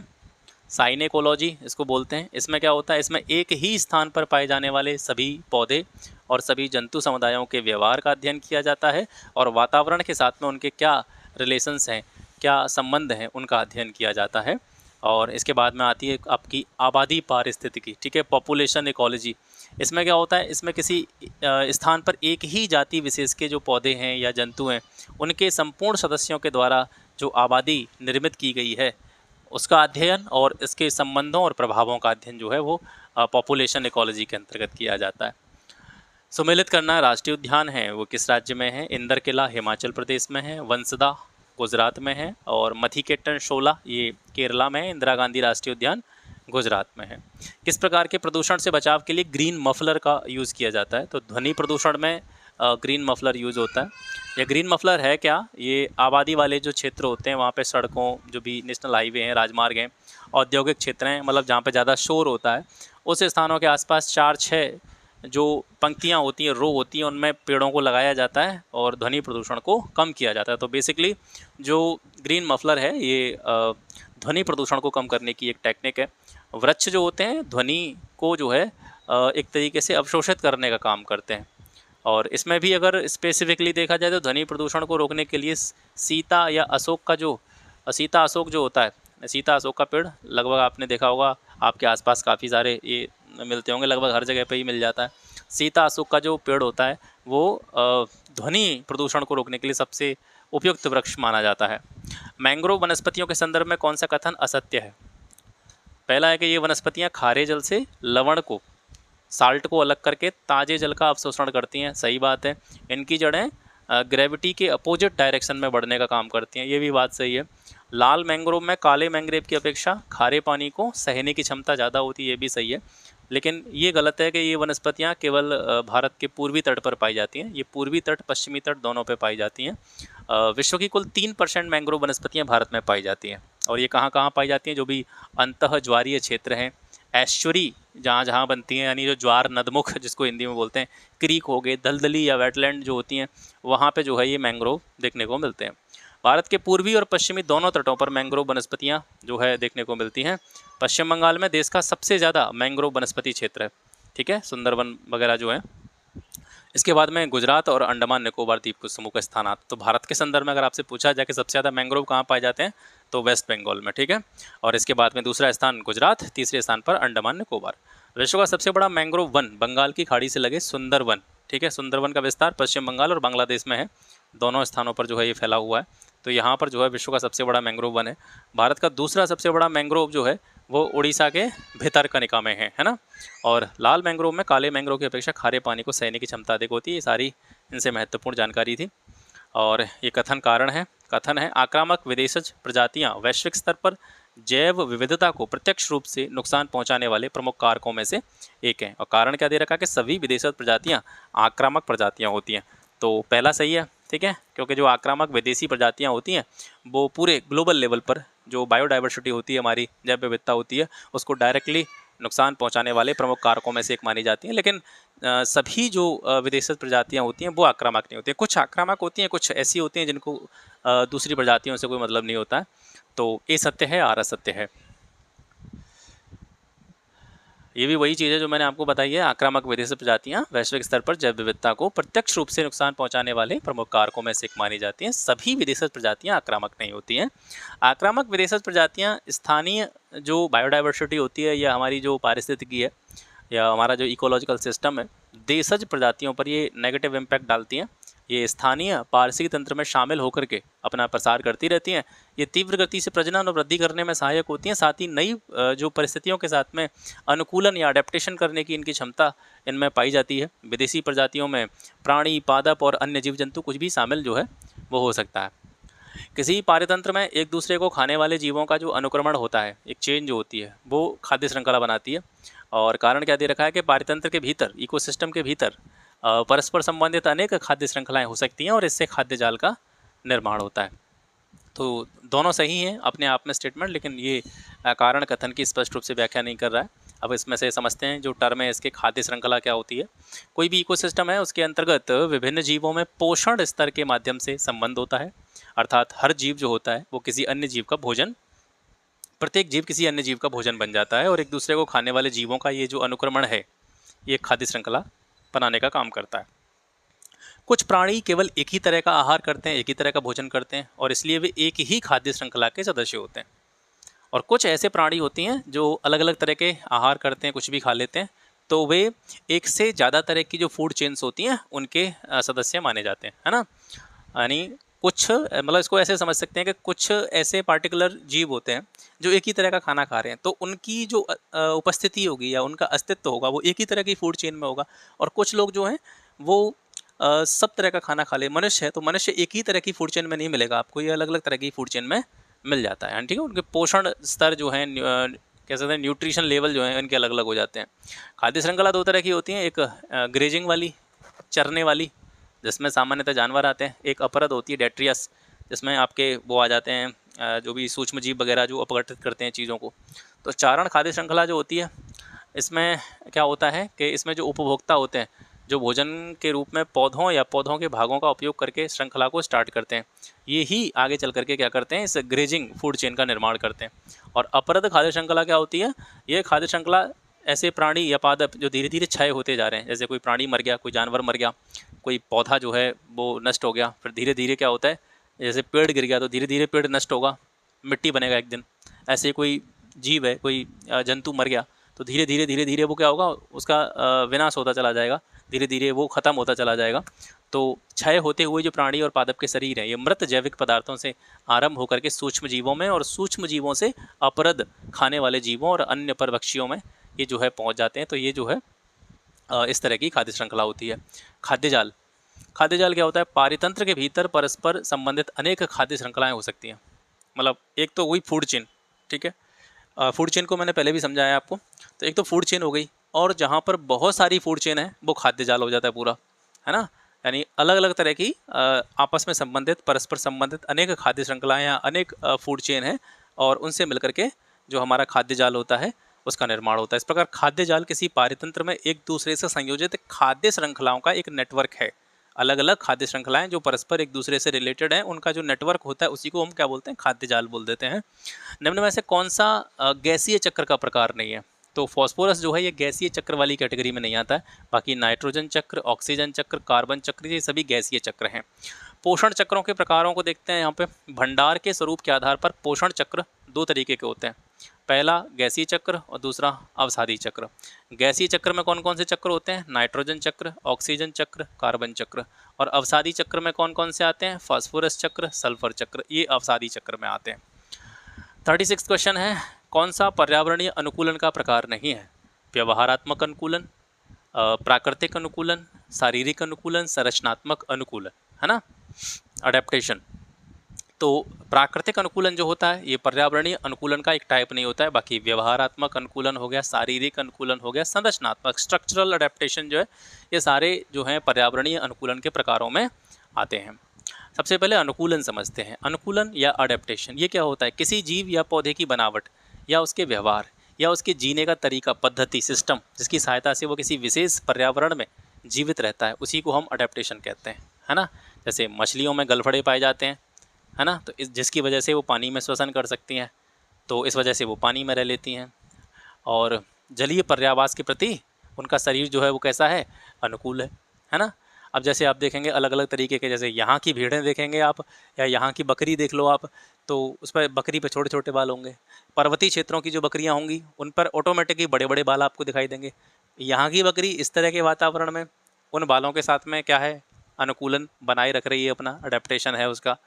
साइनेकोलॉजी इसको बोलते हैं। इसमें क्या होता है, इसमें एक ही स्थान पर पाए जाने वाले सभी पौधे और सभी जंतु समुदायों के व्यवहार का अध्ययन किया जाता है और वातावरण के साथ में उनके क्या रिलेशंस हैं, क्या संबंध हैं, उनका अध्ययन किया जाता है। और इसके बाद में आती है आपकी आबादी पारिस्थितिकी, ठीक है, पॉपुलेशन इकोलॉजी। इसमें क्या होता है, इसमें किसी स्थान पर एक ही जाति विशेष के जो पौधे हैं या जंतु हैं, उनके संपूर्ण सदस्यों के द्वारा जो आबादी निर्मित की गई है उसका अध्ययन और इसके संबंधों और प्रभावों का अध्ययन जो है वो पॉपुलेशन इकोलॉजी के अंतर्गत किया जाता है। सुमेलित करना राष्ट्रीय उद्यान है वो किस राज्य में है, इंदरकिला हिमाचल प्रदेश में है, वंसदा गुजरात में है और मथिकेटन शोला ये केरला में है, इंदिरा गांधी राष्ट्रीय उद्यान गुजरात में है। किस प्रकार के प्रदूषण से बचाव के लिए ग्रीन मफलर का यूज़ किया जाता है, तो ध्वनि प्रदूषण में ग्रीन मफलर यूज़ होता है। ये ग्रीन मफलर है क्या, ये आबादी वाले जो क्षेत्र होते हैं वहाँ पे सड़कों, जो भी नेशनल हाईवे हैं, राजमार्ग हैं, औद्योगिक क्षेत्र हैं, मतलब जहाँ पे ज़्यादा शोर होता है, उस स्थानों के आसपास 4-6 जो पंक्तियाँ होती हैं, रो होती हैं, उनमें पेड़ों को लगाया जाता है और ध्वनि प्रदूषण को कम किया जाता है। तो बेसिकली जो ग्रीन मफलर है ये ध्वनि प्रदूषण को कम करने की एक टेक्निक है। वृक्ष जो होते हैं ध्वनि को जो है एक तरीके से अवशोषित करने का काम करते हैं। और इसमें भी अगर स्पेसिफिकली देखा जाए तो ध्वनि प्रदूषण को रोकने के लिए सीता या अशोक का जो सीता अशोक जो होता है, सीता अशोक का पेड़ लगभग आपने देखा होगा, आपके आसपास काफ़ी सारे ये मिलते होंगे, लगभग हर जगह पे ही मिल जाता है। सीता अशोक का जो पेड़ होता है वो ध्वनि प्रदूषण को रोकने के लिए सबसे उपयुक्त वृक्ष माना जाता है। मैंग्रोव वनस्पतियों के संदर्भ में कौन सा कथन असत्य है? पहला है कि ये वनस्पतियाँ खारे जल से लवण को, साल्ट को अलग करके ताजे जल का अवशोषण करती हैं, सही बात है। इनकी जड़ें ग्रेविटी के अपोजिट डायरेक्शन में बढ़ने का काम करती हैं, ये भी बात सही है। लाल मैंग्रोव में काले मैंग्रोव की अपेक्षा खारे पानी को सहने की क्षमता ज़्यादा होती है, ये भी सही है। लेकिन ये गलत है कि ये वनस्पतियाँ केवल भारत के पूर्वी तट पर पाई जाती हैं, ये पूर्वी तट पश्चिमी तट दोनों पे पाई जाती हैं। विश्व की कुल 3% मैंग्रोव वनस्पतियाँ भारत में पाई जाती हैं। और ये कहाँ कहाँ पाई जाती हैं, जो भी अंतः ज्वारीय क्षेत्र हैं, एस्चुरी जहाँ जहाँ बनती हैं, यानी जो ज्वार नदमुख जिसको हिंदी में बोलते हैं, क्रीक हो गए, दलदली या वेटलैंड जो होती हैं, वहाँ पे जो है ये मैंग्रोव देखने को मिलते हैं। भारत के पूर्वी और पश्चिमी दोनों तटों पर मैंग्रोव वनस्पतियाँ जो है देखने को मिलती हैं। पश्चिम बंगाल में देश का सबसे ज़्यादा मैंग्रोव वनस्पति क्षेत्र है, ठीक है, सुंदरवन वगैरह जो है। इसके बाद में गुजरात और अंडमान निकोबार द्वीप समूह का स्थान आता। तो भारत के संदर्भ में अगर आपसे पूछा जाए कि सबसे ज़्यादा मैंग्रोव कहाँ पाए जाते हैं, तो वेस्ट बंगाल में, ठीक है। और इसके बाद में दूसरा स्थान गुजरात, तीसरे स्थान पर अंडमान निकोबार। विश्व का सबसे बड़ा मैंग्रोव वन बंगाल की खाड़ी से लगे सुंदरवन, ठीक है, सुंदरवन का विस्तार पश्चिम बंगाल और बांग्लादेश में है, दोनों स्थानों पर जो है ये फैला हुआ है। तो यहाँ पर जो है विश्व का सबसे बड़ा मैंग्रोव वन है। भारत का दूसरा सबसे बड़ा मैंग्रोव जो है वो उड़ीसा के भितरकनिका में है ना। और लाल मैंग्रोव में काले मैंग्रोव की अपेक्षा खारे पानी को सहने की क्षमता अधिक होती है। ये सारी इनसे महत्वपूर्ण जानकारी थी। और ये कथन है आक्रामक विदेशज प्रजातियां वैश्विक स्तर पर जैव विविधता को प्रत्यक्ष रूप से नुकसान पहुंचाने वाले प्रमुख कारकों में से एक हैं। और कारण क्या दे रखा है कि सभी विदेशज प्रजातियां आक्रामक प्रजातियां होती हैं। तो पहला सही है, ठीक है, क्योंकि जो आक्रामक विदेशी प्रजातियां होती हैं वो पूरे ग्लोबल लेवल पर जो बायोडाइवर्सिटी होती है, हमारी जैव विविधता होती है, उसको डायरेक्टली नुकसान पहुंचाने वाले प्रमुख कारकों में से एक मानी जाती हैं। लेकिन सभी जो विदेशी प्रजातियां होती हैं वो आक्रामक नहीं होती हैं। कुछ आक्रामक होती हैं, कुछ ऐसी होती हैं जिनको दूसरी प्रजातियों से कोई मतलब नहीं होता है। तो ए सत्य है, आर असत्य है। ये भी वही चीज़ है जो मैंने आपको बताई है। आक्रामक विदेशी प्रजातियां वैश्विक स्तर पर जैव विविधता को प्रत्यक्ष रूप से नुकसान पहुंचाने वाले प्रमुख कारकों में से एक मानी जाती हैं। सभी विदेशी प्रजातियां आक्रामक नहीं होती हैं। आक्रामक विदेशी प्रजातियां स्थानीय जो बायोडाइवर्सिटी होती है या हमारी जो पारिस्थितिकी है या हमारा जो इकोलॉजिकल सिस्टम है, देशज प्रजातियों पर ये नेगेटिव इम्पैक्ट डालती हैं। ये स्थानीय पारिस्थितिक तंत्र में शामिल होकर के अपना प्रसार करती रहती हैं। ये तीव्र गति से प्रजनन और वृद्धि करने में सहायक होती हैं। साथ ही नई जो परिस्थितियों के साथ में अनुकूलन या अडेप्टेशन करने की इनकी क्षमता इनमें पाई जाती है। विदेशी प्रजातियों में प्राणी, पादप और अन्य जीव जंतु कुछ भी शामिल जो है वो हो सकता है। किसी पारितंत्र में एक दूसरे को खाने वाले जीवों का जो अनुक्रमण होता है, एक चेन जो होती है, वो खाद्य श्रृंखला बनाती है। और कारण क्या दे रखा है कि पारितंत्र के भीतर, इकोसिस्टम के भीतर परस्पर संबंधित अनेक खाद्य श्रृंखलाएं हो सकती हैं और इससे खाद्य जाल का निर्माण होता है। तो दोनों सही हैं अपने आप में स्टेटमेंट, लेकिन ये कारण कथन की स्पष्ट रूप से व्याख्या नहीं कर रहा है। अब इसमें से समझते हैं जो टर्म है इसके, खाद्य श्रृंखला क्या होती है। कोई भी इकोसिस्टम है उसके अंतर्गत विभिन्न जीवों में पोषण स्तर के माध्यम से संबंध होता है। अर्थात हर जीव जो होता है वो किसी अन्य जीव का भोजन, प्रत्येक जीव किसी अन्य जीव का भोजन बन जाता है और एक दूसरे को खाने वाले जीवों का ये जो अनुक्रमण है ये खाद्य श्रृंखला बनाने का काम करता है। कुछ प्राणी केवल एक ही तरह का आहार करते हैं, एक ही तरह का भोजन करते हैं और इसलिए वे एक ही खाद्य श्रृंखला के सदस्य होते हैं। और कुछ ऐसे प्राणी होती हैं जो अलग अलग तरह के आहार करते हैं, कुछ भी खा लेते हैं, तो वे एक से ज़्यादा तरह की जो फूड चेन्स होती हैं उनके सदस्य माने जाते हैं, है ना। यानी कुछ मतलब इसको ऐसे समझ सकते हैं कि कुछ ऐसे पार्टिकुलर जीव होते हैं जो एक ही तरह का खाना खा रहे हैं, तो उनकी जो उपस्थिति होगी या उनका अस्तित्व होगा वो एक ही तरह की फूड चेन में होगा। और कुछ लोग जो हैं वो सब तरह का खाना खा ले। मनुष्य है तो मनुष्य एक ही तरह की फूड चेन में नहीं मिलेगा आपको, ये अलग अलग तरह की फूड चेन में मिल जाता है, ठीक है। उनके पोषण स्तर जो है, कह सकते हैं न्यूट्रिशन लेवल जो है इनके अलग अलग हो जाते हैं। खाद्य श्रृंखला दो तरह की होती हैं, एक ग्रेजिंग वाली, चरने वाली, जिसमें सामान्यतः जानवर आते हैं। एक अपरद होती है, डेट्रियस, जिसमें आपके वो आ जाते हैं जो भी सूक्ष्म जीव वगैरह जो अपघटित करते हैं चीज़ों को। तो चारण खाद्य श्रृंखला जो होती है इसमें क्या होता है कि इसमें जो उपभोक्ता होते हैं जो भोजन के रूप में पौधों या पौधों के भागों का उपयोग करके श्रृंखला को स्टार्ट करते हैं, ये ही आगे चल करके क्या करते हैं, इस ग्रेजिंग फूड चेन का निर्माण करते हैं। और अपरद खाद्य श्रृंखला क्या होती है, ये खाद्य श्रृंखला ऐसे प्राणी या पादप जो धीरे धीरे क्षय होते जा रहे हैं, जैसे कोई प्राणी मर गया, कोई जानवर मर गया, कोई पौधा जो है वो नष्ट हो गया, फिर धीरे धीरे क्या होता है, जैसे पेड़ गिर गया तो धीरे धीरे पेड़ नष्ट होगा, मिट्टी बनेगा एक दिन। ऐसे कोई जीव है, कोई जंतु मर गया तो धीरे धीरे धीरे धीरे वो क्या होगा, उसका विनाश होता चला जाएगा, धीरे धीरे वो ख़त्म होता चला जाएगा। तो क्षय होते हुए जो प्राणी और पादप के शरीर हैं ये मृत जैविक पदार्थों से आरंभ होकर के सूक्ष्म जीवों में और सूक्ष्म जीवों से अपरद खाने वाले जीवों और अन्य परभक्षियों में ये जो है पहुंच जाते हैं। तो ये जो है इस तरह की खाद्य श्रृंखला होती है। खाद्य जाल, खाद्य जाल क्या होता है, पारितंत्र के भीतर परस्पर संबंधित अनेक खाद्य श्रृंखलाएं हो सकती हैं। मतलब एक तो वही फूड चेन, ठीक है, फूड चेन को मैंने पहले भी समझाया आपको। तो एक तो फूड चेन हो गई, और जहाँ पर बहुत सारी फूड चेन है वो खाद्य जाल हो जाता है पूरा, है ना। यानी अलग अलग तरह की आपस में संबंधित, परस्पर संबंधित अनेक खाद्य श्रृंखलाएं या अनेक फूड चेन है और उनसे मिलकर के जो हमारा खाद्य जाल होता है उसका निर्माण होता है। इस प्रकार खाद्य जाल किसी पारितंत्र में एक दूसरे से संयोजित खाद्य श्रृंखलाओं का एक नेटवर्क है। अलग अलग खाद्य श्रृंखलाएं जो परस्पर एक दूसरे से रिलेटेड हैं उनका जो नेटवर्क होता है उसी को हम क्या बोलते हैं, खाद्य जाल बोल देते हैं। निम्न में से कौन सा गैसीय चक्र का प्रकार नहीं है, तो फॉस्फोरस जो है ये गैसीय चक्र वाली कैटेगरी में नहीं आता है। बाकी नाइट्रोजन चक्र, ऑक्सीजन चक्र, कार्बन चक्र, ये सभी गैसीय चक्र हैं। पोषण चक्रों के प्रकारों को देखते हैं यहाँ पे। भंडार के स्वरूप के आधार पर पोषण चक्र दो तरीके के होते हैं, पहला गैसीय चक्र और दूसरा अवसादी चक्र। गैसीय चक्र में कौन कौन से चक्र होते हैं, नाइट्रोजन चक्र, ऑक्सीजन चक्र, कार्बन चक्र। और अवसादी चक्र में कौन कौन से आते हैं, फास्फोरस चक्र, सल्फर चक्र, ये अवसादी चक्र में आते हैं। 36 क्वेश्चन है, कौन सा पर्यावरणीय अनुकूलन का प्रकार नहीं है, व्यवहारात्मक अनुकूलन, प्राकृतिक अनुकूलन, शारीरिक अनुकूलन, संरचनात्मक अनुकूलन, है ना, अडेप्टेशन। तो प्राकृतिक अनुकूलन जो होता है ये पर्यावरणीय अनुकूलन का एक टाइप नहीं होता है। बाकी व्यवहारात्मक अनुकूलन हो गया, शारीरिक अनुकूलन हो गया, संरचनात्मक स्ट्रक्चरल अडेप्टेशन जो है ये सारे जो हैं पर्यावरणीय अनुकूलन के प्रकारों में आते हैं। सबसे पहले अनुकूलन समझते हैं। अनुकूलन या अडेप्टेशन ये क्या होता है, किसी जीव या पौधे की बनावट या उसके व्यवहार या उसके जीने का तरीका, पद्धति, सिस्टम जिसकी सहायता से वो किसी विशेष पर्यावरण में जीवित रहता है उसी को हम अडेप्टेशन कहते हैं, है ना। जैसे मछलियों में गलफड़े पाए जाते हैं, है ना, तो जिसकी वजह से वो पानी में श्वसन कर सकती हैं, तो इस वजह से वो पानी में रह लेती हैं। और जलीय पर्यावास के प्रति उनका शरीर जो है वो कैसा है, अनुकूल है ना। अब जैसे आप देखेंगे अलग अलग तरीके के, जैसे यहाँ की भीड़ें देखेंगे आप या यहाँ की बकरी देख लो आप, तो उस पर बकरी पे छोटे छोटे बाल होंगे। पर्वतीय क्षेत्रों की जो बकरियाँ होंगी उन पर ऑटोमेटिकली बड़े बड़े बाल आपको दिखाई देंगे। यहाँ की बकरी इस तरह के वातावरण में उन बालों के साथ में क्या है, अनुकूलन बनाए रख रही है, अपना अडेप्टेशन है उसका।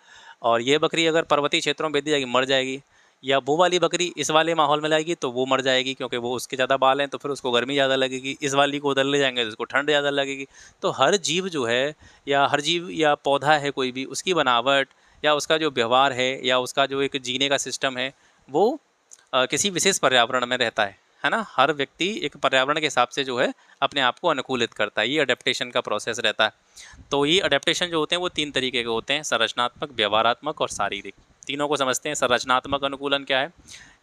और ये बकरी अगर पर्वतीय क्षेत्रों में बेच दी जाएगी मर जाएगी, या वो वाली बकरी इस वाले माहौल में लाएगी तो वो मर जाएगी, क्योंकि वो उसके ज़्यादा बाल हैं तो फिर उसको गर्मी ज़्यादा लगेगी। इस वाली को उधर ले जाएंगे तो उसको ठंड ज़्यादा लगेगी। तो हर जीव जो है, या हर जीव या पौधा है कोई भी, उसकी बनावट या उसका जो व्यवहार है या उसका जो एक जीने का सिस्टम है वो किसी विशेष पर्यावरण में रहता है ना। हर व्यक्ति एक पर्यावरण के हिसाब से जो है अपने आप को अनुकूलित करता है, ये अडेप्टेशन का प्रोसेस रहता है। तो ये अडेप्टेशन जो होते हैं वो 3 तरीके के होते हैं, संरचनात्मक, व्यवहारात्मक और शारीरिक। तीनों को समझते हैं। संरचनात्मक अनुकूलन क्या है?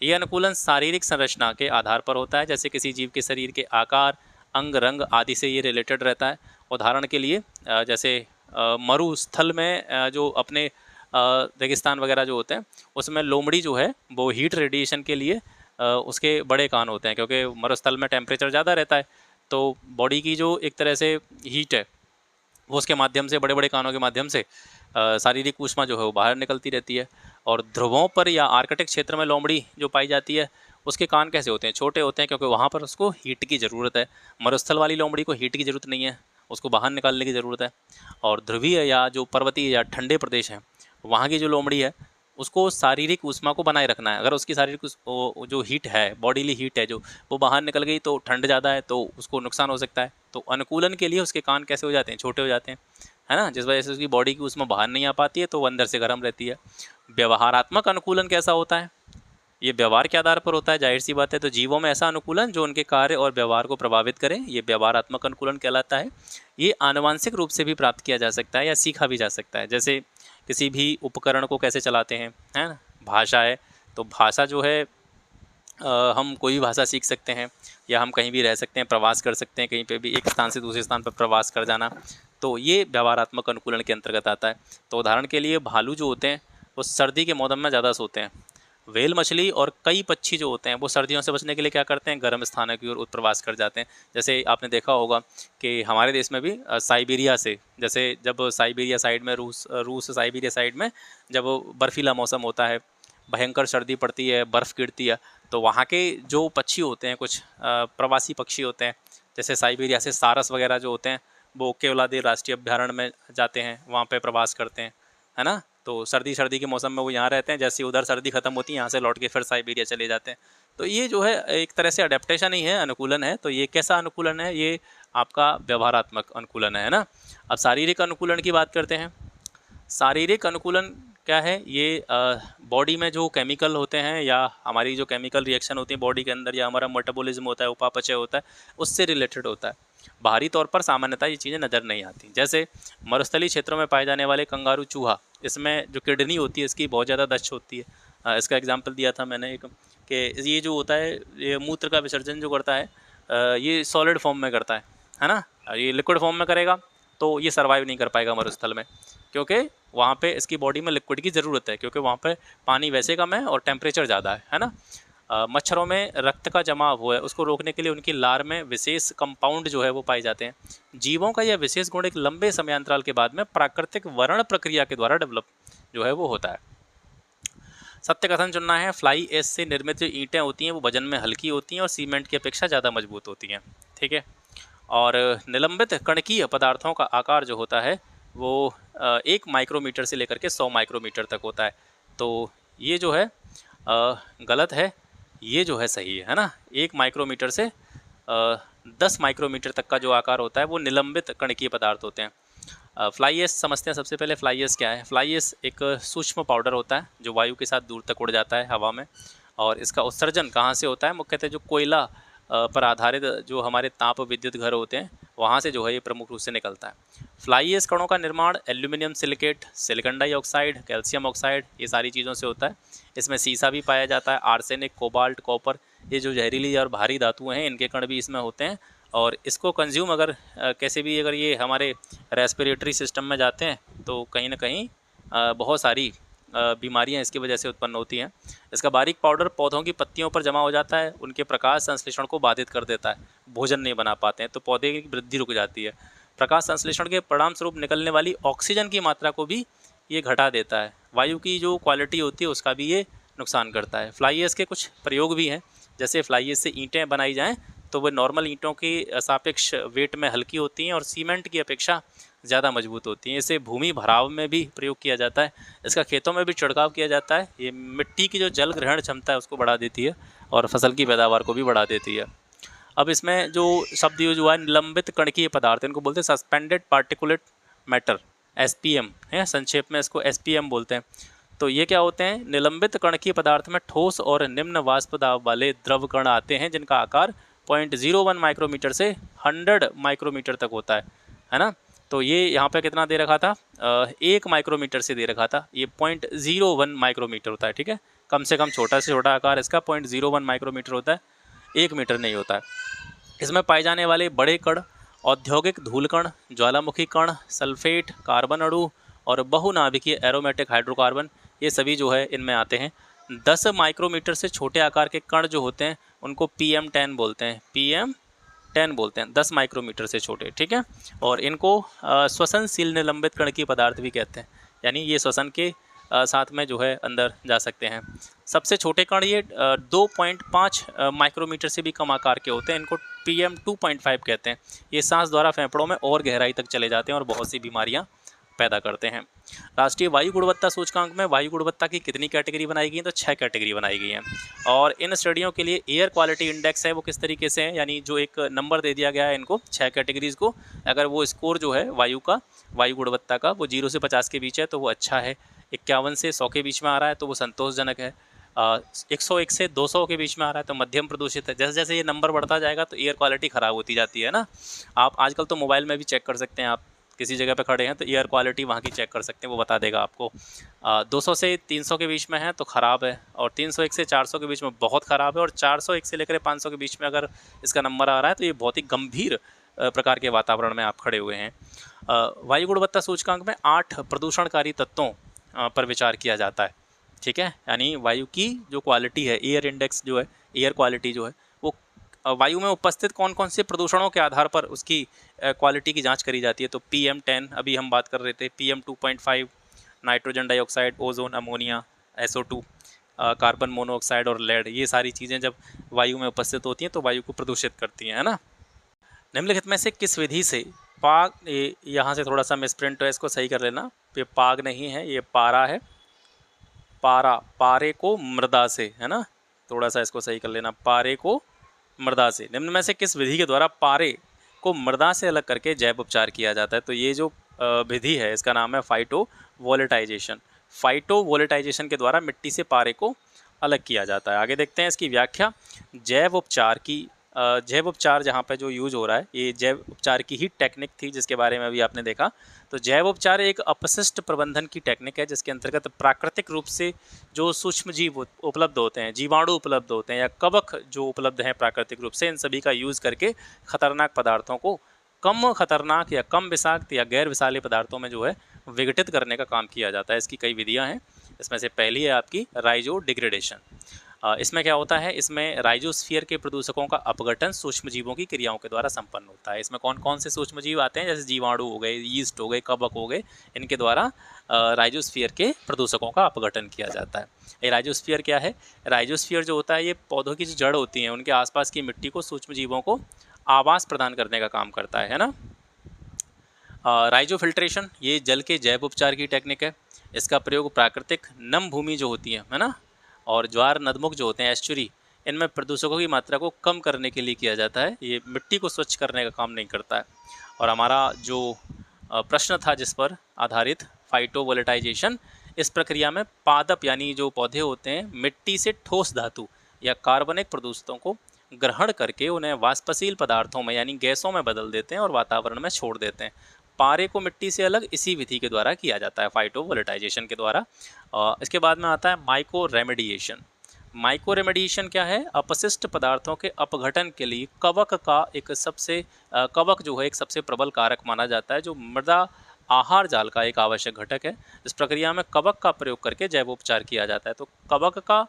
ये अनुकूलन शारीरिक संरचना के आधार पर होता है, जैसे किसी जीव के शरीर के आकार, अंग, रंग आदि से ये रिलेटेड रहता है। उदाहरण के लिए जैसे मरुस्थल में जो अपने रेगिस्तान वगैरह जो होते हैं उसमें लोमड़ी जो है वो हीट रेडिएशन के लिए उसके बड़े कान होते हैं, क्योंकि मरुस्थल में टेम्परेचर ज़्यादा रहता है। तो बॉडी की जो एक तरह से हीट है वो उसके माध्यम से, बड़े बड़े कानों के माध्यम से शारीरिक ऊष्मा जो है वो बाहर निकलती रहती है। और ध्रुवों पर या आर्कटिक क्षेत्र में लोमड़ी जो पाई जाती है उसके कान कैसे होते हैं? छोटे होते हैं, क्योंकि वहाँ पर उसको हीट की ज़रूरत है। मरुस्थल वाली लोमड़ी को हीट की ज़रूरत नहीं है, उसको बाहर निकालने की ज़रूरत है। और ध्रुवीय या जो पर्वतीय या ठंडे प्रदेश हैं वहाँ की जो लोमड़ी है उसको शारीरिक ऊष्मा को बनाए रखना है। अगर उसकी शारीरिक जो हीट है, बॉडीली हीट है जो, वो बाहर निकल गई तो ठंड ज़्यादा है तो उसको नुकसान हो सकता है। तो अनुकूलन के लिए उसके कान कैसे हो जाते हैं? छोटे हो जाते हैं, है ना, जिस वजह से उसकी बॉडी की ऊष्मा बाहर नहीं आ पाती है तो वो अंदर से गर्म रहती है। व्यवहारात्मक अनुकूलन कैसा होता है? ये व्यवहार के आधार पर होता है, जाहिर सी बात है। तो जीवों में ऐसा अनुकूलन जो उनके कार्य और व्यवहार को प्रभावित करे, ये व्यवहारात्मक अनुकूलन कहलाता है। ये आनुवांशिक रूप से भी प्राप्त किया जा सकता है या सीखा भी जा सकता है। जैसे किसी भी उपकरण को कैसे चलाते हैं, है ना। भाषा है तो भाषा जो है हम कोई भी भाषा सीख सकते हैं, या हम कहीं भी रह सकते हैं, प्रवास कर सकते हैं, कहीं पे भी एक स्थान से दूसरे स्थान पर प्रवास कर जाना, तो ये व्यवहारात्मक अनुकूलन के अंतर्गत आता है। तो उदाहरण के लिए भालू जो होते हैं वो सर्दी के मौसम में ज़्यादा सोते हैं। व्हेल मछली और कई पक्षी जो होते हैं वो सर्दियों से बचने के लिए क्या करते हैं? गर्म स्थानों की ओर प्रवास कर जाते हैं। जैसे आपने देखा होगा कि हमारे देश में भी साइबेरिया से, जैसे जब साइबेरिया साइड में रूस साइबेरिया साइड में जब बर्फीला मौसम होता है, भयंकर सर्दी पड़ती है, बर्फ़ गिरती है, तो वहाँ के जो पक्षी होते हैं, कुछ प्रवासी पक्षी होते हैं, जैसे साइबेरिया से सारस वगैरह जो होते हैं वो केवलादेव राष्ट्रीय अभ्यारण्य में जाते हैं, वहाँ पे प्रवास करते हैं, है ना। तो सर्दी के मौसम में वो यहाँ रहते हैं, जैसे उधर सर्दी खत्म होती है यहाँ से लौट के फिर साइबेरिया चले जाते हैं। तो ये जो है एक तरह से अडेप्टेशन ही है, अनुकूलन है। तो ये कैसा अनुकूलन है? ये आपका व्यवहारात्मक अनुकूलन है ना। अब शारीरिक अनुकूलन की बात करते हैं। शारीरिक अनुकूलन क्या है? ये बॉडी में जो केमिकल होते हैं या हमारी जो केमिकल रिएक्शन होती है बॉडी के अंदर, या हमारा मेटाबॉलिज्म होता है, उपापचय होता है, उससे रिलेटेड होता है। बाहरी तौर पर सामान्यतः ये चीज़ें नज़र नहीं आती। जैसे मरुस्थलीय क्षेत्रों में पाए जाने वाले कंगारू चूहा, इसमें जो किडनी होती है इसकी बहुत ज़्यादा दक्ष होती है। इसका एग्जाम्पल दिया था मैंने एक, कि ये जो होता है, ये मूत्र का विसर्जन जो करता है ये सॉलिड फॉर्म में करता है ना। ये लिक्विड फॉर्म में करेगा तो ये सर्वाइव नहीं कर पाएगा मरुस्थल में, क्योंकि वहाँ पे इसकी बॉडी में लिक्विड की ज़रूरत है, क्योंकि वहाँ पे पानी वैसे कम है और टेम्परेचर ज़्यादा है ना। मच्छरों में रक्त का जमाव हुआ है उसको रोकने के लिए उनकी लार में विशेष कंपाउंड जो है वो पाए जाते हैं। जीवों का यह विशेष गुण एक लंबे समयांतराल के बाद में प्राकृतिक वर्ण प्रक्रिया के द्वारा डेवलप जो है वो होता है। सत्य कथन चुनना है। फ्लाई ऐश से निर्मित जो ईंटें होती हैं वो वजन में हल्की होती हैं और सीमेंट की अपेक्षा ज़्यादा मजबूत होती हैं, ठीक है। और निलंबित कणकीय पदार्थों का आकार जो होता है वो 1 माइक्रोमीटर से लेकर के 100 माइक्रोमीटर तक होता है। तो ये जो है गलत है, ये जो है सही है ना। 1 माइक्रोमीटर से 10 माइक्रोमीटर तक का जो आकार होता है वो निलंबित कणकीय पदार्थ होते हैं। फ्लाई ऐश समझते हैं सबसे पहले। फ्लाई ऐश क्या है? फ्लाई ऐश एक सूक्ष्म पाउडर होता है जो वायु के साथ दूर तक उड़ जाता है हवा में, और इसका उत्सर्जन कहाँ से होता है? मुख्यतः जो कोयला पर आधारित जो हमारे ताप विद्युत घर होते हैं वहाँ से जो है ये प्रमुख रूप से निकलता है। फ्लाई ऐश कणों का निर्माण aluminium silicate, silicon dioxide, calcium oxide, ये सारी चीज़ों से होता है। इसमें सीसा भी पाया जाता है, आर्सेनिक, कोबाल्ट, कॉपर, ये जो जहरीली और भारी धातुएं हैं इनके कण भी इसमें होते हैं। और इसको कंज्यूम अगर कैसे भी अगर ये हमारे रेस्पिरेटरी सिस्टम में जाते हैं तो कहीं ना कहीं बहुत सारी बीमारियां इसकी वजह से उत्पन्न होती हैं। इसका बारीक पाउडर पौधों की पत्तियों पर जमा हो जाता है, उनके प्रकाश संश्लेषण को बाधित कर देता है, भोजन नहीं बना पाते हैं तो पौधे की वृद्धि रुक जाती है। प्रकाश संश्लेषण के परिणाम स्वरूप निकलने वाली ऑक्सीजन की मात्रा को भी ये घटा देता है। वायु की जो क्वालिटी होती है उसका भी ये नुकसान करता है। फ्लाई ऐश के कुछ प्रयोग भी हैं, जैसे फ्लाई ऐश से ईंटें बनाई जाएँ तो वे नॉर्मल ईंटों की सापेक्ष वेट में हल्की होती हैं और सीमेंट की अपेक्षा ज़्यादा मजबूत होती हैं। इसे भूमि भराव में भी प्रयोग किया जाता है, इसका खेतों में भी छिड़काव किया जाता है। ये मिट्टी की जो जल ग्रहण क्षमता है उसको बढ़ा देती है और फसल की पैदावार को भी बढ़ा देती है। अब इसमें जो शब्द यूज हुआ है निलंबित कणकीय पदार्थ, इनको बोलते हैं सस्पेंडेड पार्टिकुलेट मैटर, एसपीएम है, संक्षेप में इसको एसपीएम बोलते हैं। तो ये क्या होते हैं, निलंबित कणकीय पदार्थ में ठोस और निम्न वाष्प दाब वाले द्रव कण आते हैं जिनका आकार 0.01 माइक्रोमीटर से 100 माइक्रोमीटर तक होता है ना। तो ये यहाँ पे कितना दे रखा था, 1 माइक्रोमीटर से दे रखा था, ये 0.01 माइक्रोमीटर होता है, ठीक है। कम से कम छोटा से छोटा आकार इसका 0.01 माइक्रोमीटर होता है, 1 मीटर नहीं होता है। इसमें पाए जाने वाले बड़े कण औद्योगिक धूल कण, ज्वालामुखी कण, सल्फेट, कार्बन अणु और बहुनाभिकीय एरोमेटिक हाइड्रोकार्बन, ये सभी जो है इनमें आते हैं। 10 माइक्रोमीटर से छोटे आकार के कण जो होते हैं उनको PM10 बोलते हैं, PM10 बोलते हैं, 10 माइक्रोमीटर से छोटे, ठीक है। और इनको श्वसनशील निलंबित कणकीय पदार्थ भी कहते हैं, यानी ये श्वसन के साथ में जो है अंदर जा सकते हैं। सबसे छोटे कण ये 2.5 माइक्रोमीटर से भी कम आकार के होते हैं, इनको PM2.5 कहते हैं। ये सांस द्वारा फेफड़ों में और गहराई तक चले जाते हैं और बहुत सी बीमारियां पैदा करते हैं। राष्ट्रीय वायु गुणवत्ता सूचकांक में वायु गुणवत्ता की कितनी कैटेगरी बनाई गई है, तो 6 कैटेगरी बनाई गई हैं। और इन श्रेणियों के लिए एयर क्वालिटी इंडेक्स है वो किस तरीके से है, यानी जो एक नंबर दे दिया गया है इनको 6 कैटेगरीज को, अगर वो स्कोर जो है वायु गुणवत्ता का वो 0 से 50 के बीच है तो वो अच्छा है, 51 से 100 के बीच में आ रहा है तो वो संतोषजनक है, 101 से 200 के बीच में आ रहा है तो मध्यम प्रदूषित है। जैसे जैसे ये नंबर बढ़ता जाएगा तो एयर क्वालिटी ख़राब होती जाती है ना। आप आजकल तो मोबाइल में भी चेक कर सकते हैं, आप किसी जगह पे खड़े हैं तो एयर क्वालिटी वहाँ की चेक कर सकते हैं, वो बता देगा आपको। 200 से 300 के बीच में है तो ख़राब है, और 301 से 400 के बीच में बहुत ख़राब है, और 401 से लेकर 500 के बीच में अगर इसका नंबर आ रहा है तो ये बहुत ही गंभीर प्रकार के वातावरण में आप खड़े हुए हैं। वायु गुणवत्ता सूचकांक में 8 प्रदूषणकारी तत्वों पर विचार किया जाता है, ठीक है। यानी वायु की जो क्वालिटी है, एयर इंडेक्स जो है, एयर क्वालिटी जो है, वो वायु में उपस्थित कौन कौन से प्रदूषणों के आधार पर उसकी क्वालिटी की जांच करी जाती है। तो PM10 अभी हम बात कर रहे थे, PM2.5 nitrogen dioxide, ozone, ammonia, SO2, carbon monoxide और लेड, ये सारी चीज़ें जब वायु में उपस्थित होती हैं तो वायु को प्रदूषित करती हैं, है ना। निम्नलिखित में से किस विधि से पाग, यहाँ से थोड़ा सा मिसप्रिंट है, इसको सही कर लेना, ये पाग नहीं है, ये पारा है, पारे को मृदा से, है ना, थोड़ा सा इसको सही कर लेना, पारे को मृदा से। निम्न में से किस विधि के द्वारा पारे को मृदा से अलग करके जैव उपचार किया जाता है। तो ये जो विधि है इसका नाम है फाइटोवोलेटाइजेशन। फाइटोवोलेटाइजेशन के द्वारा मिट्टी से पारे को अलग किया जाता है। आगे देखते हैं इसकी व्याख्या। जैव उपचार की जैव उपचार जहाँ पे जो यूज हो रहा है ये जैव उपचार की ही टेक्निक थी जिसके बारे में अभी आपने देखा। तो जैव उपचार एक अपशिष्ट प्रबंधन की टेक्निक है जिसके अंतर्गत प्राकृतिक रूप से जो सूक्ष्म जीव उपलब्ध होते हैं, जीवाणु उपलब्ध होते हैं या कवक जो उपलब्ध हैं प्राकृतिक रूप से, इन सभी का यूज़ करके खतरनाक पदार्थों को कम खतरनाक या कम विषाक्त या गैर विषाले पदार्थों में जो है विघटित करने का काम किया जाता है। इसकी कई विधियाँ हैं, इसमें से पहली है आपकी राइजो डिग्रेडेशन। इसमें क्या होता है, इसमें राइजोस्फीयर के प्रदूषकों का अपघटन सूक्ष्मजीवों की क्रियाओं के द्वारा संपन्न होता है। इसमें कौन कौन से सूक्ष्मजीव आते हैं, जैसे जीवाणु हो गए, यीस्ट हो गए, कवक हो गए, इनके द्वारा राइजोस्फीयर के प्रदूषकों का अपघटन किया जाता है। ये राइजोस्फीयर क्या है, राइजोस्फीयर जो होता है ये पौधों की जो जड़ होती हैं उनके आसपास की मिट्टी को सूक्ष्मजीवों को आवास प्रदान करने का काम करता है ना। राइजो फिल्ट्रेशन, ये जल के जैव उपचार की टेक्निक है। इसका प्रयोग प्राकृतिक नम भूमि जो होती है ना, और ज्वार नदमुख जो होते हैं, एस्चुरी, इनमें प्रदूषकों की मात्रा को कम करने के लिए किया जाता है। ये मिट्टी को स्वच्छ करने का काम नहीं करता है। और हमारा जो प्रश्न था जिस पर आधारित फाइटोवोलेटाइजेशन, इस प्रक्रिया में पादप यानी जो पौधे होते हैं मिट्टी से ठोस धातु या कार्बनिक प्रदूषकों को ग्रहण करके उन्हें वाष्पशील पदार्थों में यानी गैसों में बदल देते हैं और वातावरण में छोड़ देते हैं। पारे को मिट्टी से अलग इसी विधि के द्वारा किया जाता है, फाइटोवोलेटाइजेशन के द्वारा। इसके बाद में आता है माइको रेमेडिएशन। माइको रेमेडिएशन क्या है, अपशिष्ट पदार्थों के अपघटन के लिए कवक का एक सबसे कवक जो है एक सबसे प्रबल कारक माना जाता है जो मृदा आहार जाल का एक आवश्यक घटक है। इस प्रक्रिया में कवक का प्रयोग करके जैवोपचार किया जाता है। तो कवक का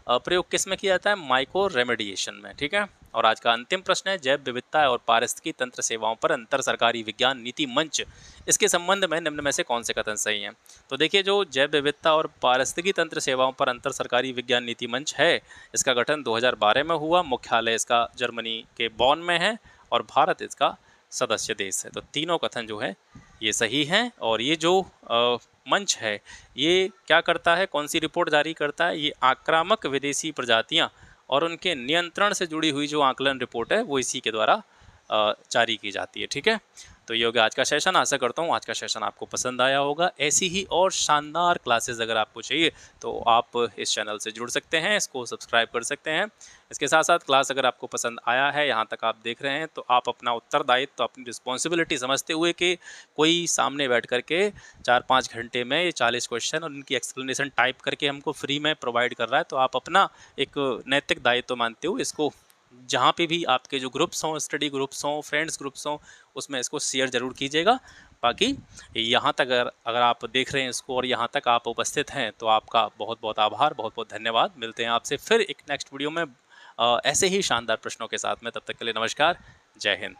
प्रयोग किस में किया जाता है, माइको रेमेडिएशन में, ठीक है। और आज का अंतिम प्रश्न है, जैव विविधता और पारिस्थितिकी तंत्र सेवाओं पर अंतर सरकारी विज्ञान नीति मंच, इसके संबंध में निम्न में से कौन से कथन सही हैं। तो देखिए, जो जैव विविधता और पारिस्थितिकी तंत्र सेवाओं पर अंतर सरकारी विज्ञान नीति मंच है, इसका गठन 2012 में हुआ। मुख्यालय इसका जर्मनी के बॉन में है और भारत इसका सदस्य देश है। तो तीनों कथन जो है ये सही है। और ये जो मंच है ये क्या करता है, कौन सी रिपोर्ट जारी करता है? ये आक्रामक विदेशी प्रजातियां और उनके नियंत्रण से जुड़ी हुई जो आकलन रिपोर्ट है वो इसी के द्वारा जारी की जाती है। ठीक है, तो ये हो गया आज का सेशन। आशा करता हूँ आज का सेशन आपको पसंद आया होगा। ऐसी ही और शानदार क्लासेस अगर आपको चाहिए तो आप इस चैनल से जुड़ सकते हैं, इसको सब्सक्राइब कर सकते हैं। इसके साथ साथ क्लास अगर आपको पसंद आया है, यहाँ तक आप देख रहे हैं, तो आप अपना उत्तरदायित्व तो अपनी रिस्पॉन्सिबिलिटी समझते हुए कि कोई सामने बैठ करके 4-5 घंटे में ये 40 क्वेश्चन और उनकी एक्सप्लेनेशन टाइप करके हमको फ्री में प्रोवाइड कर रहा है, तो आप अपना एक नैतिक दायित्व मानते हुए इसको जहाँ पे भी आपके जो ग्रुप्स हों, स्टडी ग्रुप्स हों, फ्रेंड्स ग्रुप्स हों, उसमें इसको शेयर ज़रूर कीजिएगा। बाकी यहाँ तक अगर आप देख रहे हैं इसको और यहाँ तक आप उपस्थित हैं तो आपका बहुत बहुत आभार, बहुत बहुत धन्यवाद। मिलते हैं आपसे फिर एक नेक्स्ट वीडियो में ऐसे ही शानदार प्रश्नों के साथ में। तब तक के लिए नमस्कार, जय हिंद।